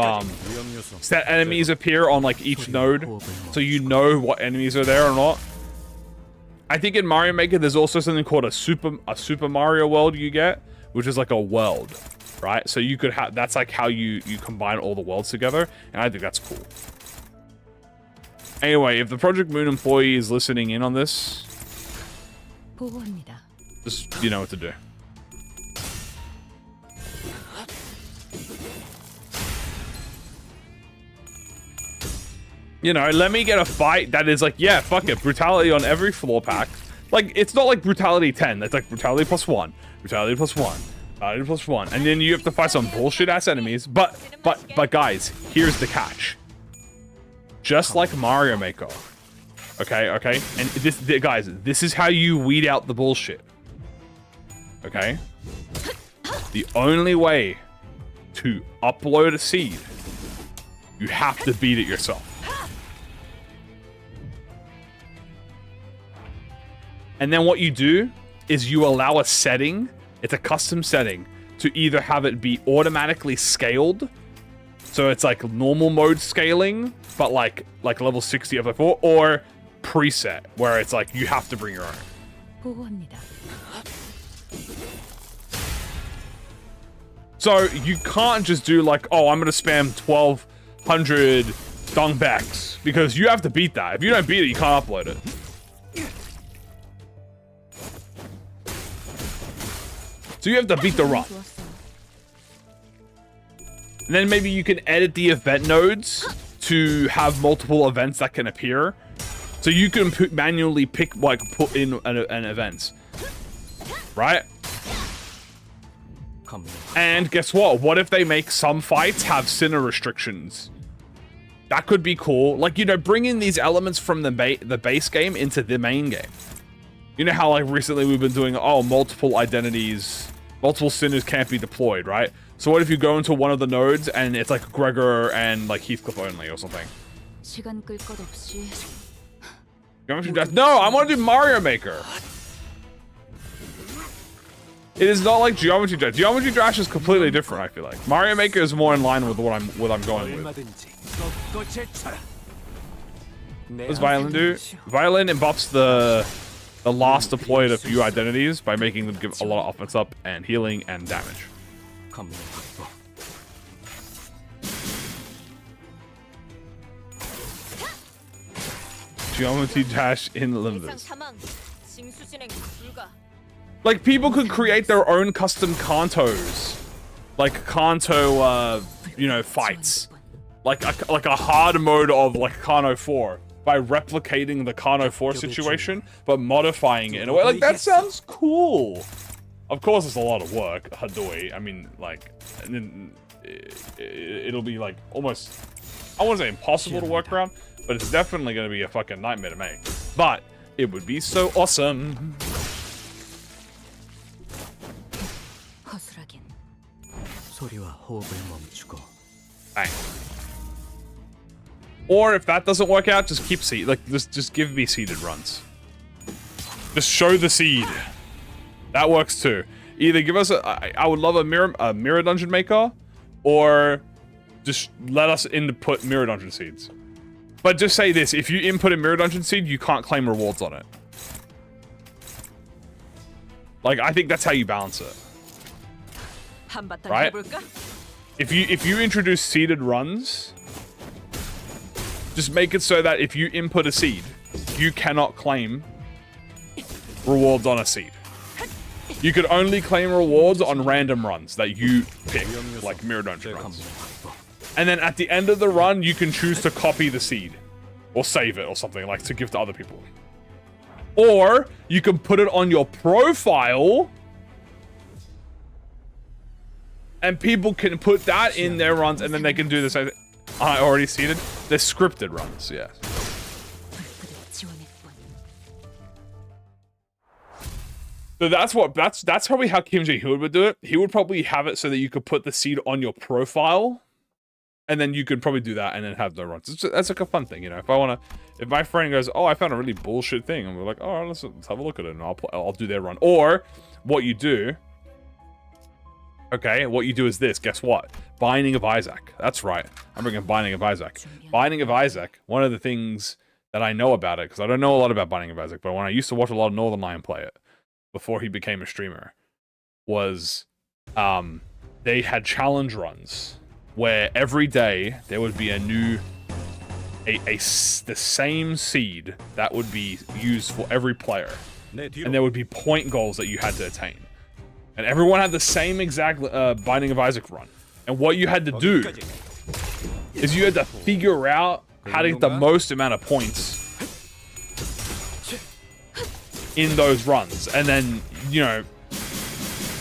set enemies appear on like each node, so you know what enemies are there or not. I think in Mario Maker there's also something called a Super Mario World you get, which is like a world, right? So you could have, that's like how you combine all the worlds together, and I think that's cool. Anyway, if the Project Moon employee is listening in on this, 보고합니다. just you know what to do. You know, let me get a fight that is like, yeah, fuck it, brutality on every floor pack. Like, it's not like brutality 10. It's like brutality +1, brutality +1, brutality +1, and then you have to fight some bullshit ass enemies. But guys, here's the catch. Just like Mario Maker, okay, and guys, this is how you weed out the bullshit. Okay, the only way to upload a seed, you have to beat it yourself. And then what you do is you allow a setting, it's a custom setting, to either have it be automatically scaled, so it's like normal mode scaling, but like level 60 of the 4, or preset, where it's like you have to bring your own. 보고합니다. So you can't just do like, oh, I'm gonna spam 1200 dongbacks, because you have to beat that. If you don't beat it, you can't upload it. So you have to beat the run. And then maybe you can edit the event nodes to have multiple events that can appear. So you can manually put in an event. Right? And guess what? What if they make some fights have sinner restrictions? That could be cool. Like, you know, bring in these elements from the base game into the main game. You know how like recently we've been doing, oh, multiple identities, multiple sinners can't be deployed, right? So what if you go into one of the nodes and it's like Gregor and like Heathcliff only or something? 시간 끌 것 없이. Geometry Dash. No, I want to do Mario Maker. It is not like Geometry Dash. Geometry Dash is completely different, I feel like. Mario Maker is more in line with what I'm going with. What does Violin do? Violin embops the last deployed a few identities by making them give a lot of offense up and healing and damage. Geometry Dash in Limbus. Like, people could create their own custom Kantos. Like, Kanto, you know, fights. Like a hard mode of, like, Kano 4. By replicating the Kano 4 situation, but modifying it in a way. Like, that sounds cool. Of course, it's a lot of work, Hadoi. I mean, like, and then it'll be, like, almost, I wouldn't say impossible to work around, but it's definitely going to be a fucking nightmare to make. But it would be so awesome. Bang. Or if that doesn't work out, just keep seed. Like, just give me seeded runs. Just show the seed. That works too. Either give us I would love a mirror dungeon maker, or just let us input mirror dungeon seeds. But just say this: if you input a mirror dungeon seed, you can't claim rewards on it. Like, I think that's how you balance it. Right? If you introduce seeded runs, just make it so that if you input a seed, you cannot claim rewards on a seed. You could only claim rewards on random runs that you pick, like mirror dungeon runs. And then at the end of the run, you can choose to copy the seed. Or save it or something, like to give to other people. Or you can put it on your profile. And people can put that in their runs and then they can do the same thing. I already seeded. They're scripted runs, yes. So that's probably how Kim Jae-hoon would do it. He would probably have it so that you could put the seed on your profile, and then you could probably do that and then have no runs. That's like a fun thing, you know. If my friend goes, "Oh, I found a really bullshit thing," and we're like, "Oh, let's have a look at it," and I'll do their run. Or what you do, okay, what you do is this. Guess what? Binding of Isaac. That's right. I'm bringing Binding of Isaac. Binding of Isaac. One of the things that I know about it, because I don't know a lot about Binding of Isaac, but when I used to watch a lot of Northern Lion play it, before he became a streamer, was they had challenge runs where every day there would be a new the same seed that would be used for every player, and there would be point goals that you had to attain, and everyone had the same exact Binding of Isaac run, and what you had to do is you had to figure out how to get the most amount of points in those runs, and then, you know,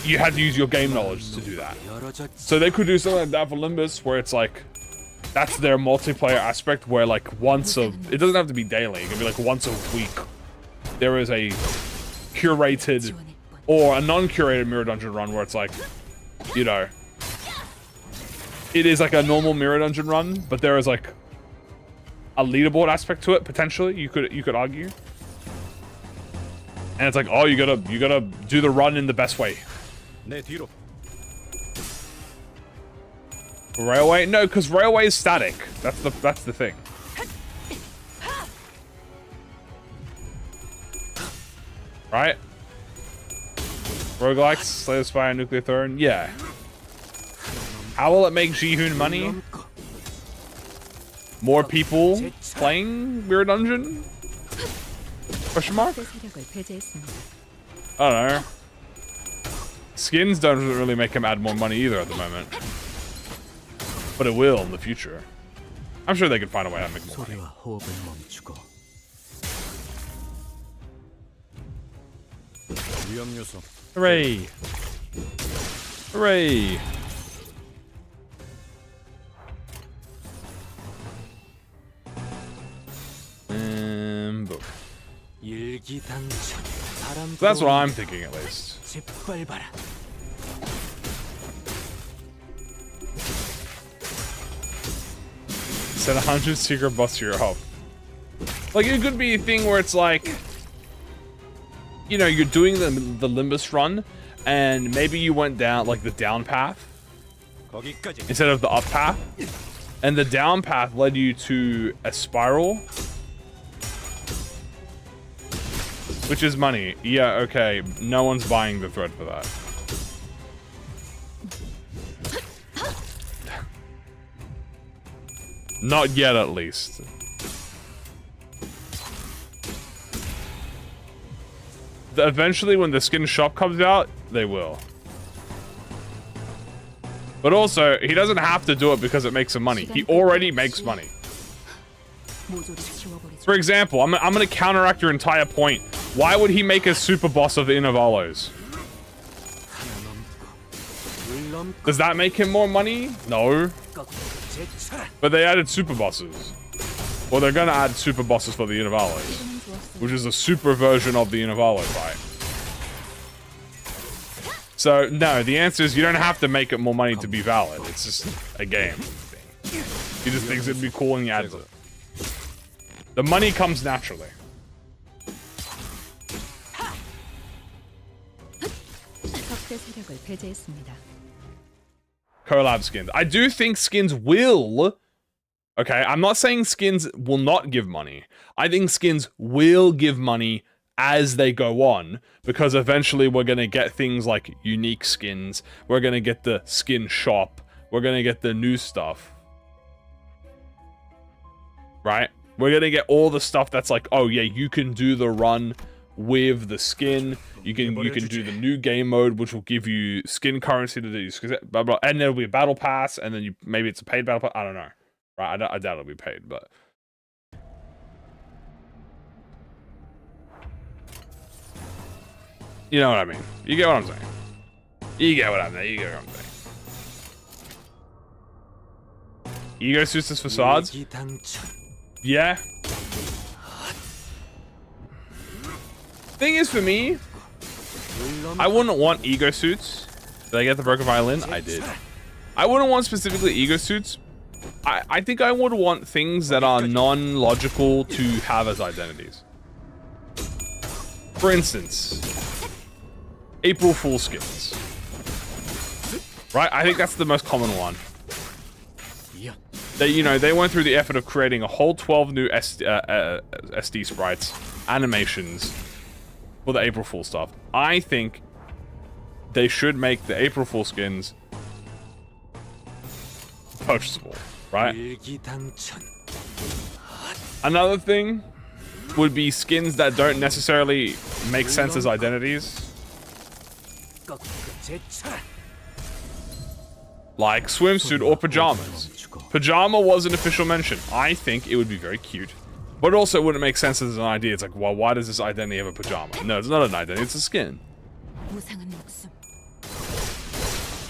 you had to use your game knowledge to do that. So they could do something like that for Limbus, where it's like, that's their multiplayer aspect, where like it doesn't have to be daily, it can be like once a week, there is a curated or a non-curated Mirror Dungeon run where it's like, you know, it is like a normal Mirror Dungeon run, but there is like a leaderboard aspect to it, potentially, you could argue. And it's like, oh, you gotta do the run in the best way. Railway? No, because railway is static. That's the thing. Right? Roguelikes, Slay the Spire, Nuclear Throne? Yeah. How will it make Ji-hoon money? More people playing Mirror Dungeon? Question mark? I don't know. Skins don't really make him add more money either at the moment. But it will in the future. I'm sure they can find a way to make more money. Hooray! Hooray! Boom. So that's what I'm thinking, at least. Set 100 secret busts to your hub. Like, it could be a thing where it's like, you know, you're doing the Limbus run, and maybe you went down, like, the down path instead of the up path, and the down path led you to a spiral, which is money. Yeah, okay, no one's buying the thread for that. Not yet, at least. Eventually, when the skin shop comes out, they will. But also, he doesn't have to do it because it makes him money. He already makes money. For example, I'm going to counteract your entire point. Why would he make a super boss of the Innovalos? Does that make him more money? No. But they added super bosses. Well, they're gonna add super bosses for the Innovalos, which is a super version of the Innovalo fight. So, no, the answer is you don't have to make it more money to be valid. It's just a game thing. He just thinks it'd be cool and he adds it. The money comes naturally. Collab skins. I do think skins will. Okay, I'm not saying skins will not give money. I think skins will give money as they go on, because eventually we're going to get things like unique skins. We're going to get the skin shop. We're going to get the new stuff. Right? We're going to get all the stuff that's like, oh yeah, you can do the run with the skin. You can do the new game mode, which will give you skin currency to do, blah, blah, and there'll be a battle pass, and then maybe it's a paid battle pass. I don't know, right? I doubt it'll be paid, but you know what I mean. You get what I'm saying. You get what I'm saying. E.G.O suits as facades. Yeah. Thing is, for me, I wouldn't want E.G.O suits. Did I get the broken violin? I did. I wouldn't want specifically E.G.O suits. I think I would want things that are non-logical to have as identities. For instance, April Fool's skins. Right? I think that's the most common one. They went through the effort of creating a whole 12 new SD sprites, animations for the April Fool stuff. I think they should make the April Fool skins purchasable, right? Another thing would be skins that don't necessarily make sense as identities. Like swimsuit or pajamas. Pajama was an official mention. I think it would be very cute. But also wouldn't make sense as an idea. It's like, well, why does this identity have a pajama? No, it's not an identity, it's a skin.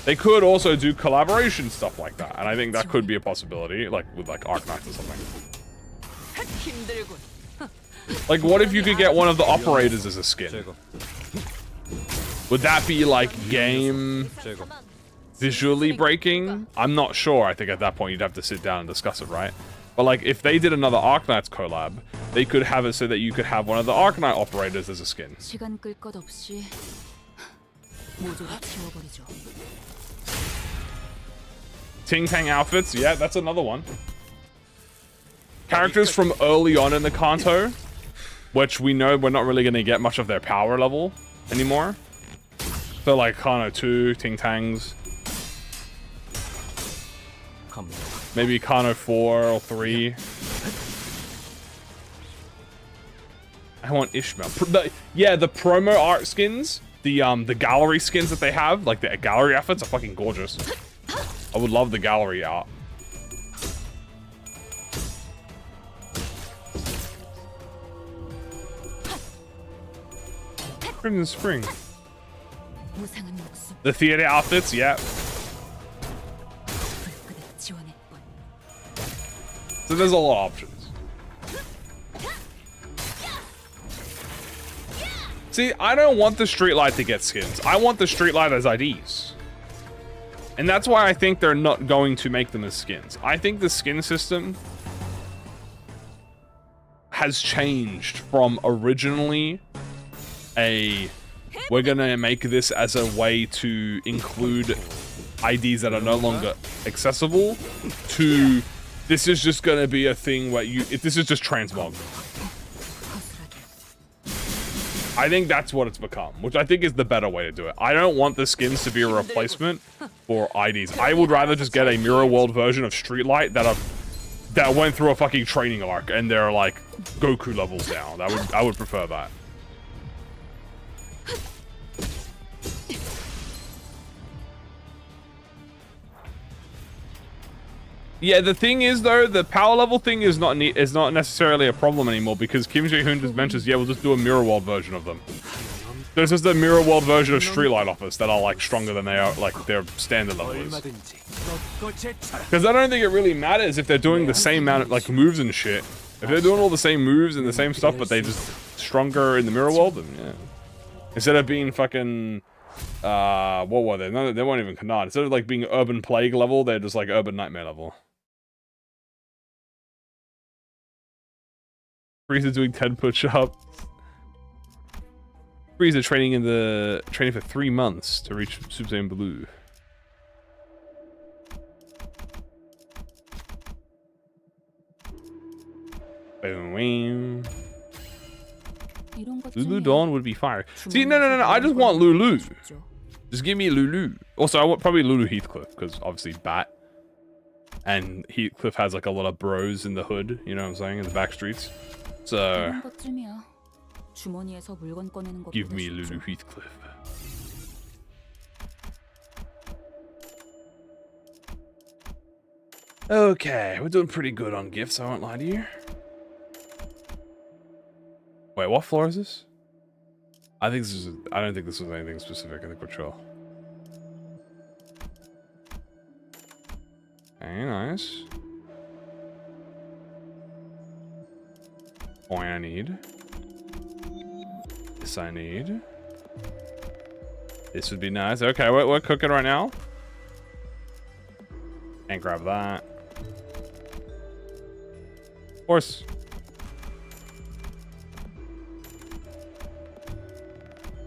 They could also do collaboration stuff like that. And I think that could be a possibility, like with like Arknights or something. Like, what if you could get one of the operators as a skin? Would that be like game visually breaking? I'm not sure. I think at that point you'd have to sit down and discuss it, right? But like, if they did another Arknights collab, they could have it so that you could have one of the Arknight operators as a skin. Ting Tang outfits, yeah, that's another one. Characters from early on in the Kanto, which we know we're not really going to get much of their power level anymore. So like Kano 2, Ting Tangs. Maybe Kano 4 or 3. I want Ishmael. Yeah, the promo art skins, the gallery skins that they have, like the gallery outfits are fucking gorgeous. I would love the gallery art. Crimson Spring. The theater outfits, yeah. So there's a lot of options. See, I don't want the Streetlight to get skins. I want the Streetlight as IDs. And that's why I think they're not going to make them as skins. I think the skin system has changed from originally we're gonna make this as a way to include IDs that are no longer accessible to this is just gonna be a thing where this is just transmog. I think that's what it's become, which I think is the better way to do it. I don't want the skins to be a replacement for IDs. I would rather just get a mirror world version of Streetlight that went through a fucking training arc and they're like Goku levels down. I would prefer that. Yeah, the thing is though, the power level thing is not necessarily a problem anymore because Kim Jae-hoon just mentions, yeah, we'll just do a mirror world version of them. There's just a mirror world version of Streetlight Office that are like stronger than they are, like their standard level is. Because I don't think it really matters if they're doing the same amount of like moves and shit. If they're doing all the same moves and the same stuff, but they just stronger in the mirror world, then yeah. Instead of being fucking, what were they? No, they weren't even Kanad. Instead of like being Urban Plague level, they're just like Urban Nightmare level. Frieza doing 10 push-ups. Frieza training for 3 months to reach Super Saiyan Blue. Boom. Lulu Dawn would be fire. See, no. I just want Lulu. Just give me Lulu. Also, I want probably Lulu Heathcliff because obviously Bat. And Heathcliff has like a lot of bros in the hood. You know what I'm saying? In the back streets. So 주머니에서 물건 꺼내는 것보다 Give me 쉽죠. Lulu Heathcliff. Okay, we're doing pretty good on gifts, I won't lie to you. Wait, what floor is this? I think this is. I don't think this was anything specific. I think we're chill. Okay, nice. Point I need. This I need. This would be nice. Okay, we're cooking right now. And grab that. Of course.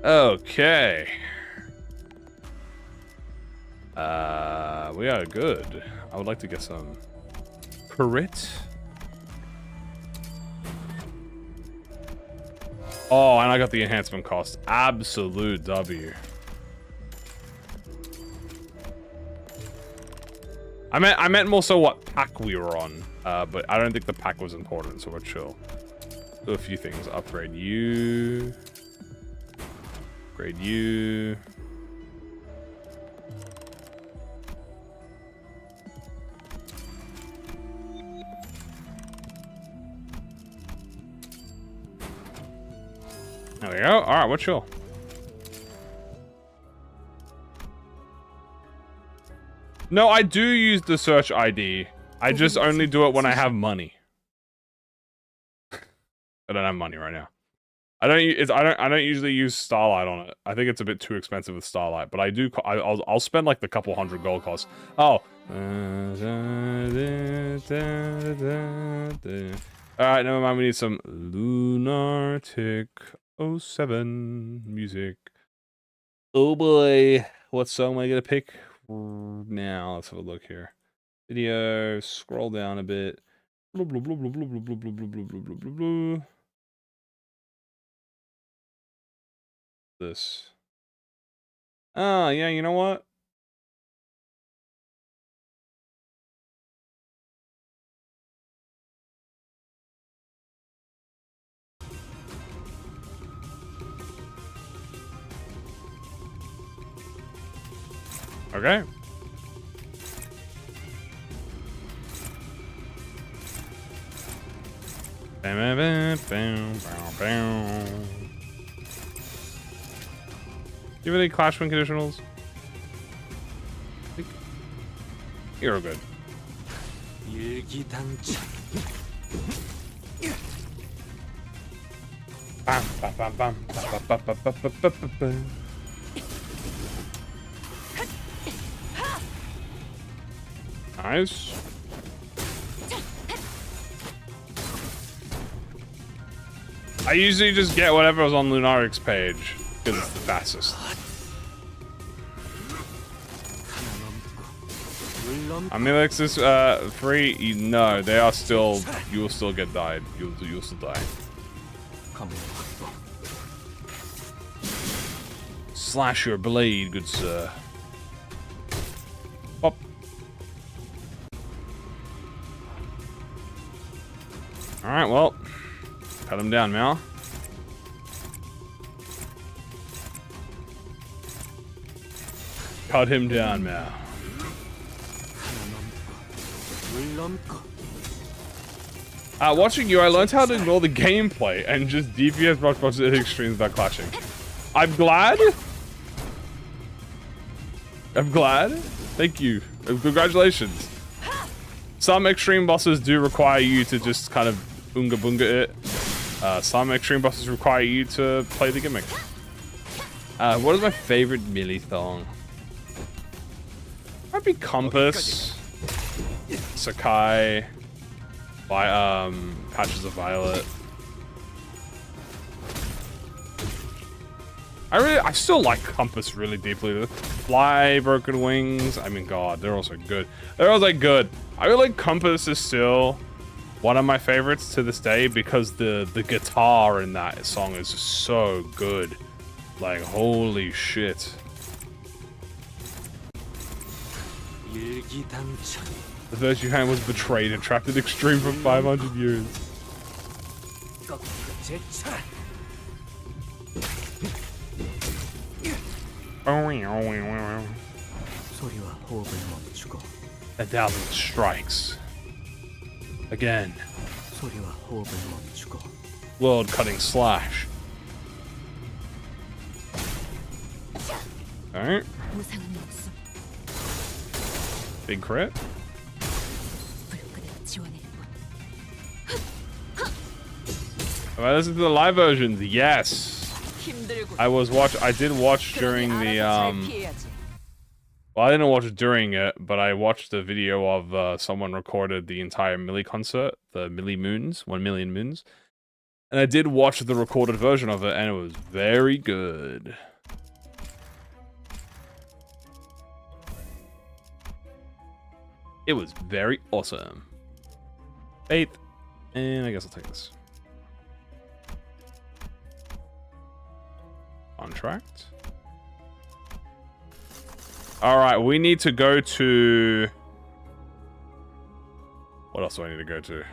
Okay. We are good. I would like to get some crit. Oh, and I got the enhancement cost. Absolute W. I meant more so what pack we were on. But I don't think the pack was important, so we're chill. Do a few things. Upgrade you. Upgrade you. There we go. Alright, we're chill. No, I do use the search ID. I just only do it when I have money. I don't have money right now. I don't usually use Starlight on it. I think it's a bit too expensive with Starlight, but I do. I'll spend like the couple hundred gold costs. Oh. All right, never mind. We need some Lunar 07 music. Oh boy, what song am I gonna pick now? Let's have a look here. Video. Scroll down a bit. Blah, blah, blah, blah, blah, blah, blah, blah, blah, blah, blah, blah, blah. This. Oh, yeah, you know what? Okay. Bam, bam, bam, bam, bam, bam. Do you have any Clash win conditionals? You're good. Bam, bam, bam, bam, bam, bam, bam, bam, bam, bam, bam. Nice. I usually just get whatever was on Lunaric's page because it's the fastest. I mean, like this free. No, they are still. You will still get died. You'll still die. Slash your blade, good sir. Pop. All right, well, cut him down, Mal. Cut him down, Mal. Watching you, I learned how to ignore the gameplay and just DPS box extremes without clashing. I'm glad. I'm glad. Thank you. Congratulations. Some extreme bosses do require you to just kind of unga bunga it. Some extreme bosses require you to play the gimmick. What is my favorite melee song? Might be Compass, Sakai, by Patches of Violet. I still like Compass really deeply. Fly, Broken Wings. I mean, God, they're also good. They're also good. I feel like Compass is still one of my favorites to this day because the guitar in that song is just so good. Like, holy shit. The Virtue Hand was betrayed and trapped in Extreme for 500 years. 소리와 호흡을 멈추고 1,000 strikes. Again. 소리와 호흡을 멈추고 World cutting slash. Alright. 보상은 없어. Big crit. 불끈한 지원일 뿐. Have I listened to the live versions? Yes. 힘들고. I did watch during the well, I didn't watch during it, but I watched a video of someone recorded the entire Millie concert, the Millie Moons, 1 million moons. And I did watch the recorded version of it, and it was very good. It was very awesome. Faith. And I guess I'll take this. Contract. Alright, we need to go to... What else do I need to go to?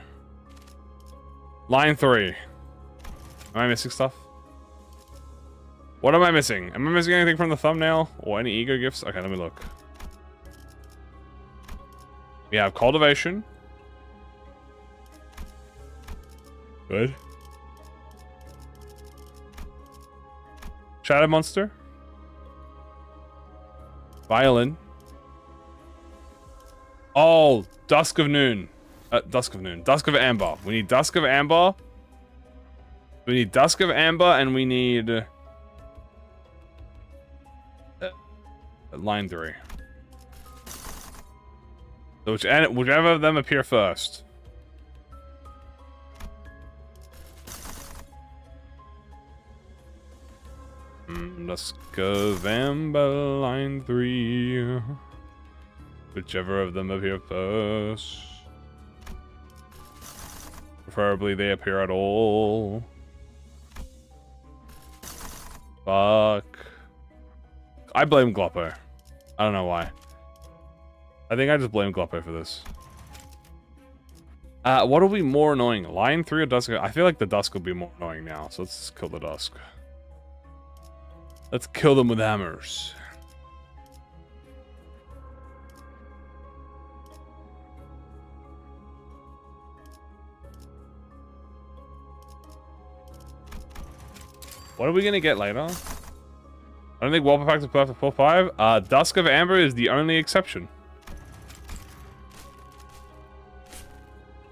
Line 3. Am I missing stuff? What am I missing? Am I missing anything from the thumbnail? Or any E.G.O gifts? Okay, let me look. We have cultivation. Good. Shadow monster. Violin. Oh, Dusk of Noon. Dusk of Noon. Dusk of Amber. We need Dusk of Amber. We need Dusk of Amber, and we need... line 3. So whichever of them appear first. Dusk of Amber, line 3. Whichever of them appear first. Preferably they appear at all. Fuck. I blame Gloppo. I don't know why. I think I just blame Gloppo for this. What will be more annoying? Line 3 or Dusk? I feel like the Dusk will be more annoying now, so let's kill the Dusk. Let's kill them with hammers. What are we gonna get later? I don't think Wallpaper Pack is perfect for 5. Dusk of Amber is the only exception.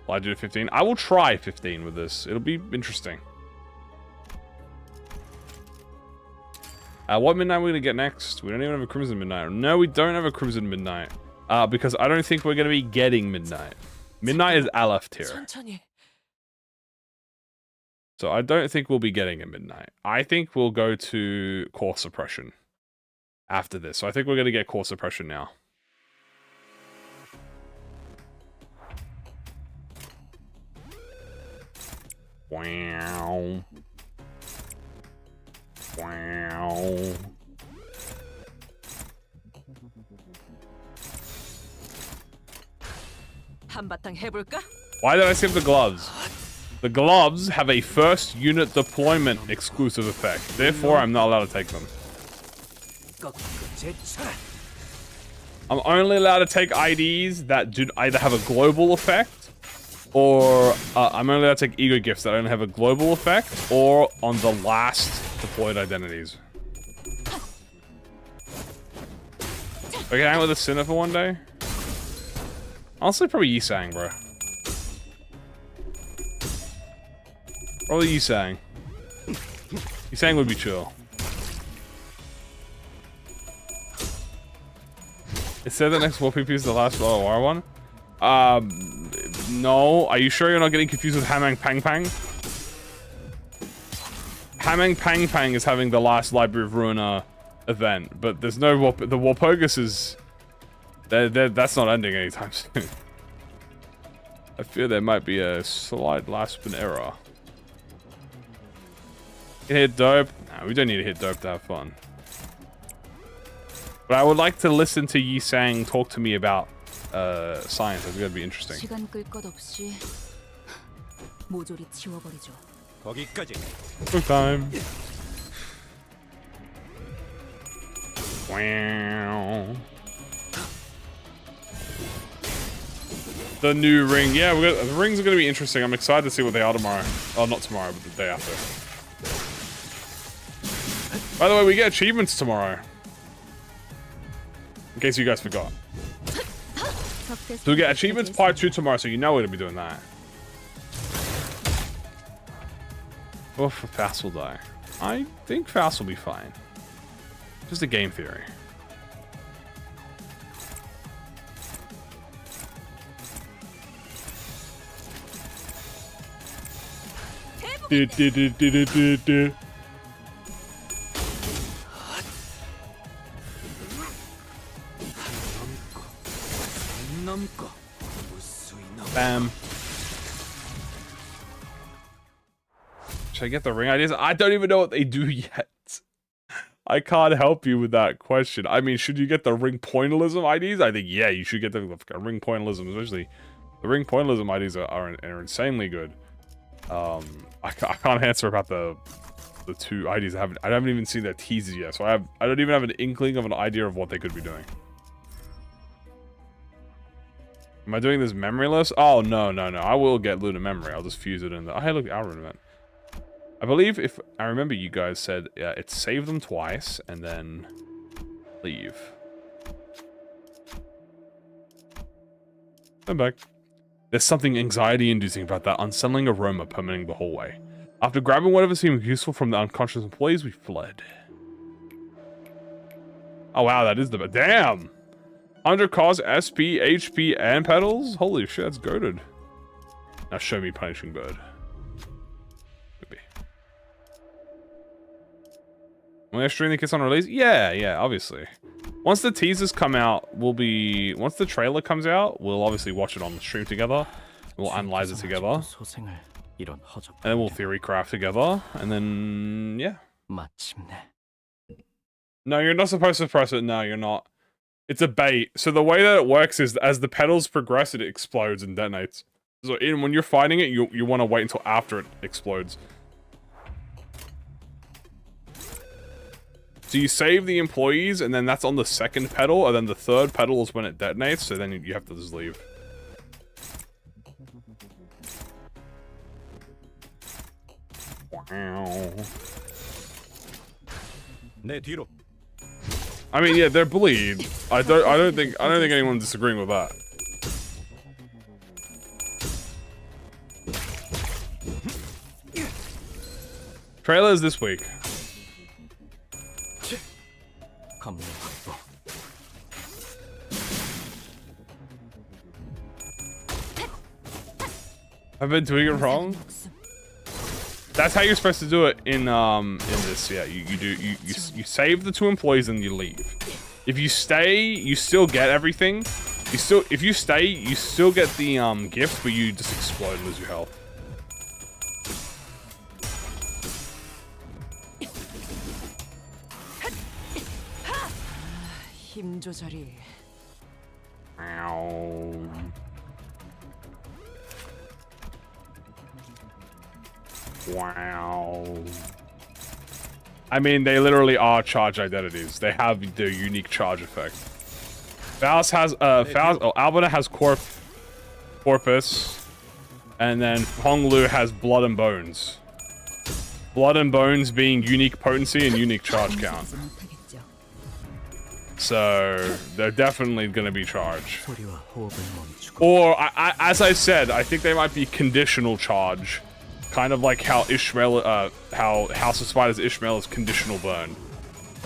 Well, I do 15. I will try 15 with this. It'll be interesting. What midnight are we gonna get next? We don't even have a Crimson Midnight. No, we don't have a Crimson Midnight. Because I don't think we're gonna be getting Midnight. Midnight is Aleph tier. So I don't think we'll be getting a Midnight. I think we'll go to Core Suppression after this. So I think we're gonna get Core Suppression now. Wow. Wow. 한바탕 해볼까? Why did I skip the gloves? The gloves have a first unit deployment exclusive effect. Therefore, I'm not allowed to take them. I'm only allowed to take IDs that do either have a global effect, or I'm only allowed to take E.G.O gifts that only have a global effect, or on the last deployed identities. We can hang with a Sinner for one day? Honestly, probably Yisang, bro. Probably Yisang. Yisang would be chill. It said the next 4 PP is the last war one. No. Are you sure you're not getting confused with Hamang Pang Pang? Hamang Pang Pang is having the last Library of Ruina event, but there's no the Warpogus is... that's not ending anytime soon. I fear there might be a slight last error. Hit dope? No, we don't need to hit dope to have fun. But I would like to listen to Yisang talk to me about science. I think that'd be interesting. 시간 끌 것 없이 모조리 치워버리죠. 거기까지. Good time. Wow. The new ring. Yeah, the rings are going to be interesting. I'm excited to see what they are tomorrow. Oh, not tomorrow, but the day after. By the way, we get achievements tomorrow. In case you guys forgot. So we get achievements part 2 tomorrow, so you know we're going to be doing that. Oh, Faust will die. I think Faust will be fine. Just a game theory. Bam. Should I get the ring ideas? I don't even know what they do yet. I can't help you with that question. I mean, should you get the ring pointillism IDs? I think, yeah, you should get the ring pointillism, especially the ring pointillism IDs are insanely good. I can't answer about the 2 IDs. I haven't even seen their teasers yet, so I don't even have an inkling of an idea of what they could be doing. Am I doing this memoryless? Oh, no. I will get Lunar memory. I'll just fuse it in the... Oh, hey, look, Outrun event. I believe if I remember you guys said it saved them twice and then leave. I'm back. There's something anxiety-inducing about that unsettling aroma permeating the hallway. After grabbing whatever seemed useful from the unconscious employees, we fled. Oh wow, that is the... Damn! 100 cost, SP, HP, and pedals? Holy shit, that's goated. Now show me Punishing Bird. Maybe. Will I stream the kits on release? Yeah, obviously. Once the teasers come out, once the trailer comes out, we'll obviously watch it on the stream together. We'll analyze it together. And then we'll theory craft together. And then, yeah. No, you're not supposed to press it. No, you're not. It's a bait. So the way that it works is as the pedals progress, it explodes and detonates. So when you're fighting it, you want to wait until after it explodes. So you save the employees, and then that's on the second pedal, and then the third pedal is when it detonates, so then you have to just leave. Wow. I mean, yeah, they're bleed. I don't think anyone's disagreeing with that. Trailers this week. I've been doing it wrong. That's how you're supposed to do it in this. Yeah, you save the 2 employees and you leave. If you stay, you still get everything. If you stay, you still get the gift, but you just explode and lose your health. Ow. Wow. I mean, they literally are charge identities. They have the unique charge effect. Faust has Albina has Corpus, and then Honglu has Blood and Bones. Blood and Bones being unique potency and unique charge count. So they're definitely going to be charge. Or as I said, I think they might be conditional charge. Kind of like how how House of Spiders Ishmael is conditional burn.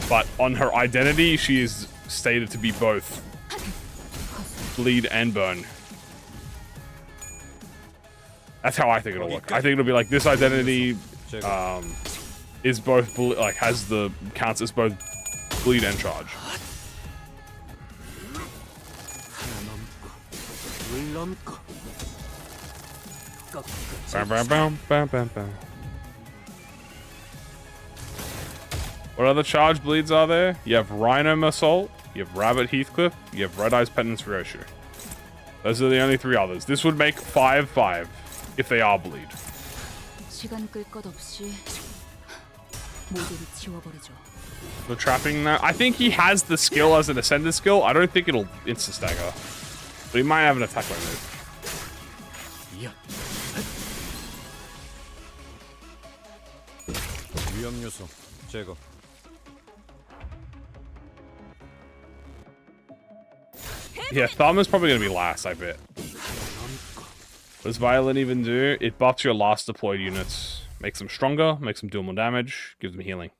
But on her identity, she is stated to be both bleed and burn. That's how I think it'll look. I think it'll be like this identity is both counts as both bleed and charge. Bam, bam, bam, bam, bam, bam. What other charge bleeds are there? You have Rhino Assault, you have Rabbit Heathcliff, you have Red Eyes Penance Ryoshu. Those are the only 3 others. This would make 5/5 if they are bleed. 모조리 지워버리죠. The trapping now. I think he has the skill as an ascended skill. I don't think it'll insta stagger, but he might have an attack like move. 이야. 위험 요소 제거. Yeah, Thumb is probably gonna be last, I bet. What does Violin even do? It buffs your last deployed units, makes them stronger, makes them do more damage, gives them healing.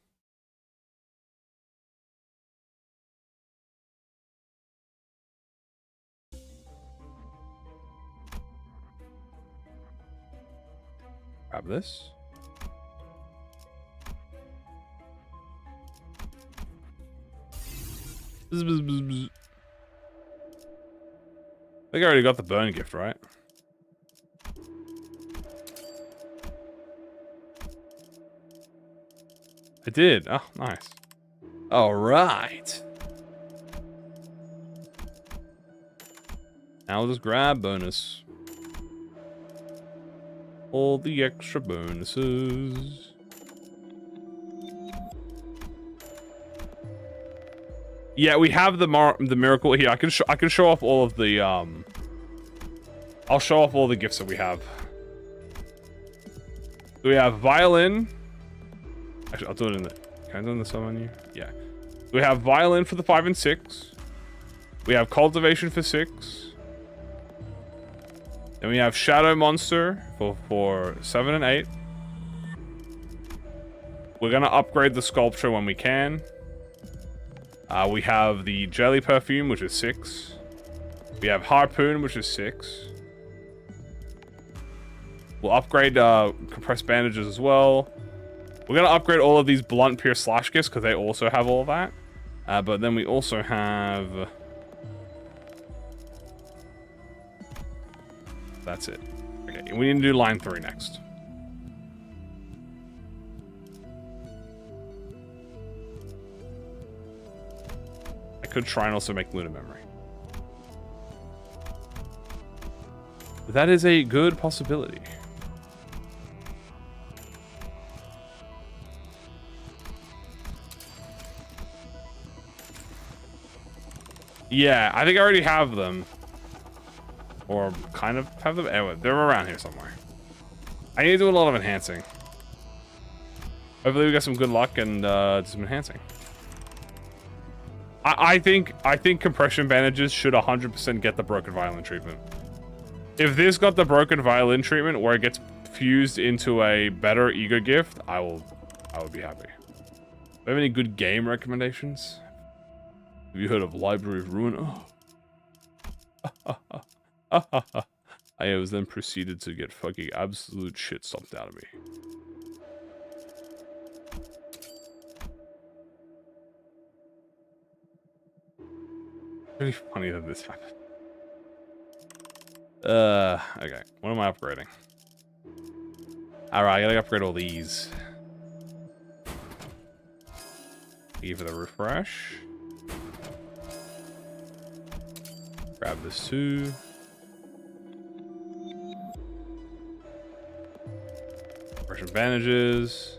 Grab this. Bzz, bzz, bzz, bzz. I think I already got the burn gift, right? I did. Oh, nice. All right. Now we'll just grab bonus. All the extra bonuses. Yeah, we have the miracle here. I can show off all of the I'll show off all the gifts that we have. So we have Violin. Actually, I'll do it in the. Can I do it in the sub menu? Yeah. We have Violin for the 5 and 6. We have Cultivation for 6. Then we have Shadow Monster for 7 and 8. We're gonna upgrade the sculpture when we can. We have the Jelly Perfume, which is 6. We have Harpoon, which is 6. We'll upgrade Compressed Bandages as well. We're going to upgrade all of these Blunt Pierce Slash gifts because they also have all of that. But then we also have... That's it. Okay, we need to do line 3 next. I could try and also make Lunar Memory. That is a good possibility. Yeah, I think I already have them. Or kind of have them. Anyway, they're around here somewhere. I need to do a lot of enhancing. Hopefully we get some good luck and do some enhancing. I think compression bandages should 100% get the broken violin treatment. If this got the broken violin treatment where it gets fused into a better E.G.O gift, I would be happy. Do you have any good game recommendations? Have you heard of Library of Ruin? Oh. I was then proceeded to get fucking absolute shit stomped out of me. Really funny that this happened. Okay. What am I upgrading? Alright, I gotta upgrade all these. Give for the refresh. Grab this too. Fresh advantages.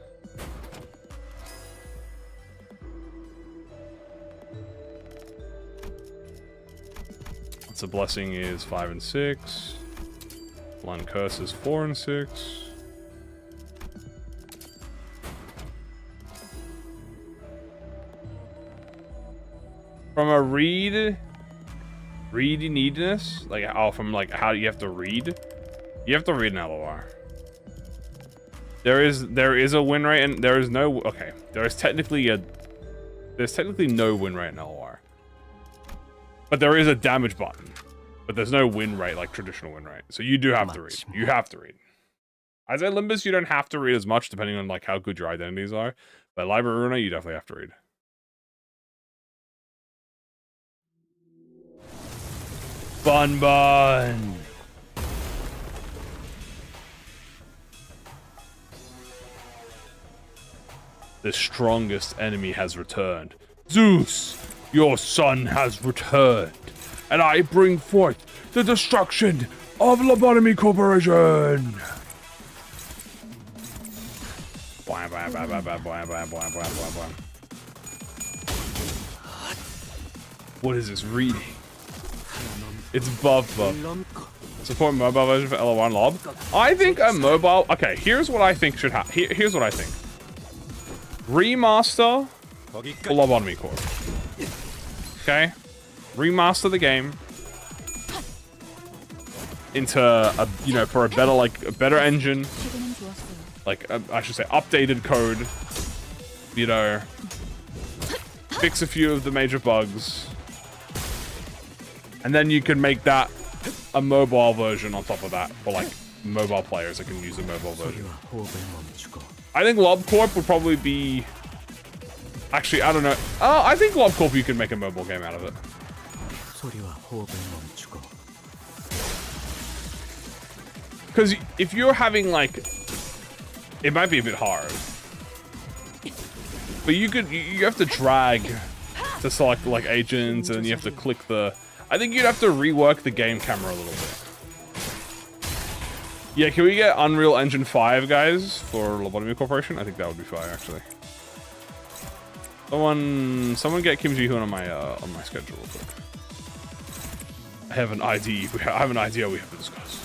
The blessing is 5 and 6. Blunt curse is 4 and 6. From a read neediness, like from like how you have to read. You have to read an LOR. There is a win rate and there is no okay. There's technically no win rate in LOR. But there is a damage button. But there's no win rate like traditional win rate. So you do have to read. You have to read. As a Limbus, you don't have to read as much depending on like how good your identities are. But Library of Ruin, you definitely have to read. Bun. The strongest enemy has returned. Zeus, your son has returned. And I bring forth the destruction of Lobotomy Corporation. Bam. bam, bam, bam, bam, bam, bam, bam, bam, bam, bam. What is this reading? It's buff. Support mobile version for LO1 Lob. I think a mobile... Okay, here's what I think should happen. Here's what I think. Remaster for Lobotomy Corp. Okay? Remaster the game into a, you know, for a better, like, a better engine. Like, I should say updated code. You know, fix a few of the major bugs. And then you can make that a mobile version on top of that for like mobile players that can use the mobile version. I think Lob Corp would probably be... Actually, I don't know. I think Lob Corp you can make a mobile game out of it. Because if you're having like... It might be a bit hard. But you have to drag to select like agents and then you have to click the... I think you'd have to rework the game camera a little bit. Yeah, can we get Unreal Engine 5, guys, for Lobotomy Corporation? I think that would be fire, actually. Someone get Kim Ji-hoon on my schedule real quick. I have an idea. I have an idea we have to discuss.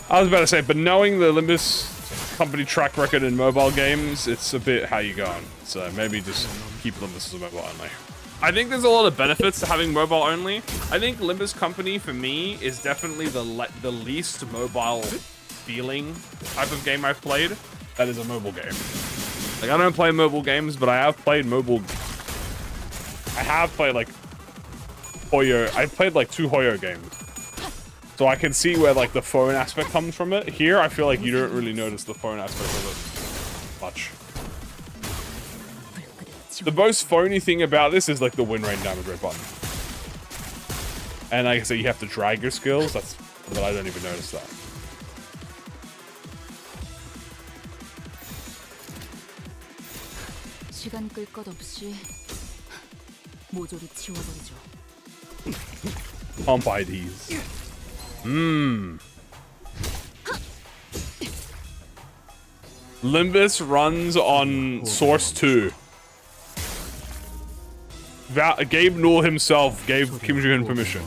I was about to say, but knowing the Limbus company track record in mobile games, it's a bit how you going. So maybe just keep Limbus as a mobile only. I think there's a lot of benefits to having mobile only. I think Limbus company for me is definitely the least mobile feeling type of game I've played. That is a mobile game. Like I don't play mobile games, but I have played mobile. I have played like Hoyo. I've played like 2 Hoyo games. So I can see where like the phone aspect comes from it. Here, I feel like you don't really notice the phone aspect of it much. The most phony thing about this is like the win rate damage rate button. And like I say, you have to drag your skills. But I don't even notice that. 시간 끌 것 없이 모조리 치워버리죠. Pump IDs. Limbus runs on Source 2. Gabe Newell himself gave Kim Ji-hoon permission.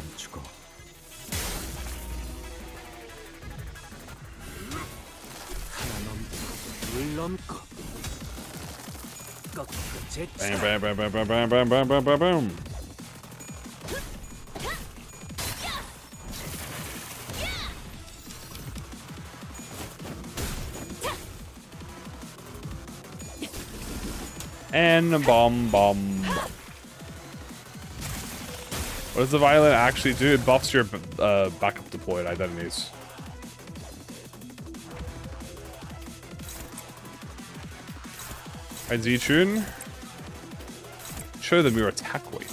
Bam, bam, bam, bam, bam, bam, bam, bam, bam, bam, bam. And bomb, bomb. What does the violin actually do? It buffs your backup deployed identities. Alright, Z-Tune. Show them your attack weight.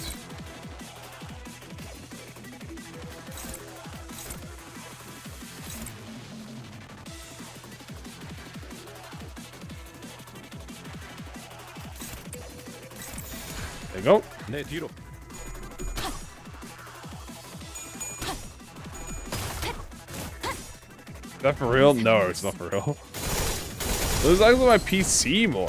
There you go. Is that for real? No, it's not for real. This is actually my PC more.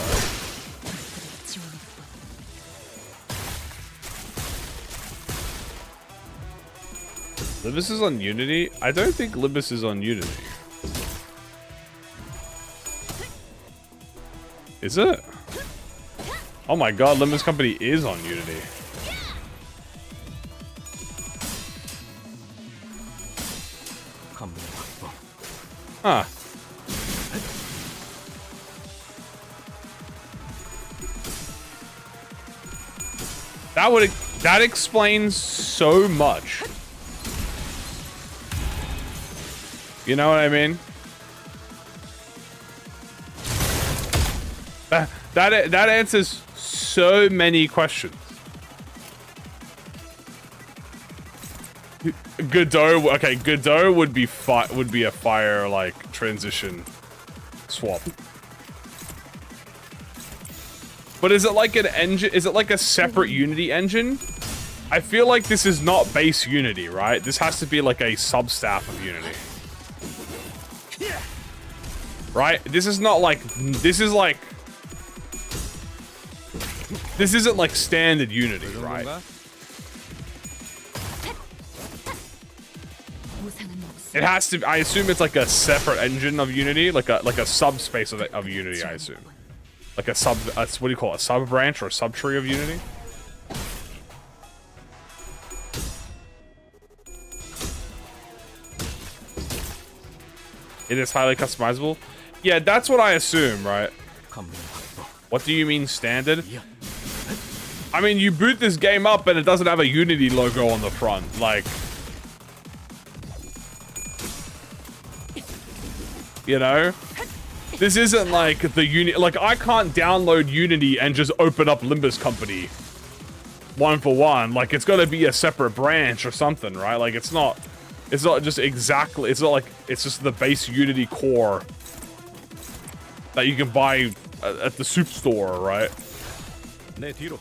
Limbus is on Unity? I don't think Limbus is on Unity. Is it? Oh my god, Limbus Company is on Unity. Huh. That explains so much. You know what I mean? That answers so many questions. Godot, okay, Godot would be a fire like transition swap. But is it like an engine? Is it like a separate Unity engine? I feel like this is not base Unity, right? This has to be like a substaff of Unity. right? This is not like, this is like, this isn't like standard Unity, right? 그런가? 보상은 없어. It has to. I assume it's like a separate engine of Unity, like a subspace of Unity. I assume, like a sub. What do you call it? A sub branch or a subtree of Unity? It is highly customizable. Yeah, that's what I assume, right? 감문 확보. What do you mean standard? I mean, you boot this game up and it doesn't have a Unity logo on the front, like. You know? This isn't like the Unity, like I can't download Unity and just open up Limbus Company one for one. Like it's gotta be a separate branch or something, right? Like it's not just exactly, it's not like, it's just the base Unity core that you can buy at the soup store, right? 내 뒤로.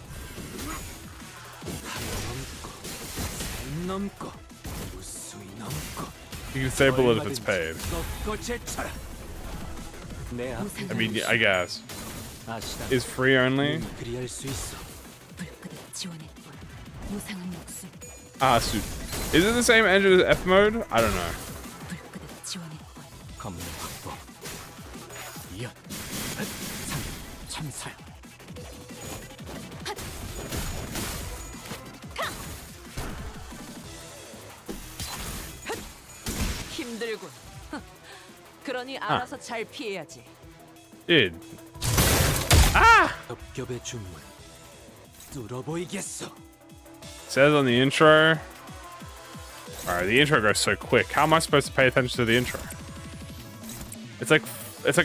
넘고 무수히 넘고. You can disable it if it's paid. 꺾고 제쳐라. 내 앞에 I mean, I guess. 아시다. Is free only? 눈이 그리할 수 있어. 불끈히 지원했고 보상은 없음. Ah, suit. Is it the same engine as F mode? I don't know. 불끈히 지원했고 감문 확보. 이어. 참살. 힘들군. 그러니 알아서 잘 피해야지. Dude. 겹겹의 주문. 뚫어보이겠어. Says on the intro. Alright, the intro goes so quick. How am I supposed to pay attention to the intro? It's like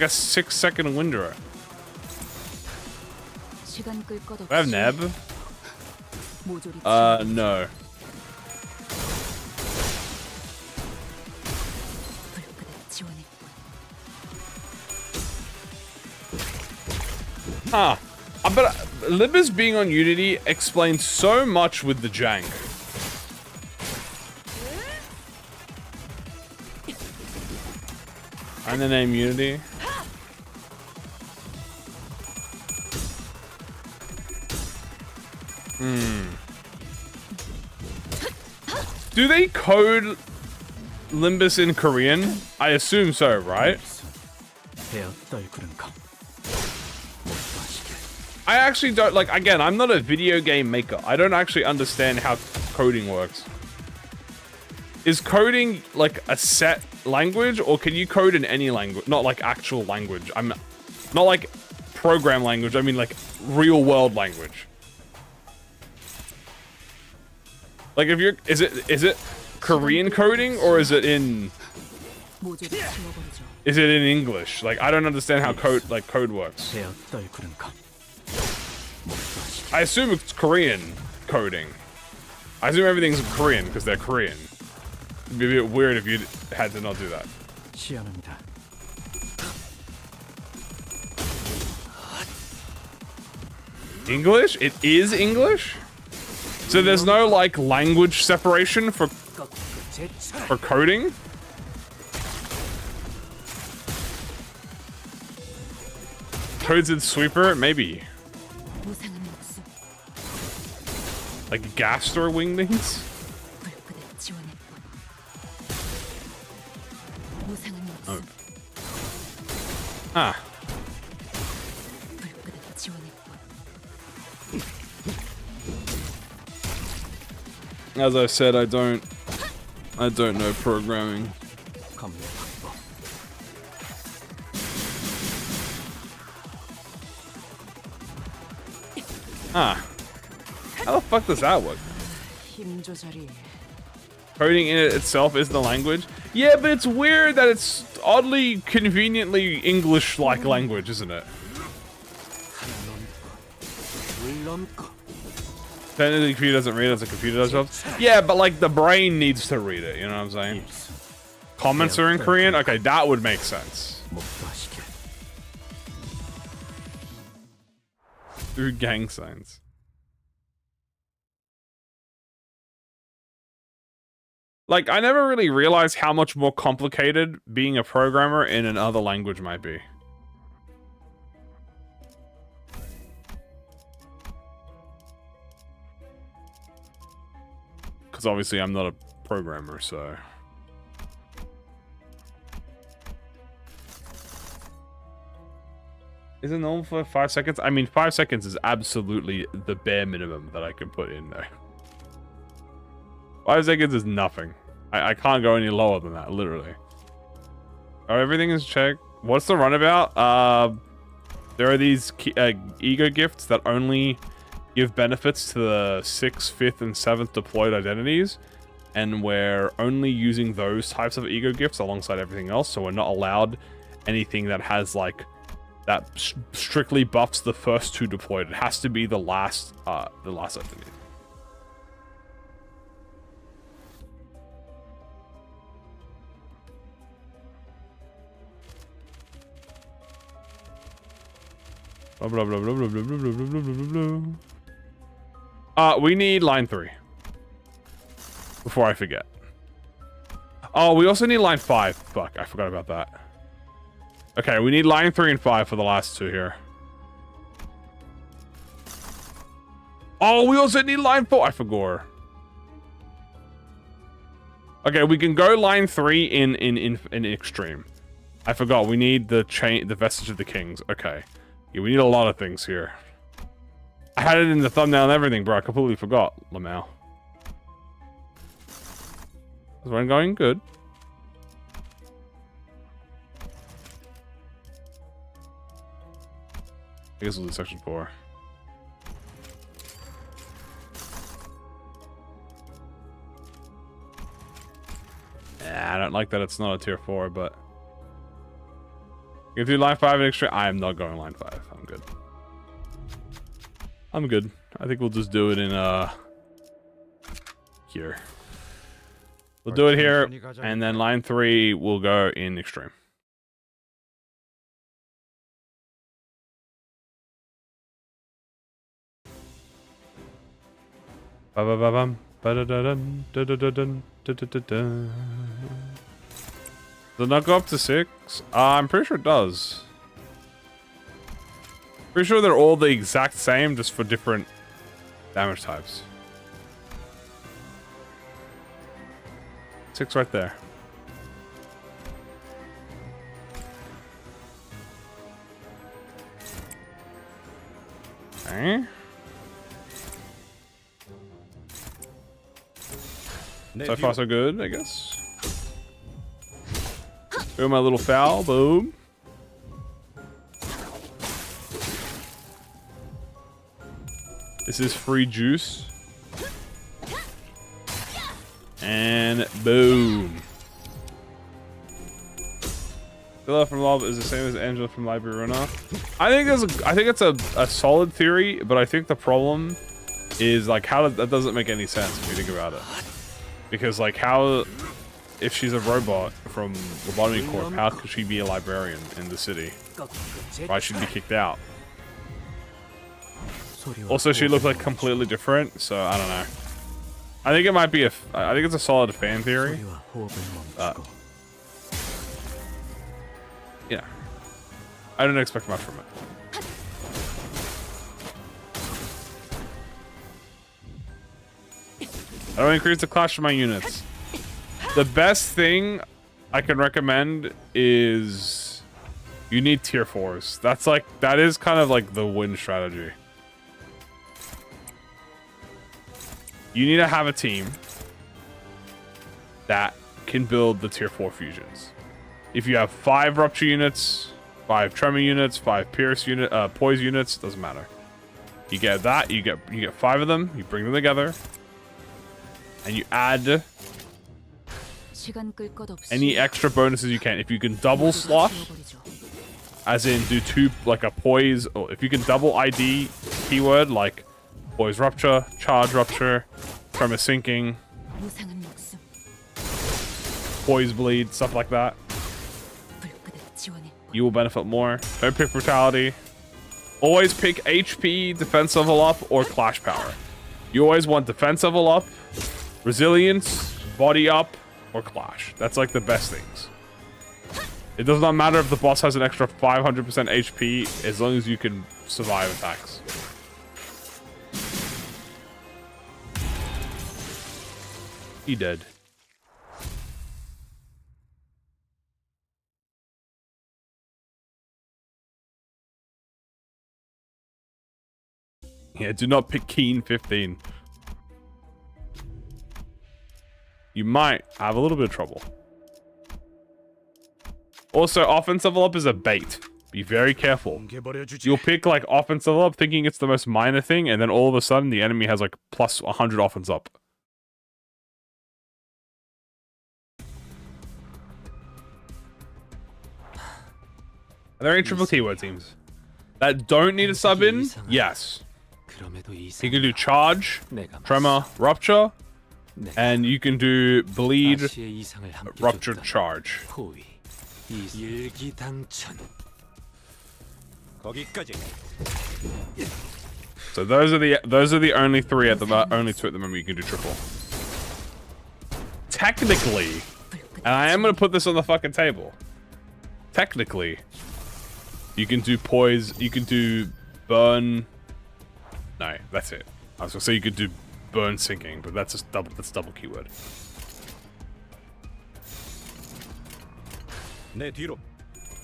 a 6-second window. 시간 끌 것 Do I have 없이 Neb? 모조리 No. 불끈히 지원했고 Huh. But Limbus being on Unity explains so much with the jank. And the name Unity. Do they code Limbus in Korean? I assume so, right? 베어 떨구는가. 못 마시게. I actually don't, like, again, I'm not a video game maker. I don't actually understand how coding works. Is coding like a set language, or can you code in any language? Not like actual language. I'm not like program language. I mean like real world language. Like if you're, is it Korean coding, or is it in English? Like I don't understand how code works. 베어 떨구는가. 못 마시게. I assume it's Korean coding. I assume everything's Korean because they're Korean. It'd be a bit weird if you had to not do that. 시연합니다. English? It is English? So there's no like language separation for 꺾고 제쳐라. coding? Codes in Sweeper? Maybe. 보상은 없음. Like Gaster Wingdings? 불끈히 지원했고 보상은 없음. Ah. 불끈히 지원했고 As I said, I don't know programming. 감문 확보. Ah. How the fuck does that work? 힘 조절이. Coding in it itself is the language? Yeah, but it's weird that it's oddly, conveniently English-like language, isn't it? 하나 넘고. 둘 넘고. Technically, the computer doesn't read it as a computer does jobs. Yeah, but like the brain needs to read it, you know what I'm saying? 일수. Comments are in Korean? Okay, that would make sense. 못 마시게. Through gang signs. Like, I never really realized how much more complicated being a programmer in another language might be. Because obviously I'm not a programmer, so... Is it normal for 5 seconds? I mean, 5 seconds is absolutely the bare minimum that I can put in there. 5 seconds is nothing. I can't go any lower than that, literally. Oh, everything is checked. What's the runabout? There are these E.G.O gifts that only give benefits to the 6th, 5th, and 7th deployed identities. And we're only using those types of E.G.O gifts alongside everything else. So we're not allowed anything that has, like, that strictly buffs the first 2 deployed. It has to be the last identity. Blah, blah, blah, blah, blah, blah, blah, blah, blah, blah, blah. We need line 3. Before I forget. Oh, we also need line 5. Fuck, I forgot about that. Okay, we need line 3 and 5 for the last 2 here. Oh, we also need line 4. I forgot. Okay, we can go line 3 in extreme. I forgot. We need the vestige of the kings. Okay. Yeah, we need a lot of things here. I had it in the thumbnail and everything, bro. I completely forgot. Lamau. Is one going good? I guess we'll do section 4. I don't like that it's not a tier 4, but... You can do line 5 and extra. I am not going line 5. I'm good. I'm good. I think we'll just do it in, here. We'll do it here, and then line 3 will go in extreme. Ba-ba-ba-bum. Ba-da-da-dun. Da-da-da-dun. Da-da-da-dun. Does it not go up to 6? I'm pretty sure it does. Pretty sure they're all the exact same, just for different damage types. 6 right there. Okay. So far so good, I guess. Do my little foul, boom. This is free juice. And boom. Phila from Lob is the same as Angela from Library Runner. I think it's a solid theory, but I think the problem is like that doesn't make any sense if you think about it. Because like how, if she's a robot from Lobotomy Corp, how could she be a librarian in the city? Why should she be kicked out? Also, she looked like completely different, so I don't know. I think it might be I think it's a solid fan theory. Yeah. I don't expect much from it. I don't increase the clash of my units. The best thing I can recommend is you need tier 4s. That is kind of like the win strategy. You need to have a team that can build the tier 4 fusions. If you have 5 rupture units, 5 tremor units, 5 pierce unit, poise units, doesn't matter. You get that, you get 5 of them, you bring them together, and you add any extra bonuses you can. If you can double slot, as in do 2, like a poise, or if you can double ID keyword, like poise rupture, charge rupture, tremor sinking, poise bleed, stuff like that, you will benefit more. Don't pick brutality. Always pick HP, defense level up, or clash power. You always want defense level up, resilience, body up, or clash. That's like the best things. It does not matter if the boss has an extra 500% HP, as long as you can survive attacks. He dead. Yeah, do not pick Keen 15. You might have a little bit of trouble. Also, offense level up is a bait. Be very careful. You'll pick like offense level up thinking it's the most minor thing, and then all of a sudden the enemy has like plus 100 offense up. Are there any triple keyword teams that don't need a sub in? Yes. You can do charge, tremor, rupture, and you can do bleed, rupture, charge. So those are the only three at the only two at the moment you can do triple. Technically, and I am gonna put this on the fucking table. Technically, you can do poise. You can do burn. No, that's it. I was gonna say you could do burn sinking, but that's just double. That's double keyword.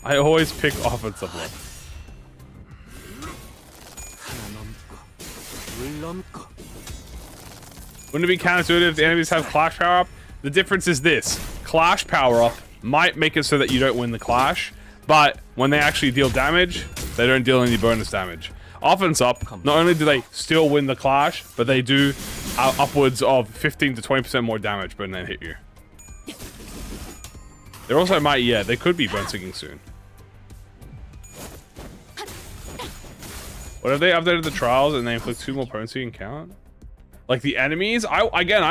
I always pick offensive level. Wouldn't it be counterintuitive if the enemies have clash power up? The difference is this: clash power up might make it so that you don't win the clash, but when they actually deal damage, they don't deal any bonus damage. Offense up, not only do they still win the clash, but they do upwards of 15 to 20% more damage when they hit you. They also might, yeah, they could be burn sinking soon. What if they updated the trials and they inflict 2 more potency and count? Like the enemies? I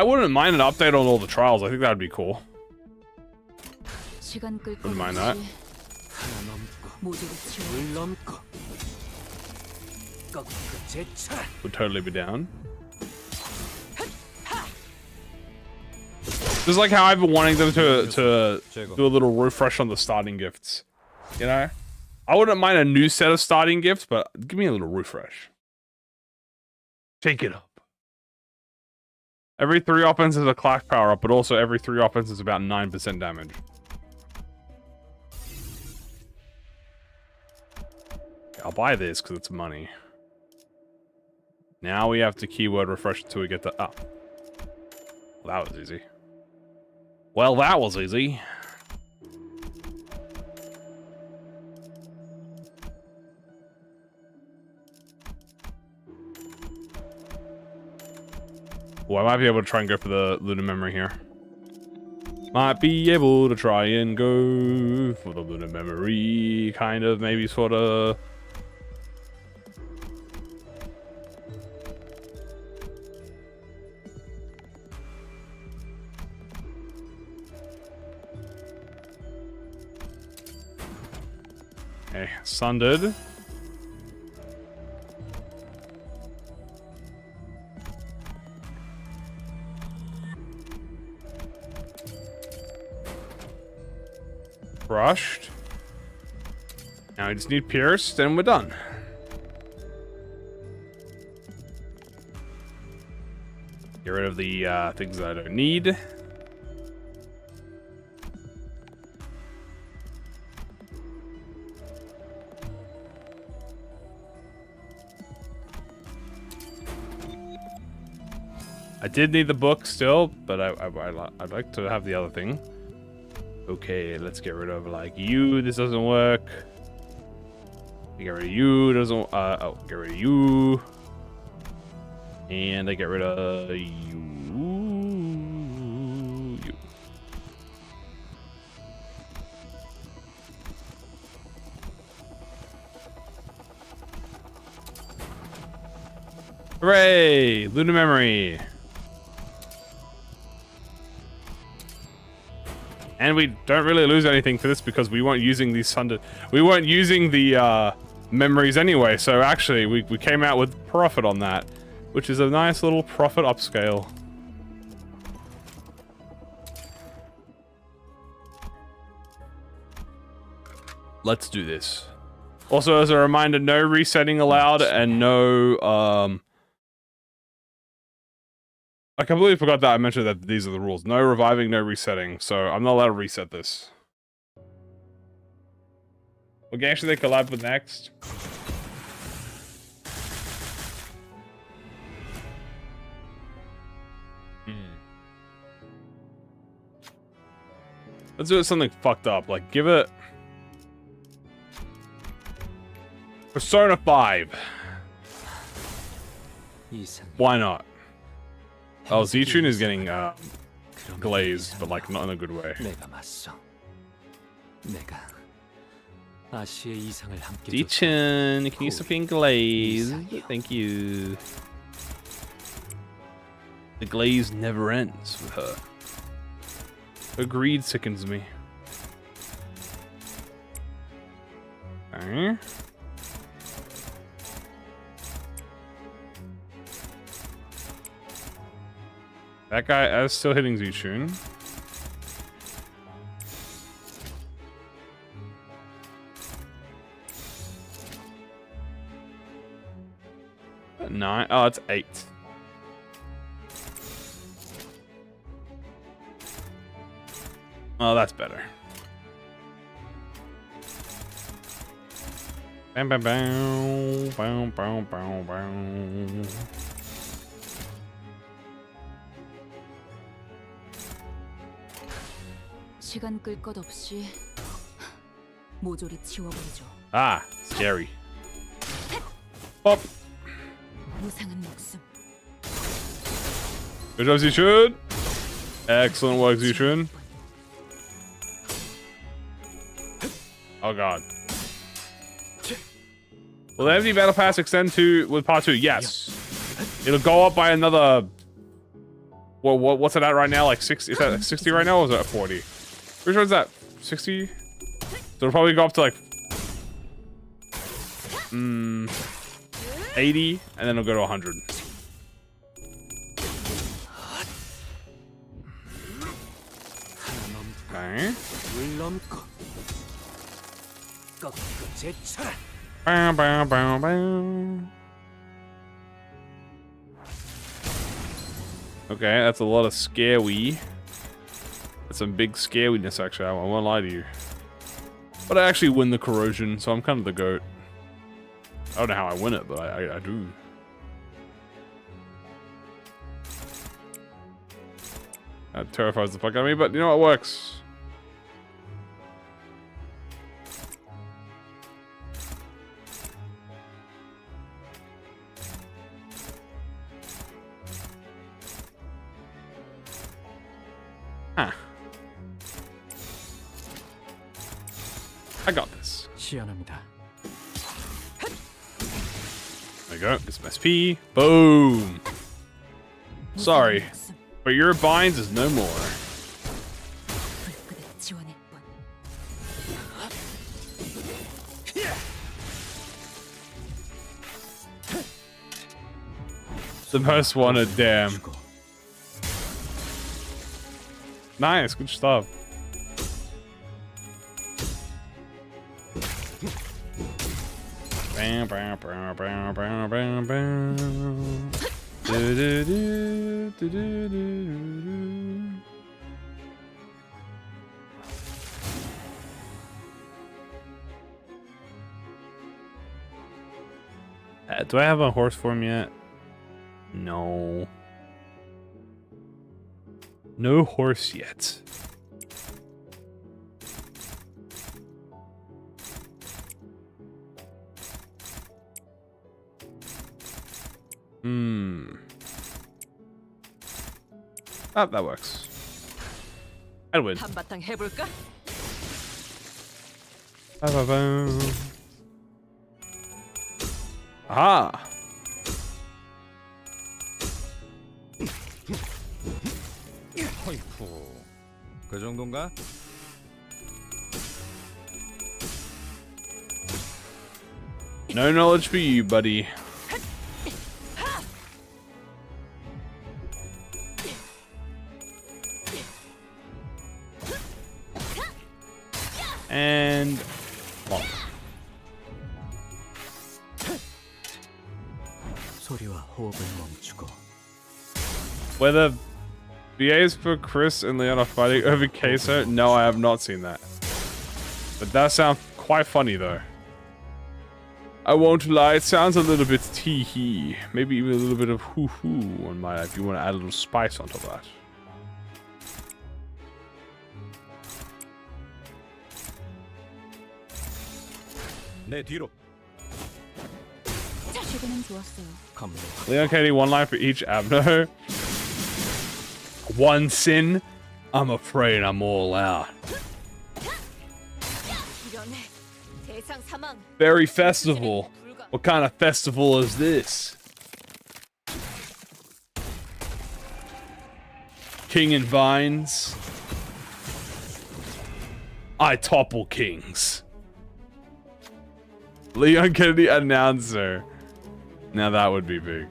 wouldn't mind an update on all the trials. I think that would be cool. Wouldn't mind that. Would totally be down. Just like how I've been wanting them to do a little refresh on the starting gifts. You know? I wouldn't mind a new set of starting gifts, but give me a little refresh. Shake it up. Every 3 offense is a clash power up, but also every 3 offense is about 9% damage. I'll buy this because it's money. Now we have to keyword refresh until we get the... Oh. Well, that was easy. Well, that was easy. Oh, I might be able to try and go for the Lunar memory here. Might be able to try and go for the Lunar memory. Kind of, maybe, sort of. Okay, sundered. Crushed. Now I just need pierced and we're done. Get rid of the things that I don't need. I did need the book still, but I'd like to have the other thing. Okay, let's get rid of like you. This doesn't work. Get rid of you. Doesn't. Oh, get rid of you. And I get rid of you. You. Hooray! Lunar memory. And we don't really lose anything for this because we weren't using these we weren't using the memories anyway. So actually, we came out with profit on that, which is a nice little profit upscale. Let's do this. Also, as a reminder, no resetting allowed and no, I completely forgot that I mentioned that these are the rules. No reviving, no resetting. So I'm not allowed to reset this. What game should they collab with next? Let's do something fucked up. Like, give it... Persona 5. Why not? Oh, Z-Tune is getting glazed, but like not in a good way. Z-Tune, can you stop being glazed? Thank you. The glaze never ends with her. Her greed sickens me. Okay. That guy is still hitting Z-Tune. Nine. Oh, it's 8. Oh, that's better. Bam, bam, bam, bam, bam, bam, bam. 시간 끌 것 없이 모조리 치워버리죠. Ah, scary. Pop. 무상한 목숨. Good job, Z-Tune. Excellent work, Z-Tune. Oh god. Will the empty battle pass extend to with part 2? Yes. It'll go up by another. Well, what's it at right now? Like 60? Is that like 60 right now, or is it at 40? Which one's that? 60? So it'll probably go up to like 80, and then it'll go to 100. Okay. Bow, bow, bow, bow. Okay, that's a lot of scary. That's some big scariness, actually. I won't lie to you. But I actually win the corrosion, so I'm kind of the GOAT. I don't know how I win it, but I do. That terrifies the fuck out of me, but you know, it works. Huh. I got this. There we go. Get some SP. Boom. Sorry, but your binds is no more. The most wanted, damn. Nice, good stuff. Bam, bam, bam, bam, bam, bam, bam. Do, do, do, do, do, do. Do I have a horse form yet? No. No horse yet. Ah, that works. I'd win. 한바탕 해볼까? Aha! 어이쿠, 그 정도인가? No knowledge for you, buddy. And Oh. 소리와 호흡을 멈추고 Whether VAs for Chris and Leon are fighting over Queso? No, I have not seen that. But that sounds quite funny though. I won't lie, it sounds a little bit tee-hee. Maybe even a little bit of hoo-hoo on my, if you want to add a little spice onto that. 내 뒤로. 최근엔 좋았어요. 검로 Leon Katie, one line for each Abno. One sin? I'm afraid I'm all out. 이런 대상 사망. Berry Festival. What kind of festival is this? King and Vines. I topple kings. Leon Kennedy announcer. Now that would be big.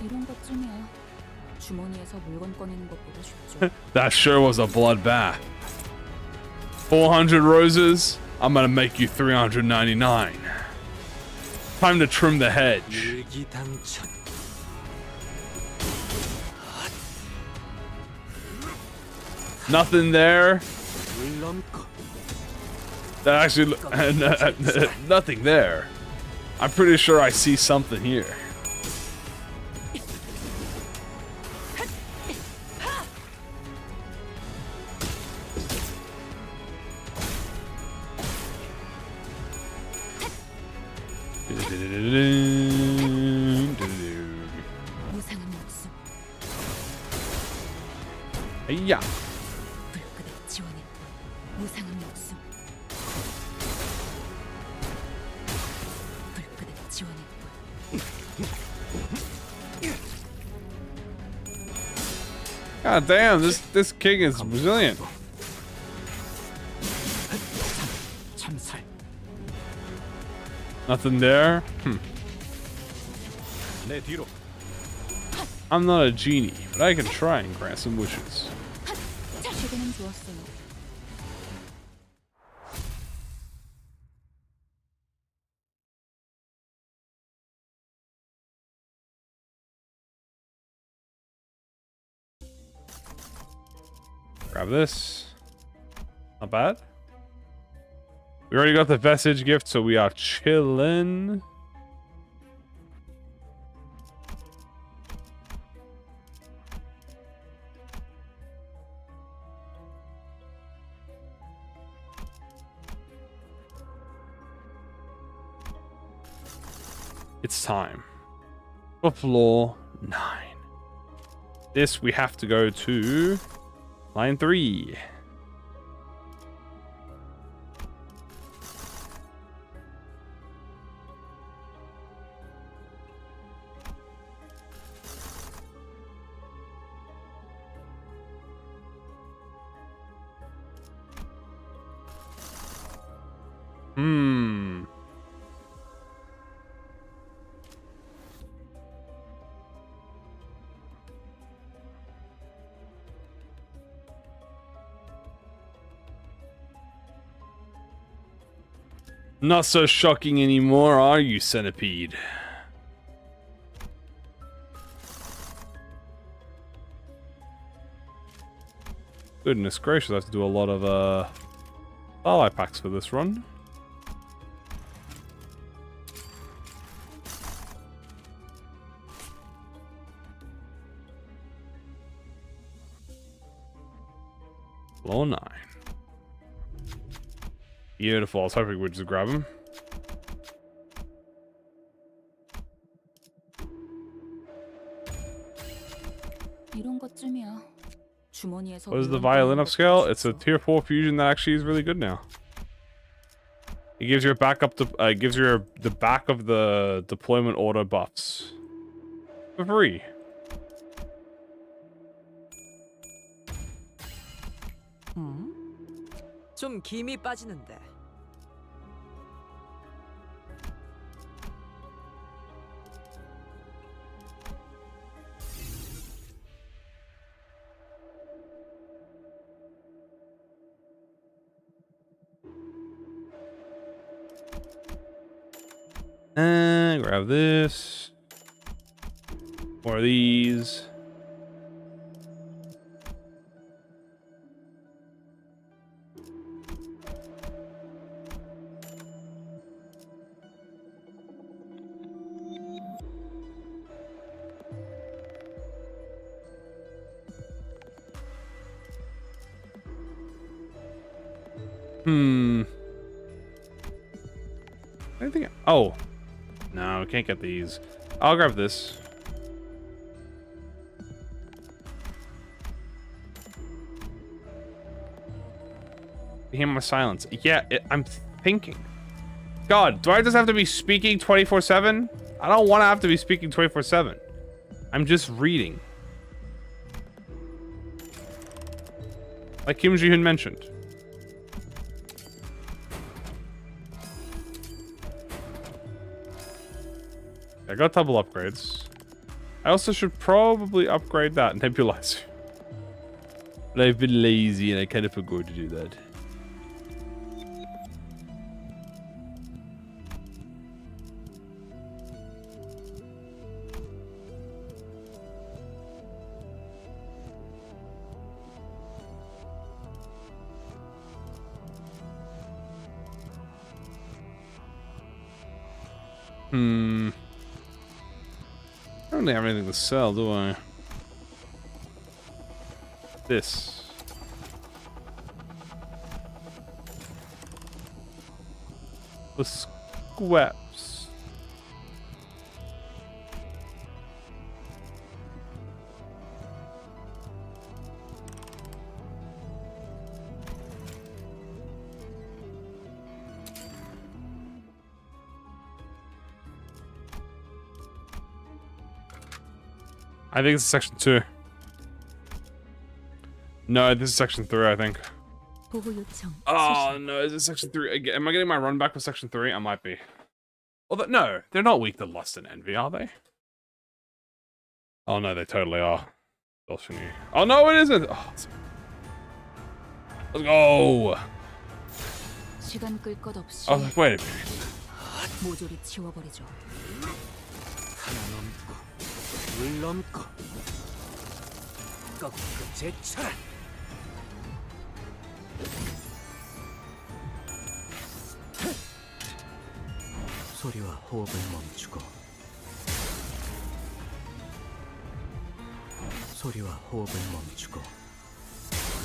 이런 것쯤이야. 주머니에서 물건 꺼내는 것보다 쉽죠. That sure was a bloodbath. 400 roses. I'm gonna make you 399. Time to trim the hedge. 일기당천 Nothing there. 물 넘고 That actually, nothing there. I'm pretty sure I see something here. 무상한 목숨. Yeah. 불끈의 지원해. 무상한 목숨. 불끈의 지원해. God damn, this king is resilient. 참살 Nothing there. 내 뒤로. I'm not a genie, but I can try and grant some wishes. 최근엔 좋았어요. Grab this. Not bad. We already got the vestige gift, so we are chillin'. It's time for floor 9. This we have to go to line 3. Not so shocking anymore, are you, Centipede? Goodness gracious, I have to do a lot of Starlight packs for this run. Floor 9. Beautiful. I was hoping we'd just grab him. 이런 것쯤이야. 주머니에서 What is the 물건 Violin 꺼내는 upscale? 것보다 It's a 쉽죠. tier 4 fusion that actually is really good now. It gives your backup to gives your the back of the deployment auto buffs for free. 좀 김이 빠지는데. Grab this. More of these. Anything? Oh. No, can't get these. I'll grab this. You hear my silence? Yeah, I'm thinking. God, do I just have to be speaking 24/7? I don't want to have to be speaking 24/7. I'm just reading. Like Kim Ji-hoon mentioned. I got double upgrades. I also should probably upgrade that nebulizer. But I've been lazy and I kind of forgot to do that. I don't really have anything to sell, do I? This. The squaps. I think it's section 2. No, this is section 3, I think. 보호 요청. Oh, no, is it section 3? Am I getting my run back with section 3? I might be. Although, no, they're not weak to lust and envy, are they? Oh, no, they totally are. Oh, no, it isn't! Oh, let's go! 시간 끌 것 없이 I was like, wait a minute. 모조리 치워버리죠. 하나 넘고 둘 넘고 꺾고 제쳐라. 소리와 호흡을 멈추고 소리와 호흡을 멈추고.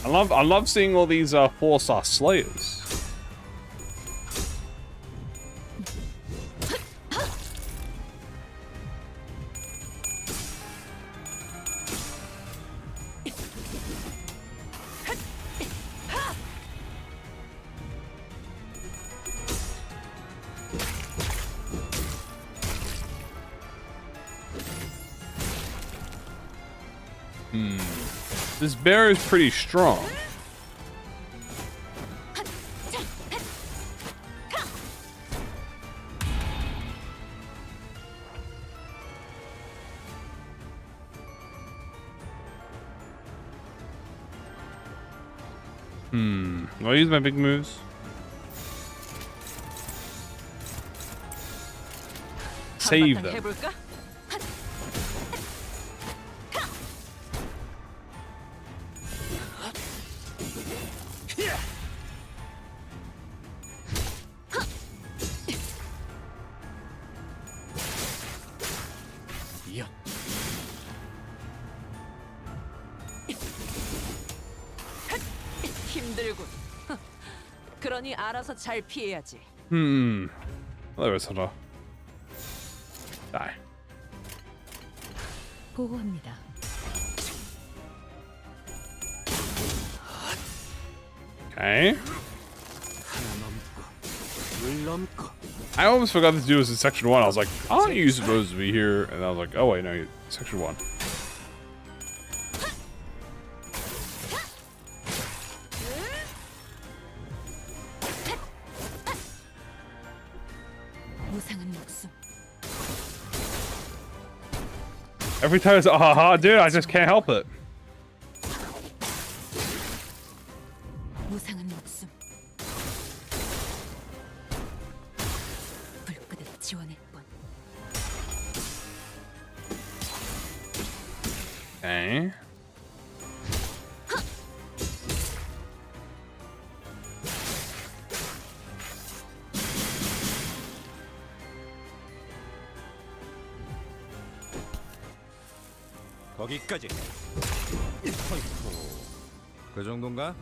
I love seeing all these 4-star slayers. This bear is pretty strong. Do I use my big moves? Save them. 해볼까? 힘들군. 그러니 알아서 잘 피해야지. There is a die. 보호합니다. Okay. 하나 넘고 둘 넘고. I almost forgot to do this in section 1. I was like, aren't you supposed to be here? And I was like, oh wait, no, section 1. 무상한 목숨. Every time it's dude, I just can't help it. 무상한 목숨. 불끈을 지원할 뿐. Okay. 거기까지. 어이쿠, 그 정도인가?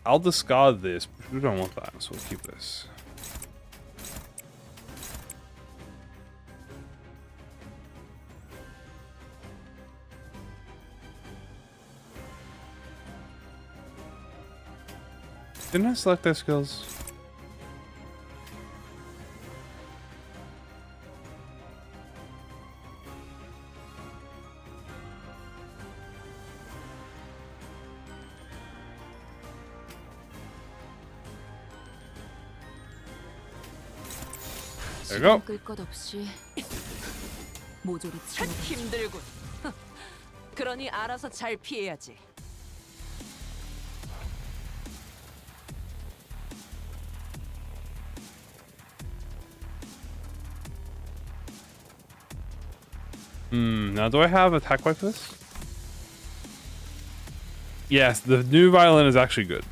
I'll discard this, but we don't want that, so we'll keep this. Didn't I select those skills? There you go. 끌 것 없이 모조리 치워버리지. 힘들군. 그러니 알아서 잘 피해야지. Now do I have attack like this? Yes, the new violin is actually good.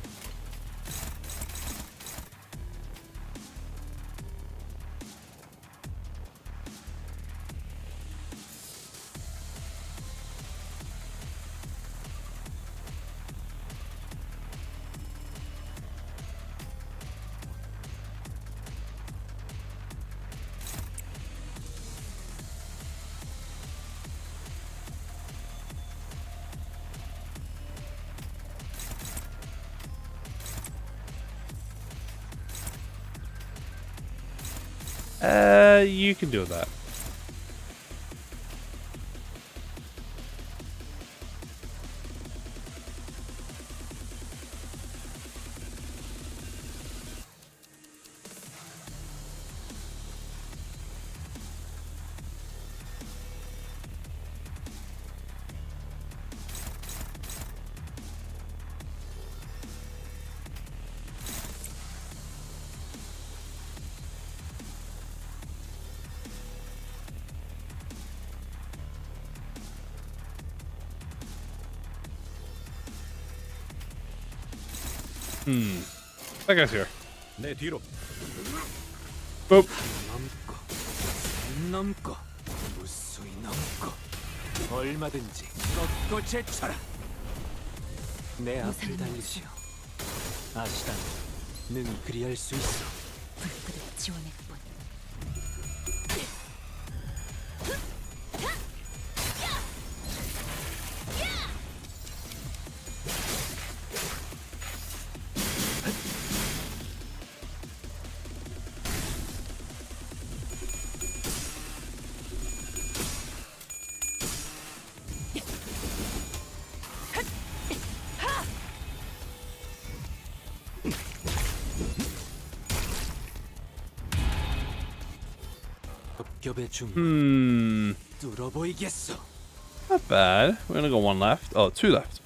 You can do that. That guy's here. 내 뒤로. Boop. 넘고 무수히 넘고 얼마든지 꺾고 제쳐라. 내 앞을 달리시오. 아시다는 능히 그리할 수 있어. 불끈을 지워낼 뿐. 겹의 중 뚫어보이겠어. Not bad. We're gonna go one left. Oh, two left.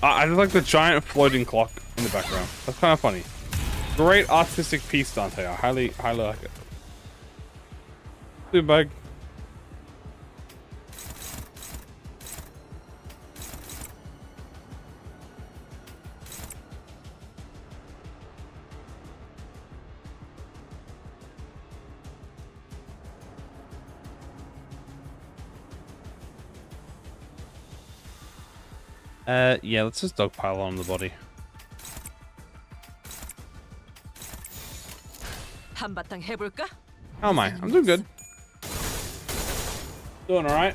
I just like the giant floating clock in the background. That's kind of funny. Great artistic piece, Dante. I highly like it. Too big. Yeah, let's just dogpile on the body. 한바탕 해볼까? How am I? I'm doing good. Doing alright.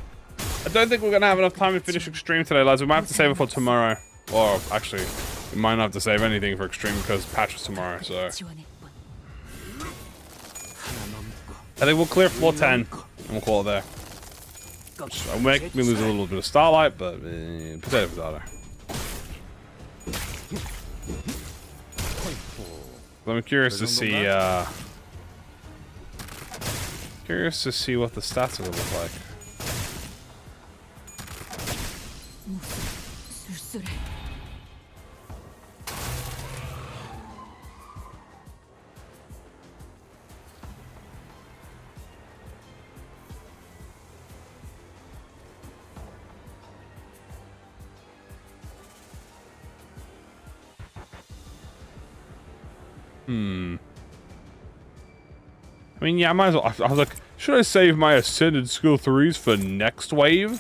I don't think we're gonna have enough time to finish Extreme today, lads. We might have to save it for tomorrow. Or actually, we might not have to save anything for extreme because patch is tomorrow. So 지원했군. I think we'll clear floor 10 and we'll call it there. I'll make me lose a little bit of starlight, but potato potato. I'm curious to see what the stats are gonna look like. 술술해. I mean, yeah, I might as well. I was like, should I save my Ascended Skill 3s for next wave?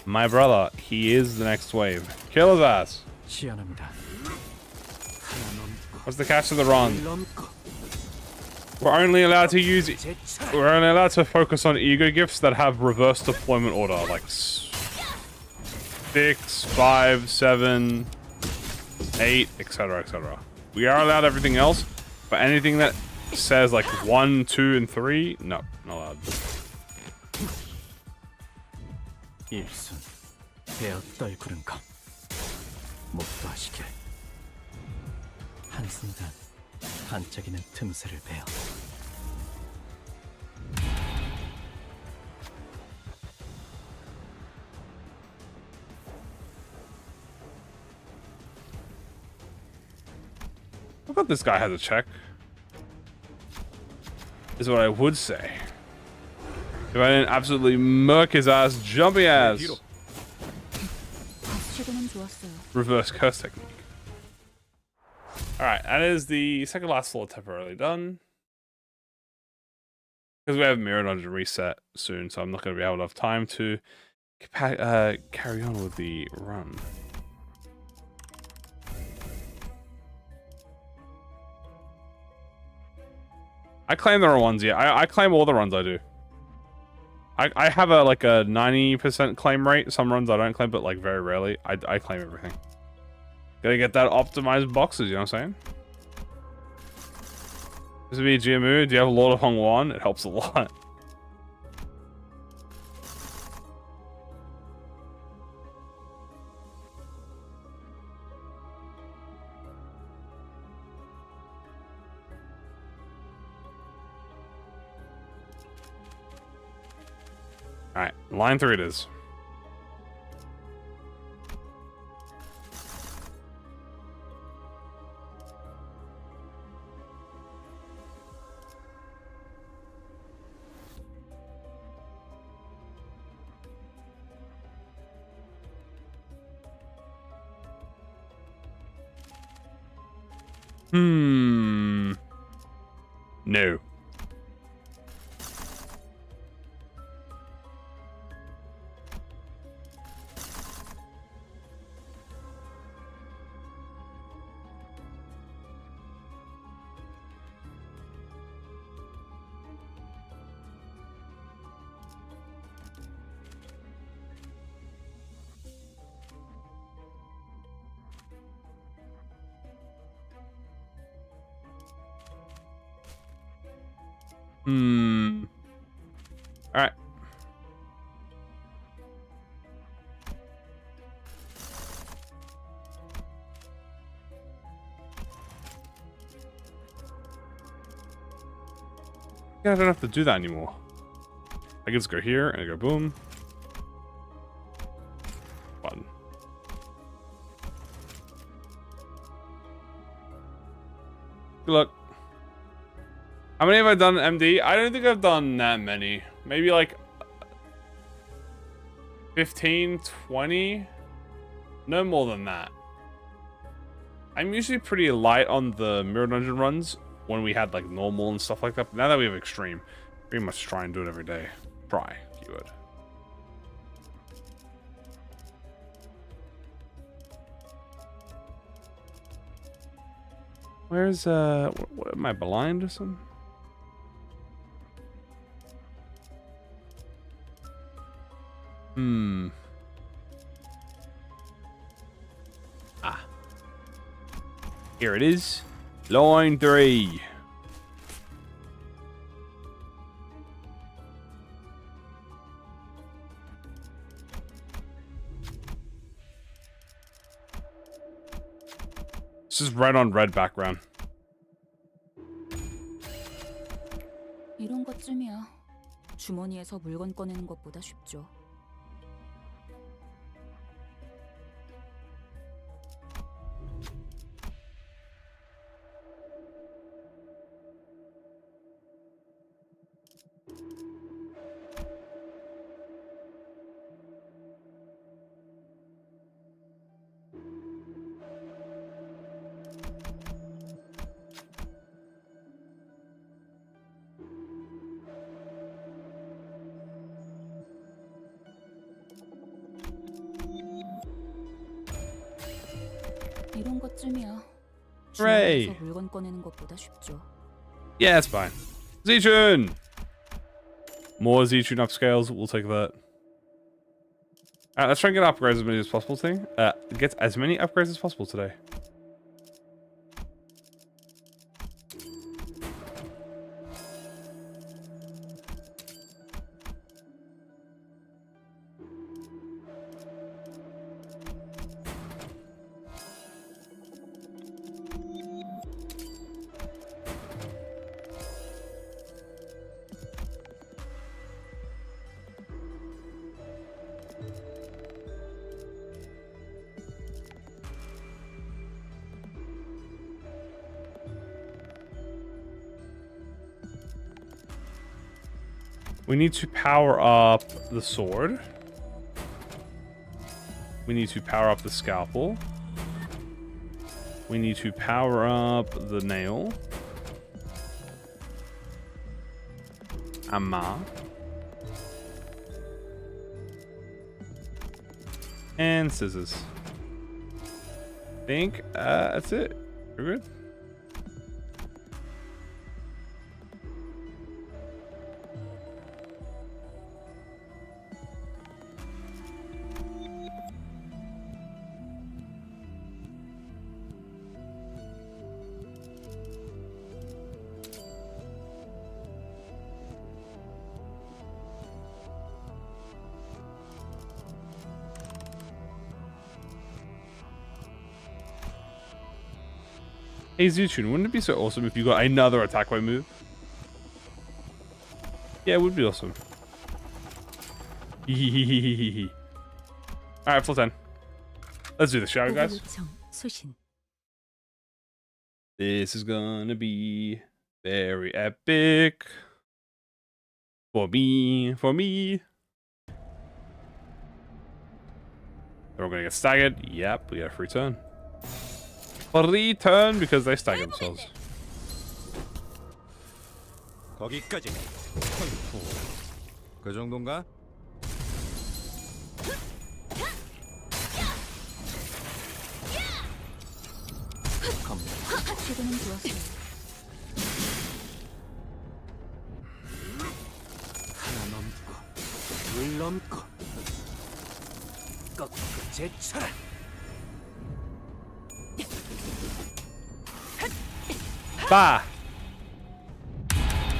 My brother, he is the next wave. Kill his ass. 시연합니다. What's the catch of the run? We're only allowed to use. We're only allowed to focus on E.G.O gifts that have reverse deployment order, like 6, 5, 7, 8, etc., etc. We are allowed everything else, but anything that says like 1, 2, and 3, no, not allowed. 일순 베어 떨구는 것 목도하시길 한순간 반짝이는 틈새를 베어 I thought this guy has a check. Is what I would say. If I didn't absolutely murk his ass, jumpy ass. 최근엔 좋았어요. Reverse curse technique. Alright, that is the second last floor temporarily done. Because we have mirror dungeon reset soon, so I'm not going to be able to have time to carry on with the run. I claim there are ones, yeah. I claim all the runs I do. I have a like a 90% claim rate. Some runs I don't claim, but like very rarely. I claim everything. Gotta get that optimized boxes, you know what I'm saying? This would be GMU. Do you have a Lord of Hongwan? It helps a lot. Alright, line 3 it is. No. Alright. Yeah, I don't have to do that anymore. I can just go here and I go boom. Button. Good luck. How many have I done MD? I don't think I've done that many. Maybe like 15, 20? No more than that. I'm usually pretty light on the mirror dungeon runs when we had like normal and stuff like that. But now that we have extreme, pretty much try and do it every day. Try, keyword. Where's what am I blind or something? Here it is. Line 3. This is red on red background. 이런 것쯤이야. 주머니에서 물건 꺼내는 것보다 쉽죠. 이런 것쯤이야. Hooray. 주머니에서 물건 꺼내는 것보다 쉽죠. Yeah, it's fine. Zichun! More Zichun upscales. We'll take that. Alright, let's try and get upgrades as many as possible thing. Get as many upgrades as possible today. We need to power up the sword. We need to power up the scalpel. We need to power up the nail. Amma. And scissors. I think that's it. We're good. Hey Zuchun, wouldn't it be so awesome if you got another attack way move? Yeah, it would be awesome. Alright, full 10. Let's do this, shall we, guys? This is gonna be very epic. For me. Then we're gonna get staggered. Yep, we got a free turn. Free turn because they stagger themselves. 거기까지. 그 정도인가? 시도는 좋았어요. 하나 넘고 둘 넘고 꺾고 제쳐라. Bah!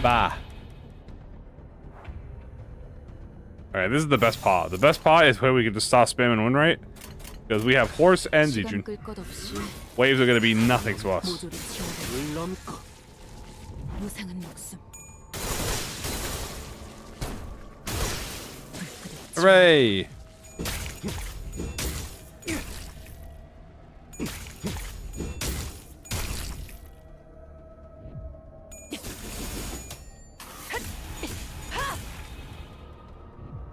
Bah. Alright, this is the best part. The best part is where we can just start spamming win rate. Because we have horse and Zijun. Waves are going to be nothing to us. 둘 넘고 무상한 목숨. Hooray!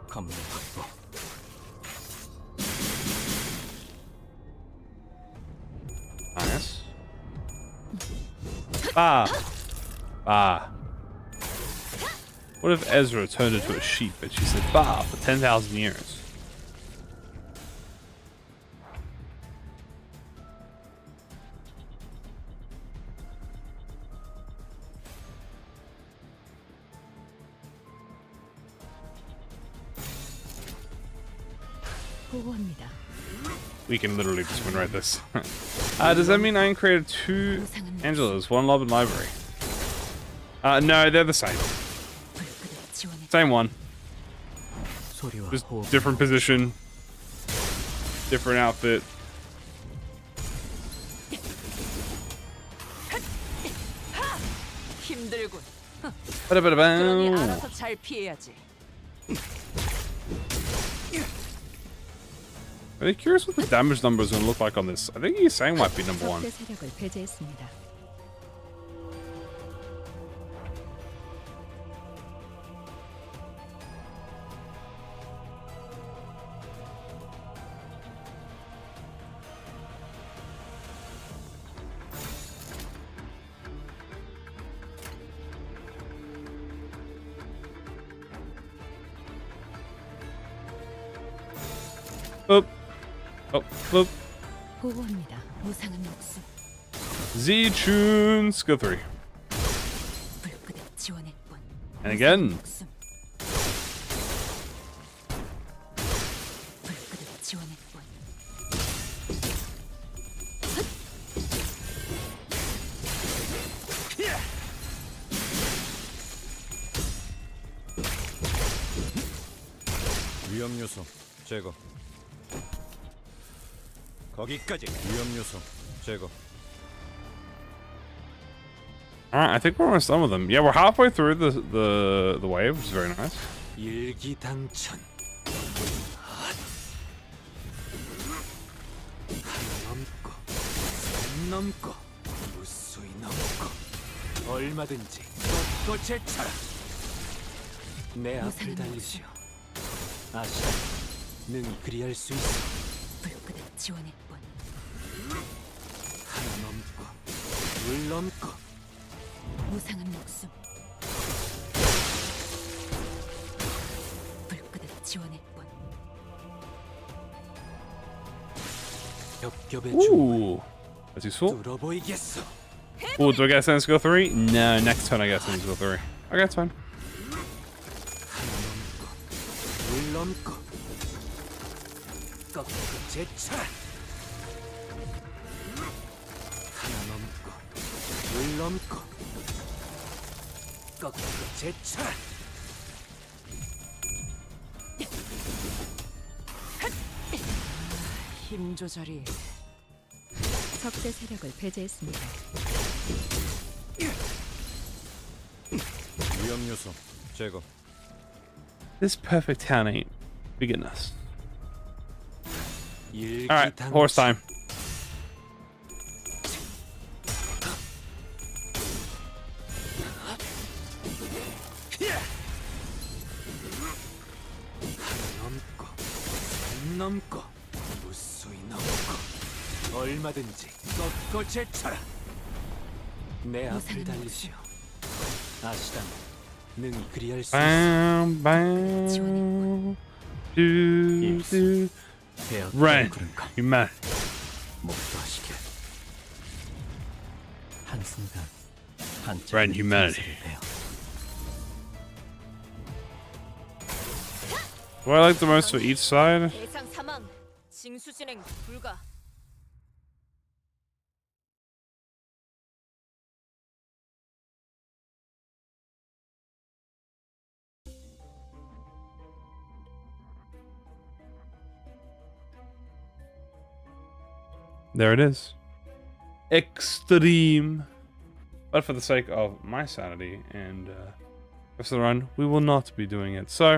검문 확보. Nice. Bah. Bah. What if Ezra turned into a sheep and she said bah for 10,000 years? 보고합니다. We can literally just win right this. Does that mean I created 2 Angelas, 1 Lob and Library? No, they're the same. 불끈한 지원의 Same one. 소리와 Just 호흡. different position. Different outfit. 힘들군. 그러니 Ba-da-ba-da-bow. 알아서 잘 피해야지. Really curious what the damage number is going to look like on this. I think Yisang might be number 1. 적대 세력을 배제했습니다. Boop. Oh, boop. 보호합니다. 무상한 목숨. Z-Tune skill 3. 불끈한 지원의 분. And again. 목숨. 불끈한 지원의 분. 위험 요소 제거. 거기까지. 위험 요소 제거. Alright, I think we're almost done with them. Yeah, we're halfway through the wave, which is very nice. 일기당천. 하나 넘고 산 넘고 무수히 넘고 얼마든지 꺾고 제쳐라. 내 앞을 무상한 달리시오. 아시다. 능히 그리할 수 있어. 불끈한 지원의 분. 하나 넘고 물 넘고 무상한 목숨. 불끈한 지원의 분. 겹겹의 줄 Ooh. That's useful. 뚫어보이겠어. Ooh, do I get Sense skill 3? No, next turn I get Sense skill 3. Okay, it's fine. 물 넘고 꺾고 제쳐라. 하나 넘고 물 넘고 꺾고 제쳐라. 힘 조절이 적대 세력을 배제했습니다. 위험 요소 제거. This perfect town ain't big enough. 일기당천. Alright, horse time. 넘고 산 넘고 무수히 넘고 얼마든지 꺾고 제쳐라. 내 앞을 무상한 달리시오. 아시다. 능히 그리할 수 있어. Bam, bam. Do, do. Ren, you mad. 목도하시길. 한순간 Ren, humanity. What I like the most for each side? 대상 사망. 징수 진행 불가. There it is. Extreme. But for the sake of my sanity and rest of the run, we will not be doing it. So,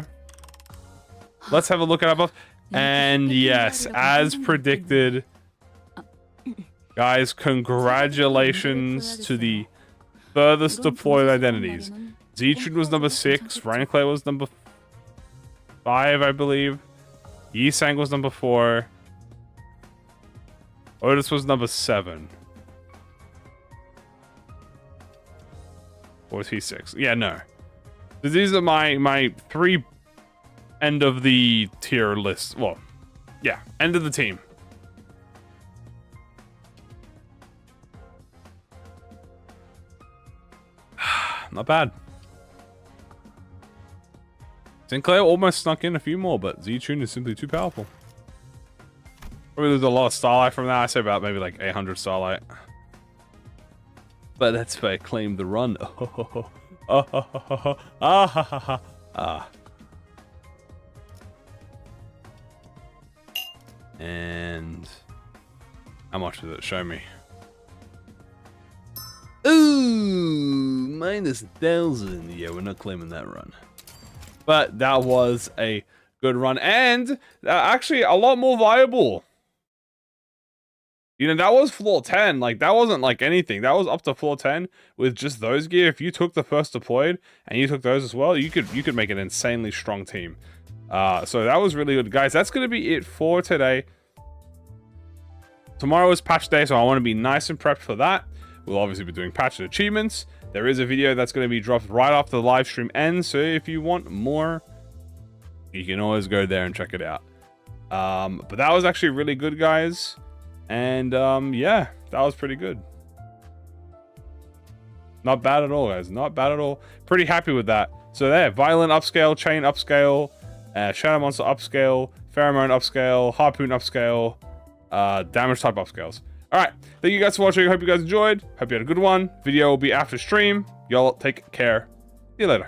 let's have a look at our buff. And yes, as predicted, guys, congratulations to the furthest deployed identities. Z-Tune was number 6, Rainclay was number 5, I believe. Yisang was number 4. Otis was number 7. Or was he 6? Yeah, no. So these are my 3 end of the tier list. Well, yeah, end of the team. Not bad. Sinclair almost snuck in a few more, but Z-Tune is simply too powerful. Probably lose a lot of starlight from that. I say about maybe like 800 starlight. But that's why I claim the run. And how much does it show me? Ooh, minus 1,000. Yeah, we're not claiming that run. But that was a good run, and actually a lot more viable. You know, that was floor 10. Like, that wasn't like anything. That was up to floor 10 with just those gear. If you took the first deployed and you took those as well, you could make an insanely strong team. So that was really good, guys. That's going to be it for today. Tomorrow is patch day, so I want to be nice and prepped for that. We'll obviously be doing patch achievements. There is a video that's going to be dropped right after the live stream ends, so if you want more, you can always go there and check it out. But that was actually really good, guys. And yeah, that was pretty good. Not bad at all, guys. Not bad at all. Pretty happy with that. So there, Violin upscale, Chain upscale, Shadow Monster upscale, Pheromone upscale, Harpoon upscale, damage type upscales. Alright, thank you guys for watching. Hope you guys enjoyed. Hope you had a good one. Video will be after stream. Y'all take care. See you later.